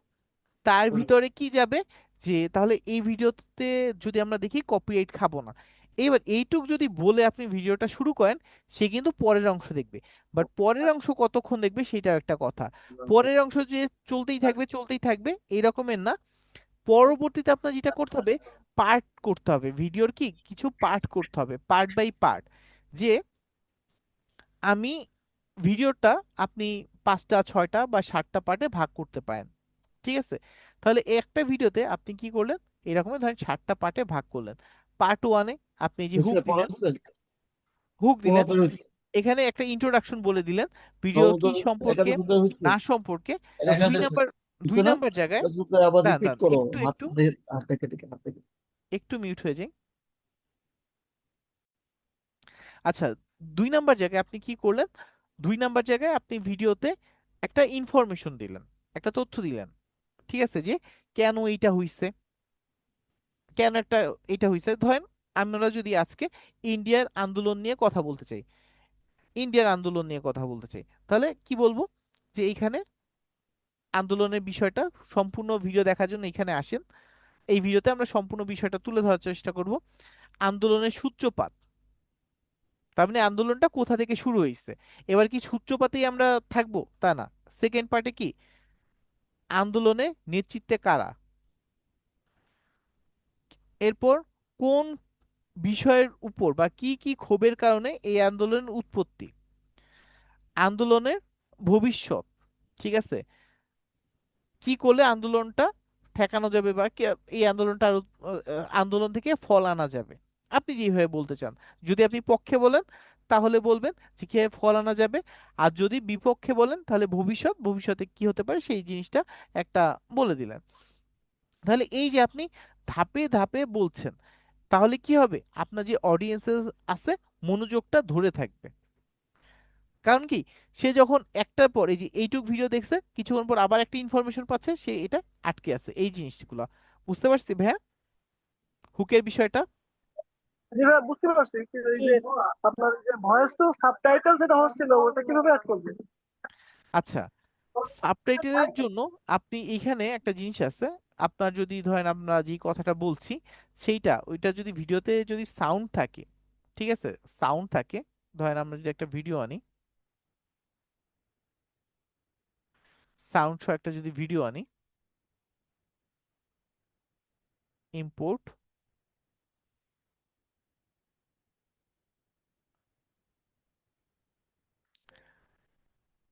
Speaker 2: তার ভিতরে কি যাবে, যে তাহলে এই ভিডিওতে যদি আমরা দেখি কপিরাইট খাবো না, এবার এইটুক যদি বলে আপনি ভিডিওটা শুরু করেন, সে কিন্তু পরের অংশ দেখবে। বাট পরের অংশ কতক্ষণ দেখবে সেটাও একটা কথা, পরের অংশ যে চলতেই থাকবে চলতেই থাকবে এই রকমের না। পরবর্তীতে আপনার যেটা করতে হবে, পার্ট করতে হবে, ভিডিওর কি কিছু পার্ট করতে হবে, পার্ট বাই পার্ট। যে আমি ভিডিওটা আপনি 5টা 6টা বা 7টা পার্টে ভাগ করতে পারেন, ঠিক আছে। তাহলে একটা ভিডিওতে আপনি কি করলেন, এরকম ধরেন 7টা পার্টে ভাগ করলেন। পার্ট 1-এ আপনি যে
Speaker 8: হয়েছে,
Speaker 2: হুক
Speaker 8: পড়া
Speaker 2: দিলেন,
Speaker 8: হয়েছে,
Speaker 2: হুক দিলেন,
Speaker 8: পড়াতে হয়েছে।
Speaker 2: এখানে একটা ইন্ট্রোডাকশন বলে দিলেন ভিডিও কি
Speaker 8: সমুদ্র, এটা
Speaker 2: সম্পর্কে,
Speaker 8: বুঝতে হয়েছে।
Speaker 2: না সম্পর্কে।
Speaker 8: এটা
Speaker 2: দুই
Speaker 8: বুঝতে
Speaker 2: নাম্বার দুই
Speaker 8: হচ্ছে না?
Speaker 2: নাম্বার জায়গায়,
Speaker 8: এটা বুঝতে আবার
Speaker 2: দাঁড়ান
Speaker 8: রিপিট
Speaker 2: দাঁড়ান,
Speaker 8: করো।
Speaker 2: একটু
Speaker 8: হাত
Speaker 2: একটু
Speaker 8: দিয়ে, হাত থেকে থেকে, হাত থেকে।
Speaker 2: একটু মিউট হয়ে যাই। আচ্ছা, 2 নাম্বার জায়গায় আপনি কি করলেন, 2 নাম্বার জায়গায় আপনি ভিডিওতে একটা ইনফরমেশন দিলেন, একটা তথ্য দিলেন, ঠিক আছে, যে কেন এইটা হইছে, কেন একটা এটা হইছে। ধরেন আমরা যদি আজকে ইন্ডিয়ার আন্দোলন নিয়ে কথা বলতে চাই, ইন্ডিয়ার আন্দোলন নিয়ে কথা বলতে চাই, তাহলে কি বলবো, যে এইখানে আন্দোলনের বিষয়টা সম্পূর্ণ ভিডিও দেখার জন্য এখানে আসেন, এই ভিডিওতে আমরা সম্পূর্ণ বিষয়টা তুলে ধরার চেষ্টা করব। আন্দোলনের সূত্রপাত, তার মানে আন্দোলনটা কোথা থেকে শুরু হয়েছে। এবার কি সূত্রপাতেই আমরা থাকবো তা না, সেকেন্ড পার্টে কি আন্দোলনে নেতৃত্বে কারা, এরপর কোন বিষয়ের উপর বা কি কি ক্ষোভের কারণে এই আন্দোলনের উৎপত্তি, আন্দোলনের ভবিষ্যৎ, ঠিক আছে, কি করলে আন্দোলনটা ঠেকানো যাবে, বা এই আন্দোলনটা আরো আন্দোলন থেকে ফল আনা যাবে, আপনি যেভাবে বলতে চান। যদি আপনি পক্ষে বলেন তাহলে বলবেন যে কিভাবে ফল আনা যাবে, আর যদি বিপক্ষে বলেন তাহলে ভবিষ্যতে কি হতে পারে সেই জিনিসটা একটা বলে দিলেন। তাহলে এই যে আপনি ধাপে ধাপে বলছেন, তাহলে কি হবে, আপনার যে অডিয়েন্সেস আছে মনোযোগটা ধরে থাকবে। কারণ কি, সে যখন একটার পর এই যে এইটুক ভিডিও দেখছে, কিছুক্ষণ পর আবার একটা ইনফরমেশন পাচ্ছে, সে এটা আটকে আছে। এই জিনিসগুলো বুঝতে পারছি ভাইয়া, হুকের বিষয়টা।
Speaker 4: জি ভাই, বুঝতে পারছি। এই
Speaker 5: জি।
Speaker 4: যে আপনার যে ভয়েস টু সাবটাইটেল যেটা হচ্ছিল ওটা কিভাবে অ্যাড করবেন?
Speaker 2: আচ্ছা, সাবটাইটেলের জন্য আপনি এইখানে একটা জিনিস আছে, আপনার যদি ধরেন আমরা যে কথাটা বলছি সেইটা, ওইটা যদি ভিডিওতে যদি সাউন্ড থাকে, ঠিক আছে, সাউন্ড থাকে, ধরেন আমরা যদি একটা ভিডিও আনি, সাউন্ড সহ একটা যদি ভিডিও আনি, ইম্পোর্ট,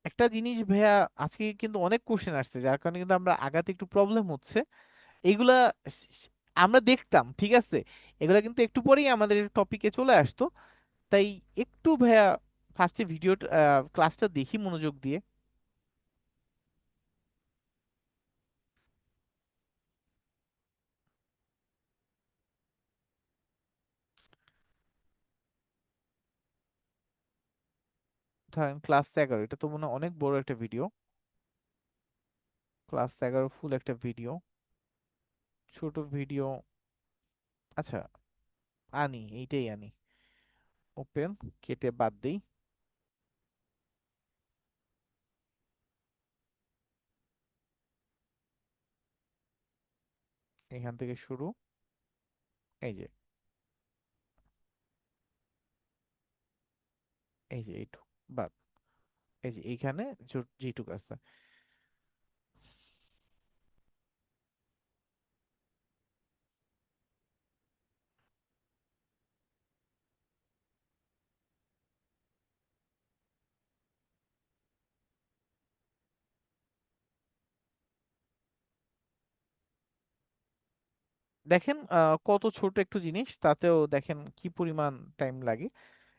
Speaker 2: একটা জিনিস ভাইয়া, আজকে কিন্তু অনেক কোশ্চেন আসছে, যার কারণে কিন্তু আমরা আগাতে একটু প্রবলেম হচ্ছে। এইগুলা স- স- আমরা দেখতাম, ঠিক আছে, এগুলা কিন্তু একটু পরেই আমাদের টপিকে চলে আসতো। তাই একটু ভাইয়া ফার্স্টে ভিডিও ক্লাসটা দেখি মনোযোগ দিয়ে। ধরেন ক্লাস 11, এটা তো মনে হয় অনেক বড় একটা ভিডিও, ক্লাস 11 ফুল একটা ভিডিও, ছোট ভিডিও। আচ্ছা, আনি, এইটাই আনি, ওপেন, কেটে বাদ দেই। এখান থেকে শুরু, এই যে, এই যে এইটুক বাদ, এই যে এইখানে যেটুক আছে। দেখেন কত ছোট একটু জিনিস, তাতেও দেখেন কি পরিমাণ টাইম লাগে।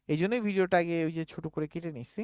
Speaker 2: এই জন্যই ভিডিওটা আগে ওই যে ছোট করে কেটে নিচ্ছি।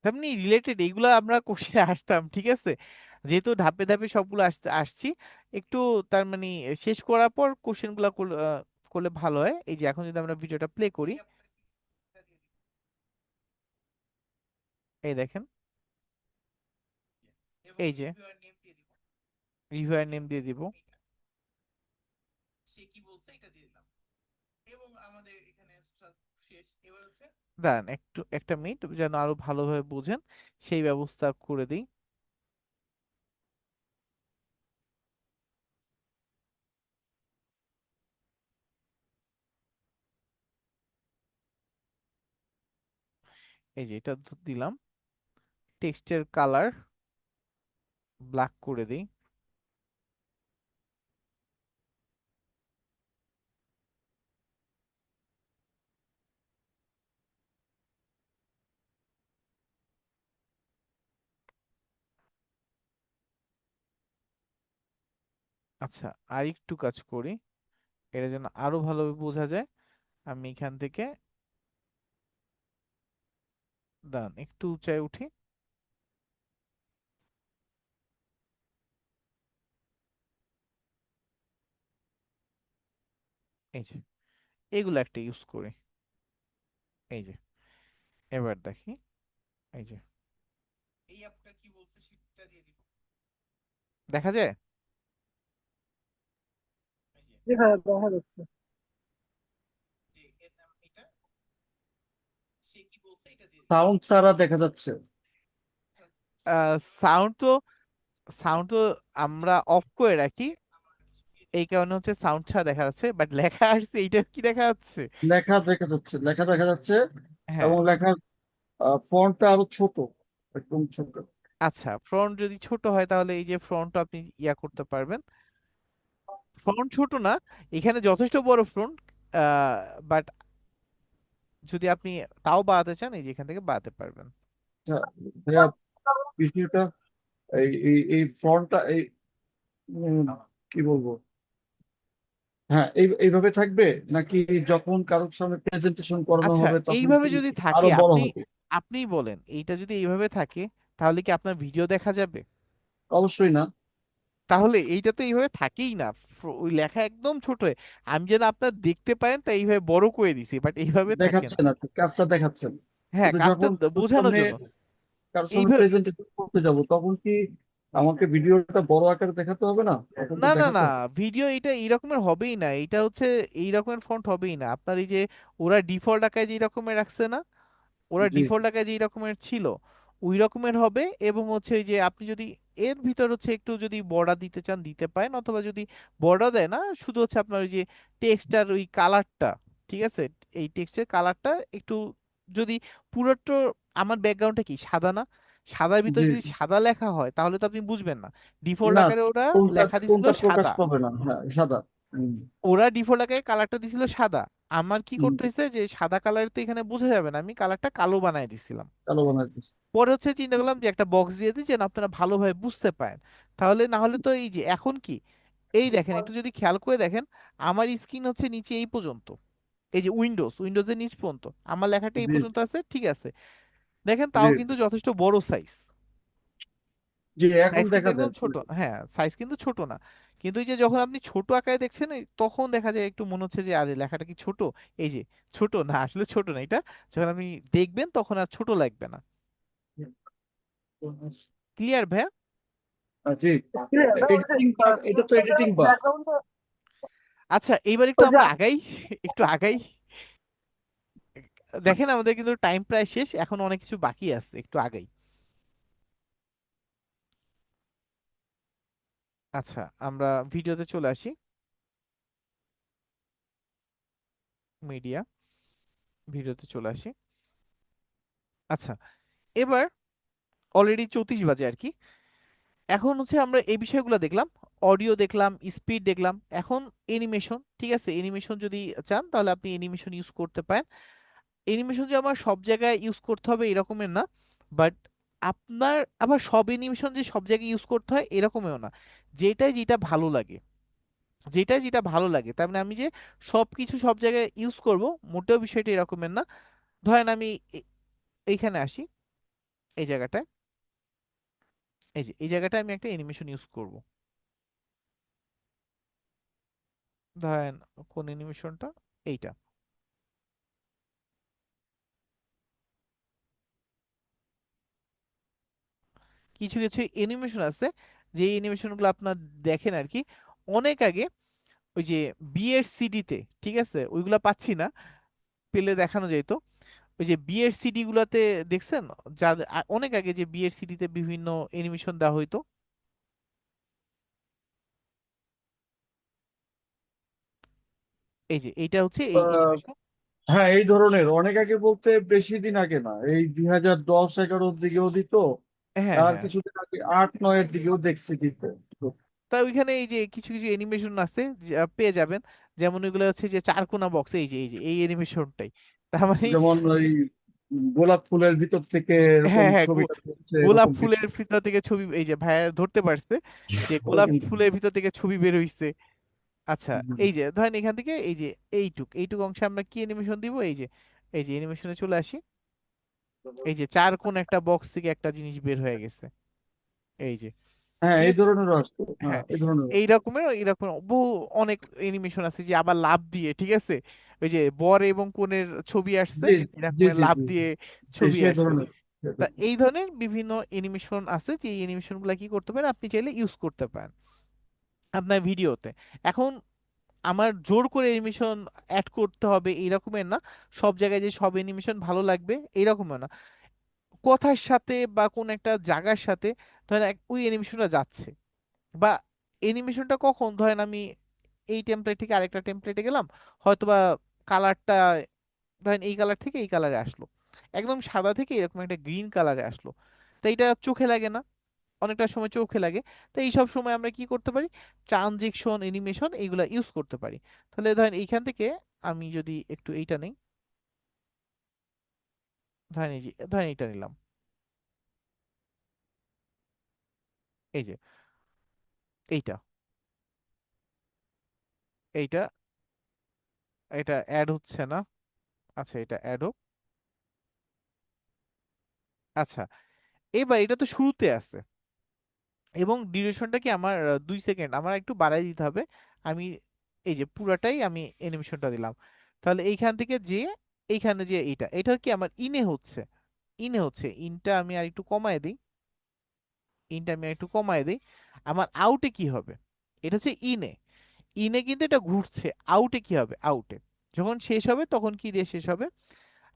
Speaker 2: তেমনি রিলেটেড এইগুলা আমরা কোশ্চেনে আসতাম, ঠিক আছে, যেহেতু ধাপে ধাপে সবগুলো আসছি, একটু তার মানে শেষ করার পর কোশ্চেন গুলা করলে ভালো হয়। এই যে এখন যদি আমরা ভিডিওটা প্লে করি, এই দেখেন, এই যে রিভিউয়ার নেম দিয়ে দিব, দাঁড়ান একটু, একটা মিনিট, যেন আরো ভালোভাবে বুঝেন সেই ব্যবস্থা করে দিই। এই যে এটা দিলাম, টেক্সটের কালার ব্ল্যাক করে দিই। আচ্ছা, আর একটু কাজ করি, এটা যেন আরো ভালোভাবে বোঝা যায়। আমি এখান থেকে, দাঁড়ান একটু উঁচায় উঠি, এই যে এগুলো একটা ইউজ করি, এই যে এবার দেখি, এই যে এই অ্যাপটা কি বলছে সেটা দিয়ে দিব, দেখা যায়। এই যে
Speaker 4: জি ভাই, দেখা যাচ্ছে।
Speaker 2: এর নাম এটা, সে কি বলছে এটা দিয়ে দিব।
Speaker 8: সাউন্ড ছাড়া দেখা যাচ্ছে।
Speaker 2: সাউন্ড তো, সাউন্ড তো আমরা অফ করে রাখি, এই কারণে হচ্ছে সাউন্ড ছাড়া দেখা যাচ্ছে, বাট লেখা আসছে এইটা কি দেখা যাচ্ছে।
Speaker 8: লেখা দেখা যাচ্ছে, লেখা দেখা যাচ্ছে,
Speaker 2: হ্যাঁ,
Speaker 8: এবং লেখার ফন্টটা আরো ছোট, একদম ছোট।
Speaker 2: আচ্ছা, ফ্রন্ট যদি ছোট হয় তাহলে এই যে ফ্রন্ট আপনি ইয়া করতে পারবেন। ফ্রন্ট ছোট না, এখানে যথেষ্ট বড় ফ্রন্ট, বাট যদি আপনি তাও বাড়াতে চান এই যে এখান থেকে বাড়াতে পারবেন।
Speaker 8: আচ্ছা, ভাইয়া বিষয়টা এই ফ্রন্টটা এই উম, কি বলবো, হ্যাঁ এইভাবে থাকবে নাকি যখন কারোর সামনে প্রেজেন্টেশন করানো
Speaker 2: আচ্ছা,
Speaker 8: হবে তখন
Speaker 2: এইভাবে
Speaker 8: কি
Speaker 2: যদি থাকে,
Speaker 8: আরো বড়
Speaker 2: আপনি
Speaker 8: হবে?
Speaker 2: আপনিই বলেন এইটা যদি এইভাবে থাকে তাহলে কি আপনার ভিডিও দেখা যাবে?
Speaker 8: অবশ্যই না।
Speaker 2: তাহলে এইটা তো এইভাবে থাকেই না, ওই লেখা একদম ছোট হয়। আমি যেন আপনার দেখতে পারেন তাই এইভাবে বড় করে দিছি, বাট এইভাবে থাকে না।
Speaker 8: দেখাচ্ছেন আপনি কাজটা দেখাচ্ছেন,
Speaker 2: হ্যাঁ,
Speaker 8: কিন্তু
Speaker 2: কাজটা
Speaker 8: যখন
Speaker 2: বোঝানোর জন্য
Speaker 8: কারোর সামনে
Speaker 2: এইভাবে।
Speaker 8: প্রেজেন্টেশন করতে যাব তখন কি আমাকে ভিডিওটা বড় আকারে দেখাতে হবে না? তখন তো
Speaker 2: না না না,
Speaker 8: দেখাতে হবে।
Speaker 2: ভিডিও এটা এই রকমের হবেই না, এটা হচ্ছে এই রকমের ফন্ট হবেই না আপনার। এই যে ওরা ডিফল্ট আকারে যে রকমের রাখছে না, ওরা
Speaker 8: জি
Speaker 2: ডিফল্ট আকারে যে রকমের ছিল ওই রকমের হবে। এবং হচ্ছে এই যে আপনি যদি এর ভিতর হচ্ছে একটু যদি বর্ডার দিতে চান দিতে পারেন, অথবা যদি বর্ডার দেয় না, শুধু হচ্ছে আপনার ওই যে টেক্সটার ওই কালারটা, ঠিক আছে, এই টেক্সটের কালারটা একটু যদি পুরোটা, আমার ব্যাকগ্রাউন্ডটা কি সাদা না, সাদার ভিতরে
Speaker 8: জি
Speaker 2: যদি
Speaker 8: জি।
Speaker 2: সাদা লেখা হয় তাহলে তো আপনি বুঝবেন না। ডিফল্ট
Speaker 8: না,
Speaker 2: আকারে ওরা
Speaker 8: কোনটা
Speaker 2: লেখা দিছিল
Speaker 8: কোনটা প্রকাশ
Speaker 2: সাদা,
Speaker 8: পাবে না, হ্যাঁ সাদা।
Speaker 2: ওরা ডিফল্ট আকারে কালারটা দিছিল সাদা। আমার কি
Speaker 8: হুম,
Speaker 2: করতে হয়েছে যে সাদা কালার তো এখানে বোঝা যাবে না, আমি কালারটা কালো বানায় দিছিলাম।
Speaker 8: কালো বানাই দিচ্ছে।
Speaker 2: পরে হচ্ছে চিন্তা করলাম যে একটা বক্স দিয়ে দিই যেন আপনারা ভালোভাবে বুঝতে পারেন। তাহলে না হলে তো এই যে এখন কি, এই দেখেন একটু যদি খেয়াল করে দেখেন, আমার স্ক্রিন হচ্ছে নিচে এই পর্যন্ত, এই যে উইন্ডোজের নিচ পর্যন্ত আমার লেখাটা এই
Speaker 8: জি
Speaker 2: পর্যন্ত আছে, ঠিক আছে। দেখেন
Speaker 8: জি
Speaker 2: তাও কিন্তু যথেষ্ট বড় সাইজ,
Speaker 8: জি, এখন
Speaker 2: সাইজ কিন্তু
Speaker 8: দেখা যায়।
Speaker 2: একদম ছোট, হ্যাঁ সাইজ কিন্তু ছোট না। কিন্তু এই যে যখন আপনি ছোট আকারে দেখছেন তখন দেখা যায় একটু মনে হচ্ছে যে আরে লেখাটা কি ছোট। এই যে ছোট না, আসলে ছোট না এটা, যখন আপনি দেখবেন তখন আর ছোট লাগবে না। ক্লিয়ার ভাইয়া?
Speaker 8: জি, এডিটিং পার্ট, এটা তো এডিটিং পার্ট।
Speaker 4: ব্যাকগ্রাউন্ডে
Speaker 2: আচ্ছা, এইবার একটু
Speaker 4: ওই যে
Speaker 2: আমরা আগাই, একটু আগাই। দেখেন আমাদের কিন্তু টাইম প্রায় শেষ, এখন অনেক কিছু বাকি আছে, একটু আগাই। আচ্ছা, আমরা ভিডিওতে চলে আসি, মিডিয়া, ভিডিওতে চলে আসি। আচ্ছা, এবার অলরেডি 34 বাজে আর কি। এখন হচ্ছে আমরা এই বিষয়গুলো দেখলাম, অডিও দেখলাম, স্পিড দেখলাম, এখন এনিমেশন, ঠিক আছে। এনিমেশন যদি চান তাহলে আপনি এনিমেশন ইউজ করতে পারেন। এনিমেশন যে আমার সব জায়গায় ইউজ করতে হবে এরকমের না, বাট আপনার আবার সব এনিমেশন যে সব জায়গায় ইউজ করতে হয় এরকমও না। যেটাই যেটা ভালো লাগে, যেটাই যেটা ভালো লাগে, তার মানে আমি যে সব কিছু সব জায়গায় ইউজ করব মোটেও বিষয়টা এরকমের না। ধরেন আমি এইখানে আসি, এই জায়গাটায়, এই যে এই জায়গাটায় আমি একটা এনিমেশন ইউজ করব। ধরেন কোন অ্যানিমেশনটা, এইটা। কিছু কিছু অ্যানিমেশন আছে যে অ্যানিমেশনগুলো আপনার দেখেন আর কি অনেক আগে, ওই যে বিয়ের সিডিতে, ঠিক আছে, ওইগুলা পাচ্ছি না, পেলে দেখানো যেত। ওই যে বিয়ের সিডি গুলাতে দেখছেন, যা অনেক আগে যে বিয়ের সিডিতে বিভিন্ন অ্যানিমেশন দেওয়া হইতো, এই যে এইটা হচ্ছে এই
Speaker 8: আহ,
Speaker 2: অ্যানিমেশন।
Speaker 8: হ্যাঁ, এই ধরনের অনেক আগে বলতে বেশি দিন আগে না, এই 2010-11-র দিকেও দিত।
Speaker 2: হ্যাঁ
Speaker 8: আর
Speaker 2: হ্যাঁ,
Speaker 8: কিছুদিন আগে 8-9-এর দিকেও দেখছি দিত।
Speaker 2: তা ওইখানে এই যে কিছু কিছু অ্যানিমেশন আছে পেয়ে যাবেন। যেমন ওইগুলো হচ্ছে যে চারকোনা বক্স, এই যে এই অ্যানিমেশনটাই, তার মানে
Speaker 8: যেমন ওই গোলাপ ফুলের ভিতর থেকে এরকম
Speaker 2: হ্যাঁ হ্যাঁ,
Speaker 8: ছবিটা করছে,
Speaker 2: গোলাপ
Speaker 8: এরকম কিছু।
Speaker 2: ফুলের ভিতর থেকে ছবি, এই যে ভাইয়া ধরতে পারছে যে গোলাপ ফুলের ভিতর থেকে ছবি বের হইছে। আচ্ছা, এই যে ধরেন এখান থেকে এই যে এইটুক এইটুক অংশে আমরা কি অ্যানিমেশন দিব, এই যে এই যে অ্যানিমেশনে চলে আসি, এই যে চার কোণ একটা বক্স থেকে একটা জিনিস বের হয়ে গেছে, এই যে,
Speaker 8: হ্যাঁ,
Speaker 2: ঠিক
Speaker 8: এই
Speaker 2: আছে।
Speaker 8: ধরনেরও আসতো, হ্যাঁ
Speaker 2: হ্যাঁ,
Speaker 8: এই ধরনের।
Speaker 2: এই রকমের এরকম বহু অনেক অ্যানিমেশন আছে যে আবার লাভ দিয়ে, ঠিক আছে, ওই যে বর এবং কনের ছবি আসছে,
Speaker 8: জি জি
Speaker 2: এরকমের
Speaker 8: জি
Speaker 2: লাভ
Speaker 8: জি
Speaker 2: দিয়ে
Speaker 8: জি,
Speaker 2: ছবি
Speaker 8: সেই
Speaker 2: আসছে।
Speaker 8: ধরনের।
Speaker 2: তা এই ধরনের বিভিন্ন অ্যানিমেশন আছে যে এই অ্যানিমেশন গুলা কি করতে পারেন, আপনি চাইলে ইউজ করতে পারেন আপনার ভিডিওতে। এখন আমার জোর করে অ্যানিমেশন অ্যাড করতে হবে এইরকমের না, সব জায়গায় যে সব অ্যানিমেশন ভালো লাগবে এইরকমও না। কথার সাথে বা কোন একটা জায়গার সাথে ধরেন ওই অ্যানিমেশনটা যাচ্ছে, বা অ্যানিমেশনটা কখন ধরেন আমি এই টেমপ্লেট থেকে আরেকটা টেমপ্লেটে গেলাম, হয়তোবা কালারটা ধরেন এই কালার থেকে এই কালারে আসলো, একদম সাদা থেকে এরকম একটা গ্রিন কালারে আসলো। তো এটা চোখে লাগে না, অনেকটা সময় চোখে লাগে। তো এই সব সময় আমরা কি করতে পারি, ট্রানজেকশন অ্যানিমেশন এইগুলা ইউজ করতে পারি। তাহলে ধরেন এইখান থেকে আমি যদি একটু এইটা নেই, ধরেন এইটা নিলাম, এই যে এইটা, এইটা, এটা অ্যাড হচ্ছে না। আচ্ছা এটা অ্যাড হোক। আচ্ছা, এবার এটা তো শুরুতে আছে এবং ডিউরেশনটা কি আমার 2 সেকেন্ড, আমার একটু বাড়াই দিতে হবে। আমি এই যে পুরাটাই আমি অ্যানিমেশনটা দিলাম। তাহলে এইখান থেকে যে এইখানে যে এটা কি আমার হচ্ছে, ইনটা আমি আর একটু কমায় দিই, আমার আউটে কি হবে, এটা হচ্ছে ইনে কিন্তু এটা ঘুরছে, আউটে কি হবে, আউটে যখন শেষ হবে তখন কি দিয়ে শেষ হবে,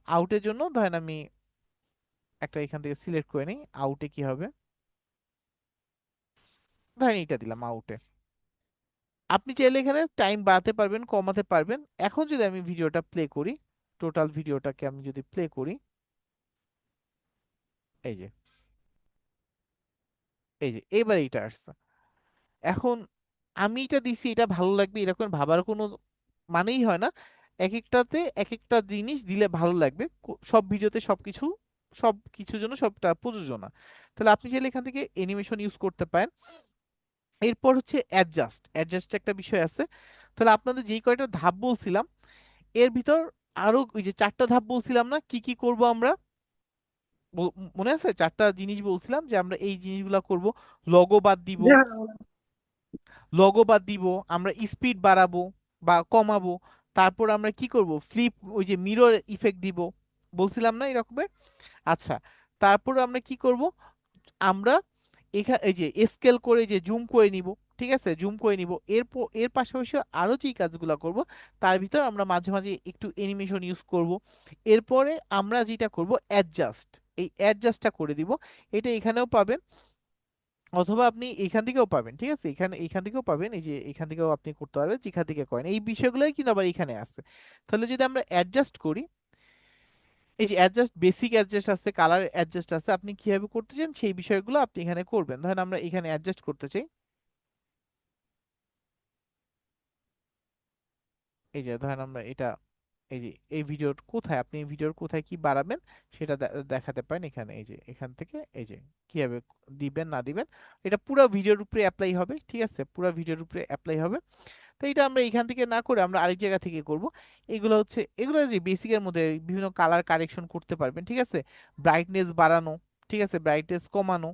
Speaker 2: আউটের জন্য ধরেন আমি একটা এখান থেকে সিলেক্ট করে নিই, আউটে কি হবে, ধরেন এইটা দিলাম আউটে। আপনি চাইলে এখানে টাইম বাড়াতে পারবেন, কমাতে পারবেন। এখন যদি আমি ভিডিওটা প্লে করি, টোটাল ভিডিওটাকে আমি যদি প্লে করি, এই যে এবার এইটা আসছে। এখন আমি এটা দিছি, এটা ভালো লাগবে এরকম ভাবার কোনো মানেই হয় না। এক একটাতে এক একটা জিনিস দিলে ভালো লাগবে, সব ভিডিওতে সবকিছু সব কিছুর জন্য সবটা প্রযোজ্য না। তাহলে আপনি চাইলে এখান থেকে অ্যানিমেশন ইউজ করতে পারেন। এরপর হচ্ছে অ্যাডজাস্ট একটা বিষয় আছে। তাহলে আপনাদের যেই কয়টা ধাপ বলছিলাম এর ভিতর আরো ওই যে 4টা ধাপ বলছিলাম না, কি কি করব আমরা, মনে আছে 4টা জিনিস বলছিলাম যে আমরা এই জিনিসগুলো করব। লগো বাদ দিব,
Speaker 4: জি হ্যাঁ।
Speaker 2: আমরা স্পিড বাড়াবো বা কমাবো। তারপর আমরা কি করব, ওই যে মিরর ইফেক্ট দিব, বলছিলাম না এরকমের। আচ্ছা, তারপর আমরা কি করব, আমরা এই যে স্কেল করে যে জুম করে নিব, ঠিক আছে, জুম করে নিব। এর পাশাপাশি আরো যে কাজগুলো করব তার ভিতর আমরা মাঝে মাঝে একটু অ্যানিমেশন ইউজ করব। এরপরে আমরা যেটা করব অ্যাডজাস্ট, এই অ্যাডজাস্টটা করে দিব। এটা এখানেও পাবেন অথবা আপনি এখান থেকেও পাবেন, ঠিক আছে, এখান থেকেও পাবেন, এই যে এখান থেকেও আপনি করতে পারবেন, যেখান থেকে করেন এই বিষয়গুলোই কিন্তু আবার এখানে আছে। তাহলে যদি আমরা অ্যাডজাস্ট করি, এই যে বেসিক অ্যাডজাস্ট আছে, কালার অ্যাডজাস্ট আছে, আপনি কিভাবে করতে চান সেই বিষয়গুলো আপনি এখানে করবেন। ধরেন আমরা এখানে অ্যাডজাস্ট করতে চাই, এই যে ধরেন আমরা এটা, এই যে এই ভিডিওর কোথায় আপনি এই ভিডিওর কোথায় কি বাড়াবেন সেটা দেখাতে পারেন এখানে, এই যে এখান থেকে এই যে কিভাবে দিবেন না দিবেন, এটা পুরো ভিডিওর উপরে অ্যাপ্লাই হবে, ঠিক আছে, পুরো ভিডিওর উপরে অ্যাপ্লাই হবে। তো এটা আমরা এখান থেকে না করে আমরা আরেক জায়গা থেকে করব। এগুলো যে বেসিকের মধ্যে বিভিন্ন কালার কারেকশন করতে পারবেন, ঠিক আছে, ব্রাইটনেস বাড়ানো, ঠিক আছে, ব্রাইটনেস কমানো।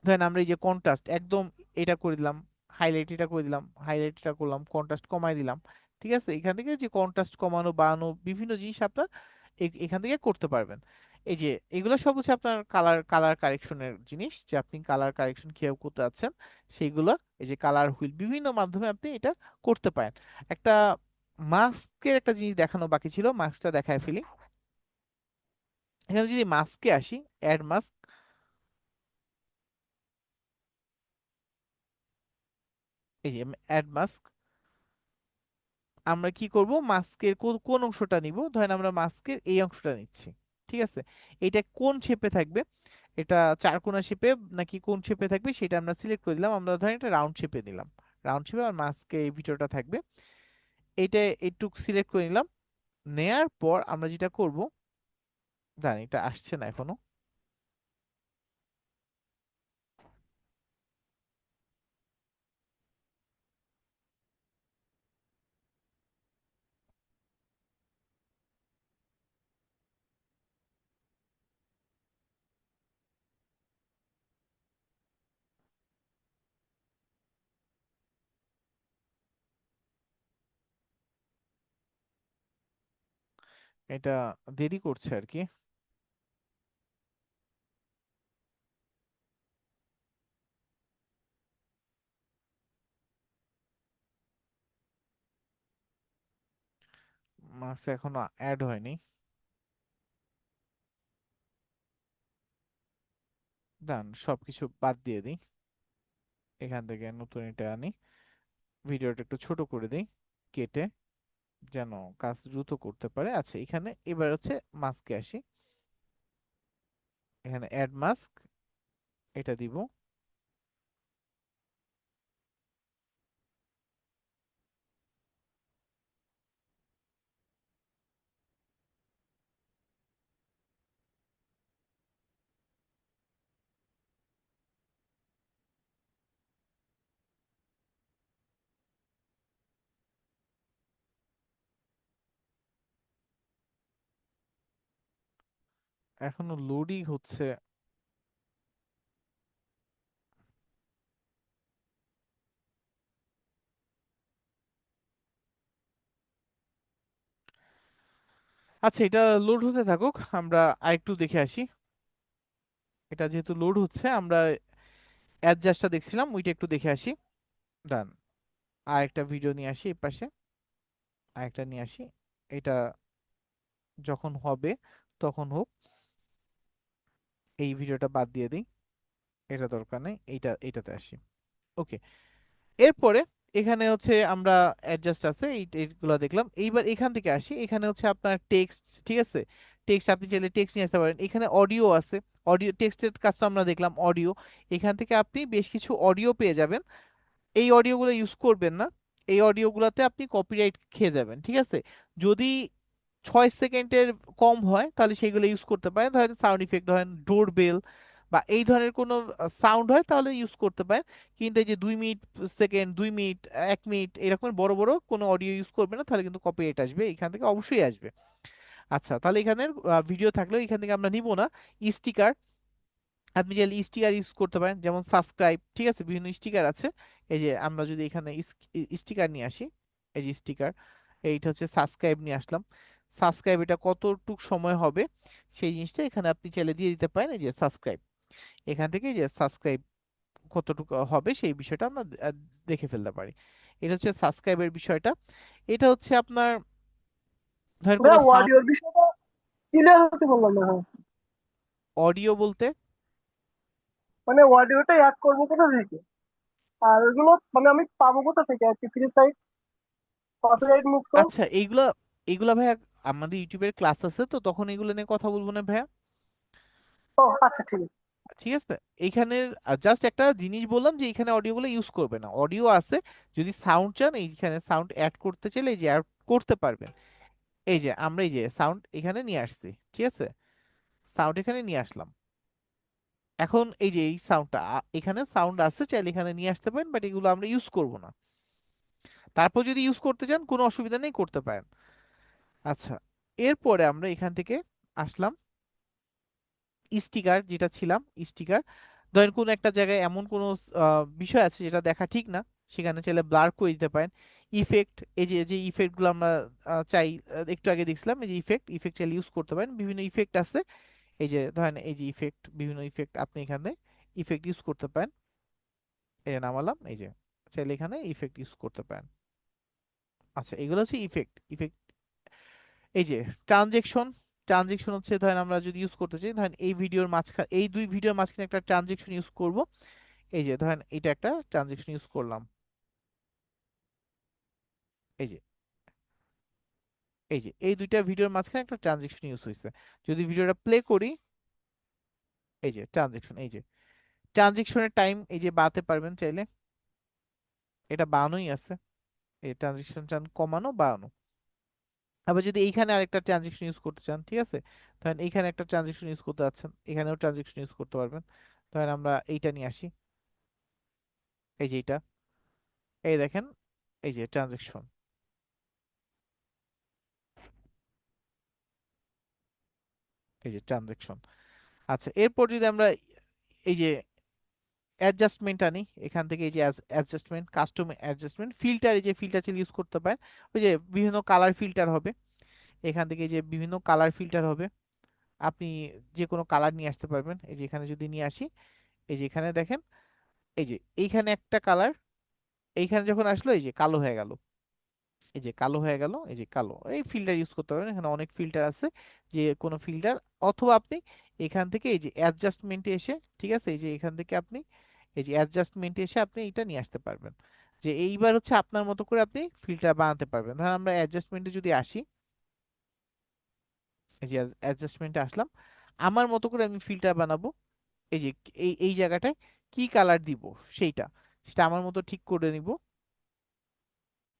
Speaker 2: ধরেন আমরা এই যে কন্ট্রাস্ট একদম এটা করে দিলাম, হাইলাইট এটা করে দিলাম, হাইলাইট এটা করলাম, কন্ট্রাস্ট কমাই দিলাম, ঠিক আছে, এখান থেকে যে কন্ট্রাস্ট কমানো বাড়ানো বিভিন্ন জিনিস আপনার এখান থেকে করতে পারবেন। এই যে এগুলো সব হচ্ছে আপনার কালার কারেকশনের জিনিস, যে আপনি কালার কারেকশন কিভাবে করতে যাচ্ছেন সেইগুলো। এই যে কালার হুইল বিভিন্ন মাধ্যমে আপনি এটা করতে পারেন। একটা মাস্কের একটা জিনিস দেখানো বাকি ছিল, মাস্কটা দেখায় ফেলি। এখানে যদি মাস্কে আসি, অ্যাড মাস্ক, এই যে অ্যাড মাস্ক, আমরা কি করব, মাস্কের কোন অংশটা নিব, ধরেন আমরা মাস্কের এই অংশটা নিচ্ছি, ঠিক আছে, এটা কোন শেপে থাকবে, এটা চারকোনা শেপে নাকি কোন শেপে থাকবে সেটা আমরা সিলেক্ট করে দিলাম। আমরা ধরেন এটা রাউন্ড শেপে দিলাম, রাউন্ড শেপে আর মাস্কে এই ভিডিওটা থাকবে, এটা একটু সিলেক্ট করে নিলাম। নেয়ার পর আমরা যেটা করব, জানি এটা আসছে না এখনো, এটা দেরি করছে আর কি। মাস্ক এখনো অ্যাড হয়নি, দান সবকিছু বাদ দিয়ে দিই, এখান থেকে নতুন এটা আনি, ভিডিওটা একটু ছোট করে দিই কেটে, যেন কাজ দ্রুত করতে পারে। আচ্ছা, এখানে এবার হচ্ছে মাস্কে আসি, এখানে অ্যাড মাস্ক এটা দিব। এখনো লোডিং হচ্ছে। আচ্ছা, এটা লোড হতে থাকুক, আমরা আরেকটু দেখে আসি। এটা যেহেতু লোড হচ্ছে, আমরা অ্যাডজাস্টটা দেখছিলাম ওইটা একটু দেখে আসি। ডান। আর একটা ভিডিও নিয়ে আসি এই পাশে, আরেকটা নিয়ে আসি। এটা যখন হবে তখন হোক, এই ভিডিওটা বাদ দিয়ে দিই, এটা দরকার নেই, এইটাতে আসি। ওকে, এরপরে এখানে হচ্ছে আমরা অ্যাডজাস্ট আছে এইগুলো দেখলাম। এইবার এখান থেকে আসি, এখানে হচ্ছে আপনার টেক্সট, ঠিক আছে? টেক্সট আপনি চাইলে টেক্সট নিয়ে আসতে পারেন। এখানে অডিও আছে, অডিও টেক্সটের কাজ তো আমরা দেখলাম। অডিও, এখান থেকে আপনি বেশ কিছু অডিও পেয়ে যাবেন। এই অডিওগুলো ইউজ করবেন না, এই অডিওগুলোতে আপনি কপিরাইট খেয়ে যাবেন, ঠিক আছে? যদি 6 সেকেন্ডের কম হয় তাহলে সেগুলো ইউজ করতে পারেন। ধরেন সাউন্ড ইফেক্ট, ধরেন ডোরবেল বা এই ধরনের কোনো সাউন্ড হয় তাহলে ইউজ করতে পারেন। কিন্তু এই যে 2 মিনিট সেকেন্ড, 2 মিনিট, 1 মিনিট এরকম বড় বড় কোনো অডিও ইউজ করবে না, তাহলে কিন্তু কপিরাইট আসবে, এখান থেকে অবশ্যই আসবে। আচ্ছা, তাহলে এখানের ভিডিও থাকলেও এখান থেকে আমরা নিব না। স্টিকার, আপনি চাইলে স্টিকার ইউজ করতে পারেন, যেমন সাবস্ক্রাইব, ঠিক আছে? বিভিন্ন স্টিকার আছে। এই যে আমরা যদি এখানে স্টিকার নিয়ে আসি, এই যে স্টিকার, এইটা হচ্ছে সাবস্ক্রাইব নিয়ে আসলাম। সাবস্ক্রাইব এটা কতটুক সময় হবে সেই জিনিসটা এখানে আপনি চাইলে দিয়ে দিতে পারেন। এই যে সাবস্ক্রাইব, এখান থেকে এই যে সাবস্ক্রাইব কতটুকু হবে সেই বিষয়টা আমরা দেখে ফেলতে পারি। এটা হচ্ছে সাবস্ক্রাইবের বিষয়টা। এটা হচ্ছে আপনার ধরেন কোনো
Speaker 4: ভাইয়া
Speaker 2: সাউন্ড।
Speaker 4: অডিওর বিষয়টা ক্লিয়ার হতে বললাম না ভাই।
Speaker 2: অডিও বলতে?
Speaker 4: মানে অডিওটা অ্যাড করবো কোথা থেকে, আর ওইগুলো মানে আমি পাবো কোথা থেকে আর কি, ফ্রি সাইট কপিরাইট মুক্ত?
Speaker 2: আচ্ছা, এইগুলা এইগুলা ভাইয়া আমাদের ইউটিউবের ক্লাস আছে তো, তখন এগুলো নিয়ে কথা বলবো না ভাইয়া?
Speaker 4: ও আচ্ছা, ঠিক আছে।
Speaker 2: ঠিক আছে, এইখানের জাস্ট একটা জিনিস বললাম যে এখানে অডিওগুলো ইউজ করবে না। অডিও আছে, যদি সাউন্ড চান এইখানে সাউন্ড অ্যাড করতে চাইলে এই যে অ্যাড করতে পারবেন। এই যে আমরা এই যে সাউন্ড এখানে নিয়ে আসছি, ঠিক আছে? সাউন্ড এখানে নিয়ে আসলাম। এখন এই যে এই সাউন্ডটা এখানে সাউন্ড আছে, চাইলে এখানে নিয়ে আসতে পারেন, বাট এগুলো আমরা ইউজ করব না। তারপর যদি ইউজ করতে চান কোনো অসুবিধা নেই, করতে পারেন। আচ্ছা, এরপরে আমরা এখান থেকে আসলাম স্টিকার, যেটা ছিলাম স্টিকার। ধরেন কোনো একটা জায়গায় এমন কোনো বিষয় আছে যেটা দেখা ঠিক না, সেখানে চাইলে ব্লার করে দিতে পারেন। ইফেক্ট, এই যে যে ইফেক্টগুলো আমরা চাই, একটু আগে দেখছিলাম, এই যে ইফেক্ট, ইফেক্ট চাইলে ইউজ করতে পারেন। বিভিন্ন ইফেক্ট আছে, এই যে ধরেন এই যে ইফেক্ট, বিভিন্ন ইফেক্ট আপনি এখানে ইফেক্ট ইউজ করতে পারেন। এই যে নামালাম, এই যে চাইলে এখানে ইফেক্ট ইউজ করতে পারেন। আচ্ছা, এগুলো হচ্ছে ইফেক্ট। ইফেক্ট, এই যে ট্রানজেকশন, ট্রানজেকশন হচ্ছে ধরেন আমরা যদি ইউজ করতে চাই, ধরেন এই ভিডিওর মাঝখানে, এই দুই ভিডিওর মাঝখানে একটা ট্রানজেকশন ইউজ করব। এই যে ধরেন এটা একটা ট্রানজেকশন ইউজ করলাম, এই যে এই যে এই দুইটা ভিডিওর মাঝখানে একটা ট্রানজেকশন ইউজ হয়েছে। যদি ভিডিওটা প্লে করি, এই যে ট্রানজেকশন, এই যে ট্রানজেকশনের টাইম এই যে বাড়াতে পারবেন চাইলে, এটা বাড়ানোই আছে। এই ট্রানজেকশন চান কমানো, বাড়ানো। আবার যদি এইখানে আরেকটা ট্রানজেকশন ইউজ করতে চান, ঠিক আছে? ধরেন এইখানে একটা ট্রানজেকশন ইউজ করতে যাচ্ছেন, এখানেও ট্রানজেকশন ইউজ করতে পারবেন। ধরেন আমরা এইটা নিয়ে আসি, এই যে এইটা, এই দেখেন, এই যে ট্রানজেকশন, এই যে ট্রানজেকশন। আচ্ছা, এরপর যদি আমরা এই যে অ্যাডজাস্টমেন্ট আনি, এখান থেকে এই যে অ্যাডজাস্টমেন্ট, কাস্টম অ্যাডজাস্টমেন্ট, ফিল্টার, এই যে ফিল্টার চাইলে ইউজ করতে পারেন। ওই যে বিভিন্ন কালার ফিল্টার হবে, এখান থেকে এই যে বিভিন্ন কালার ফিল্টার হবে, আপনি যে কোনো কালার নিয়ে আসতে পারবেন। এই যে এখানে যদি নিয়ে আসি, এই যে এখানে দেখেন, এই যে এইখানে একটা কালার, এইখানে যখন আসলো এই যে কালো হয়ে গেল, এই যে কালো হয়ে গেল, এই যে কালো, এই ফিল্টার ইউজ করতে পারবেন। এখানে অনেক ফিল্টার আছে, যে কোনো ফিল্টার। অথবা আপনি এখান থেকে এই যে অ্যাডজাস্টমেন্টে এসে, ঠিক আছে, এই যে এখান থেকে আপনি এই যে অ্যাডজাস্টমেন্টে এসে আপনি এটা নিয়ে আসতে পারবেন। যে এইবার হচ্ছে আপনার মতো করে আপনি ফিল্টার বানাতে পারবেন। ধরেন আমরা অ্যাডজাস্টমেন্টে যদি আসি, এই যে অ্যাডজাস্টমেন্টে আসলাম, আমার মতো করে আমি ফিল্টার বানাবো। এই যে এই জায়গাটায় কি কালার দিব সেইটা সেটা আমার মতো ঠিক করে নিব।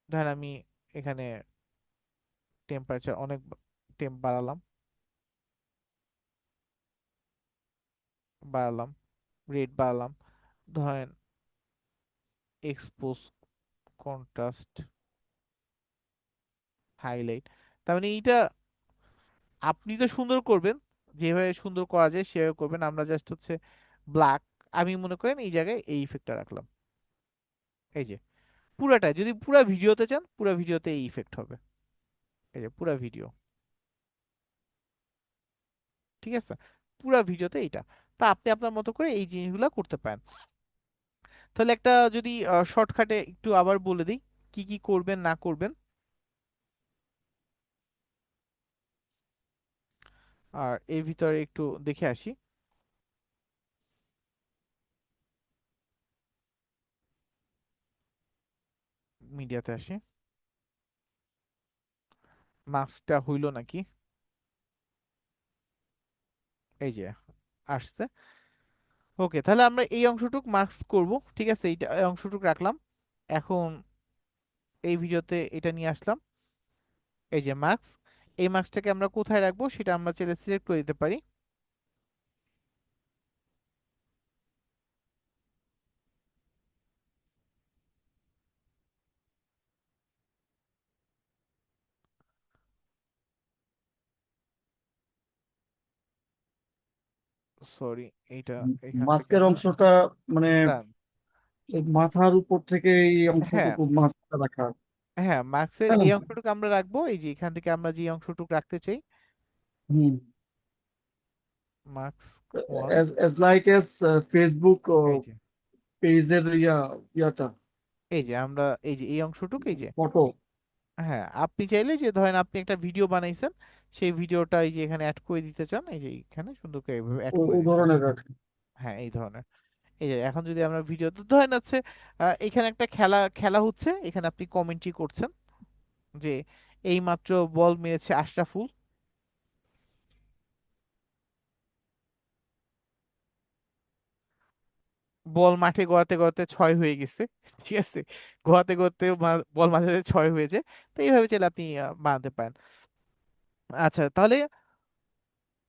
Speaker 2: ধরেন আমি এখানে টেম্পারেচার অনেক টেম্প বাড়ালাম, বাড়ালাম, রেড বাড়ালাম, ধরেন এক্সপোজ, কন্ট্রাস্ট, হাইলাইট। তার মানে এইটা আপনি তো সুন্দর করবেন, যেভাবে সুন্দর করা যায় সেভাবে করবেন। আমরা জাস্ট হচ্ছে ব্ল্যাক, আমি মনে করেন এই জায়গায় এই ইফেক্টটা রাখলাম। এই যে পুরাটা, যদি পুরা ভিডিওতে চান পুরা ভিডিওতে এই ইফেক্ট হবে। এই যে পুরা ভিডিও, ঠিক আছে, পুরা ভিডিওতে এইটা। তা আপনি আপনার মতো করে এই জিনিসগুলো করতে পারেন। তাহলে একটা যদি শর্টকাটে একটু আবার বলে দিই কি কি করবেন না করবেন, আর এর ভিতরে একটু দেখে আসি। মিডিয়াতে আসি, মাস্কটা হইল নাকি, এই যে আসছে। ওকে, তাহলে আমরা এই অংশটুক মাস্ক করব, ঠিক আছে, এইটা এই অংশটুক রাখলাম। এখন এই ভিডিওতে এটা নিয়ে আসলাম, এই যে মাস্ক। এই মাস্কটাকে আমরা কোথায় রাখবো সেটা আমরা চাইলে সিলেক্ট করে দিতে পারি। সরি, এইটা এখান থেকে
Speaker 8: মাস্কের
Speaker 2: আমরা
Speaker 8: অংশটা মানে
Speaker 2: দাঁড়ান।
Speaker 8: এই মাথার উপর থেকে এই
Speaker 2: হ্যাঁ,
Speaker 8: অংশটুকু মাস্কটা রাখা।
Speaker 2: হ্যাঁ, মাস্কের
Speaker 8: হ্যাঁ।
Speaker 2: এই অংশটুকু আমরা রাখবো, এই যে এখান থেকে আমরা যে অংশটুকু রাখতে চাই।
Speaker 8: হুম।
Speaker 2: Mask one,
Speaker 8: as like as Facebook
Speaker 2: এই যে,
Speaker 8: পেজের ইয়াটা
Speaker 2: এই যে আমরা এই যে এই অংশটুকু, এই যে,
Speaker 8: ফটো
Speaker 2: হ্যাঁ, আপনি চাইলে যে ধরেন আপনি একটা ভিডিও বানাইছেন, সেই ভিডিওটা এই যে এখানে অ্যাড করে দিতে চান, এই যে এখানে সুন্দর করে এইভাবে অ্যাড করে
Speaker 8: ও
Speaker 2: দিচ্ছেন।
Speaker 8: ধরনের রাখা।
Speaker 2: হ্যাঁ, এই ধরনের। এই যে এখন যদি আমরা ভিডিও ধরেন আছে, এখানে একটা খেলা খেলা হচ্ছে, এখানে আপনি কমেন্ট্রি করছেন যে এই মাত্র বল মেরেছে আশরাফুল, বল মাঠে গড়াতে গড়াতে 6 হয়ে গেছে, ঠিক আছে, গড়াতে গড়াতে বল মাঝে মাঝে 6 হয়েছে। তো এইভাবে চাইলে আপনি বানাতে পারেন। আচ্ছা, তাহলে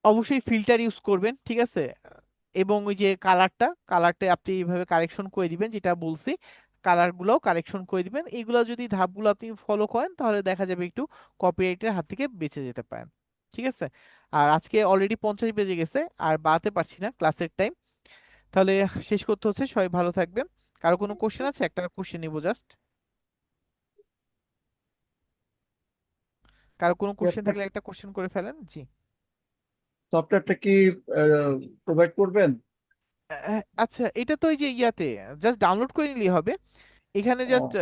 Speaker 2: অবশ্যই ফিল্টার ইউজ করবেন, ঠিক আছে, এবং ওই যে কালারটা আপনি এইভাবে কারেকশন করে দিবেন, যেটা বলছি কালার গুলোও কারেকশন করে দিবেন। এইগুলো যদি ধাপগুলো আপনি ফলো করেন তাহলে দেখা যাবে একটু কপিরাইটের হাত থেকে বেঁচে যেতে পারেন, ঠিক আছে। আর আজকে অলরেডি 50 বেজে গেছে, আর বাড়াতে পারছি না ক্লাসের টাইম, তাহলে শেষ করতে হচ্ছে। সবাই ভালো থাকবেন। কারো কোনো কোশ্চেন আছে? একটা কোশ্চেন নিব জাস্ট। কারো কোনো কোশ্চেন থাকলে একটা কোশ্চেন করে ফেলেন। জি।
Speaker 8: সফটওয়্যারটা কি প্রোভাইড করবেন?
Speaker 2: আচ্ছা, এটা তো এই যে ইয়াতে জাস্ট ডাউনলোড করে নিলেই হবে। এখানে জাস্ট
Speaker 8: ও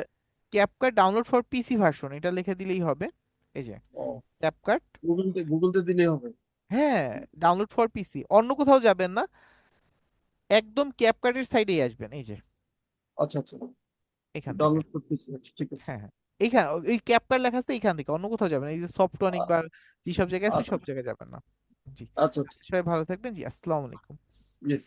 Speaker 2: CapCut download for PC version এটা লিখে দিলেই হবে। এই যে
Speaker 8: ও
Speaker 2: ক্যাপকাট,
Speaker 8: গুগলতে দিলেই হবে।
Speaker 2: হ্যাঁ, ডাউনলোড ফর পিসি, অন্য কোথাও যাবেন না, একদম ক্যাপকাটের সাইডেই আসবেন, এই যে
Speaker 8: আচ্ছা আচ্ছা,
Speaker 2: এখান থেকে।
Speaker 8: ডাউনলোড করতেছি, আচ্ছা, ঠিক আছে।
Speaker 2: হ্যাঁ, হ্যাঁ, এইখান ওই ক্যাপকাট লেখা আছে এখান থেকে, অন্য কোথাও যাবেন না। এই যে সফটটনিক
Speaker 8: আ-
Speaker 2: বা যেসব জায়গায় আছে
Speaker 8: আচ্ছা
Speaker 2: সব জায়গায় যাবেন না। জি।
Speaker 8: আচ্ছা আচ্ছা।
Speaker 2: আচ্ছা, সবাই ভালো থাকবেন। জি, আসসালামু আলাইকুম।
Speaker 8: জি।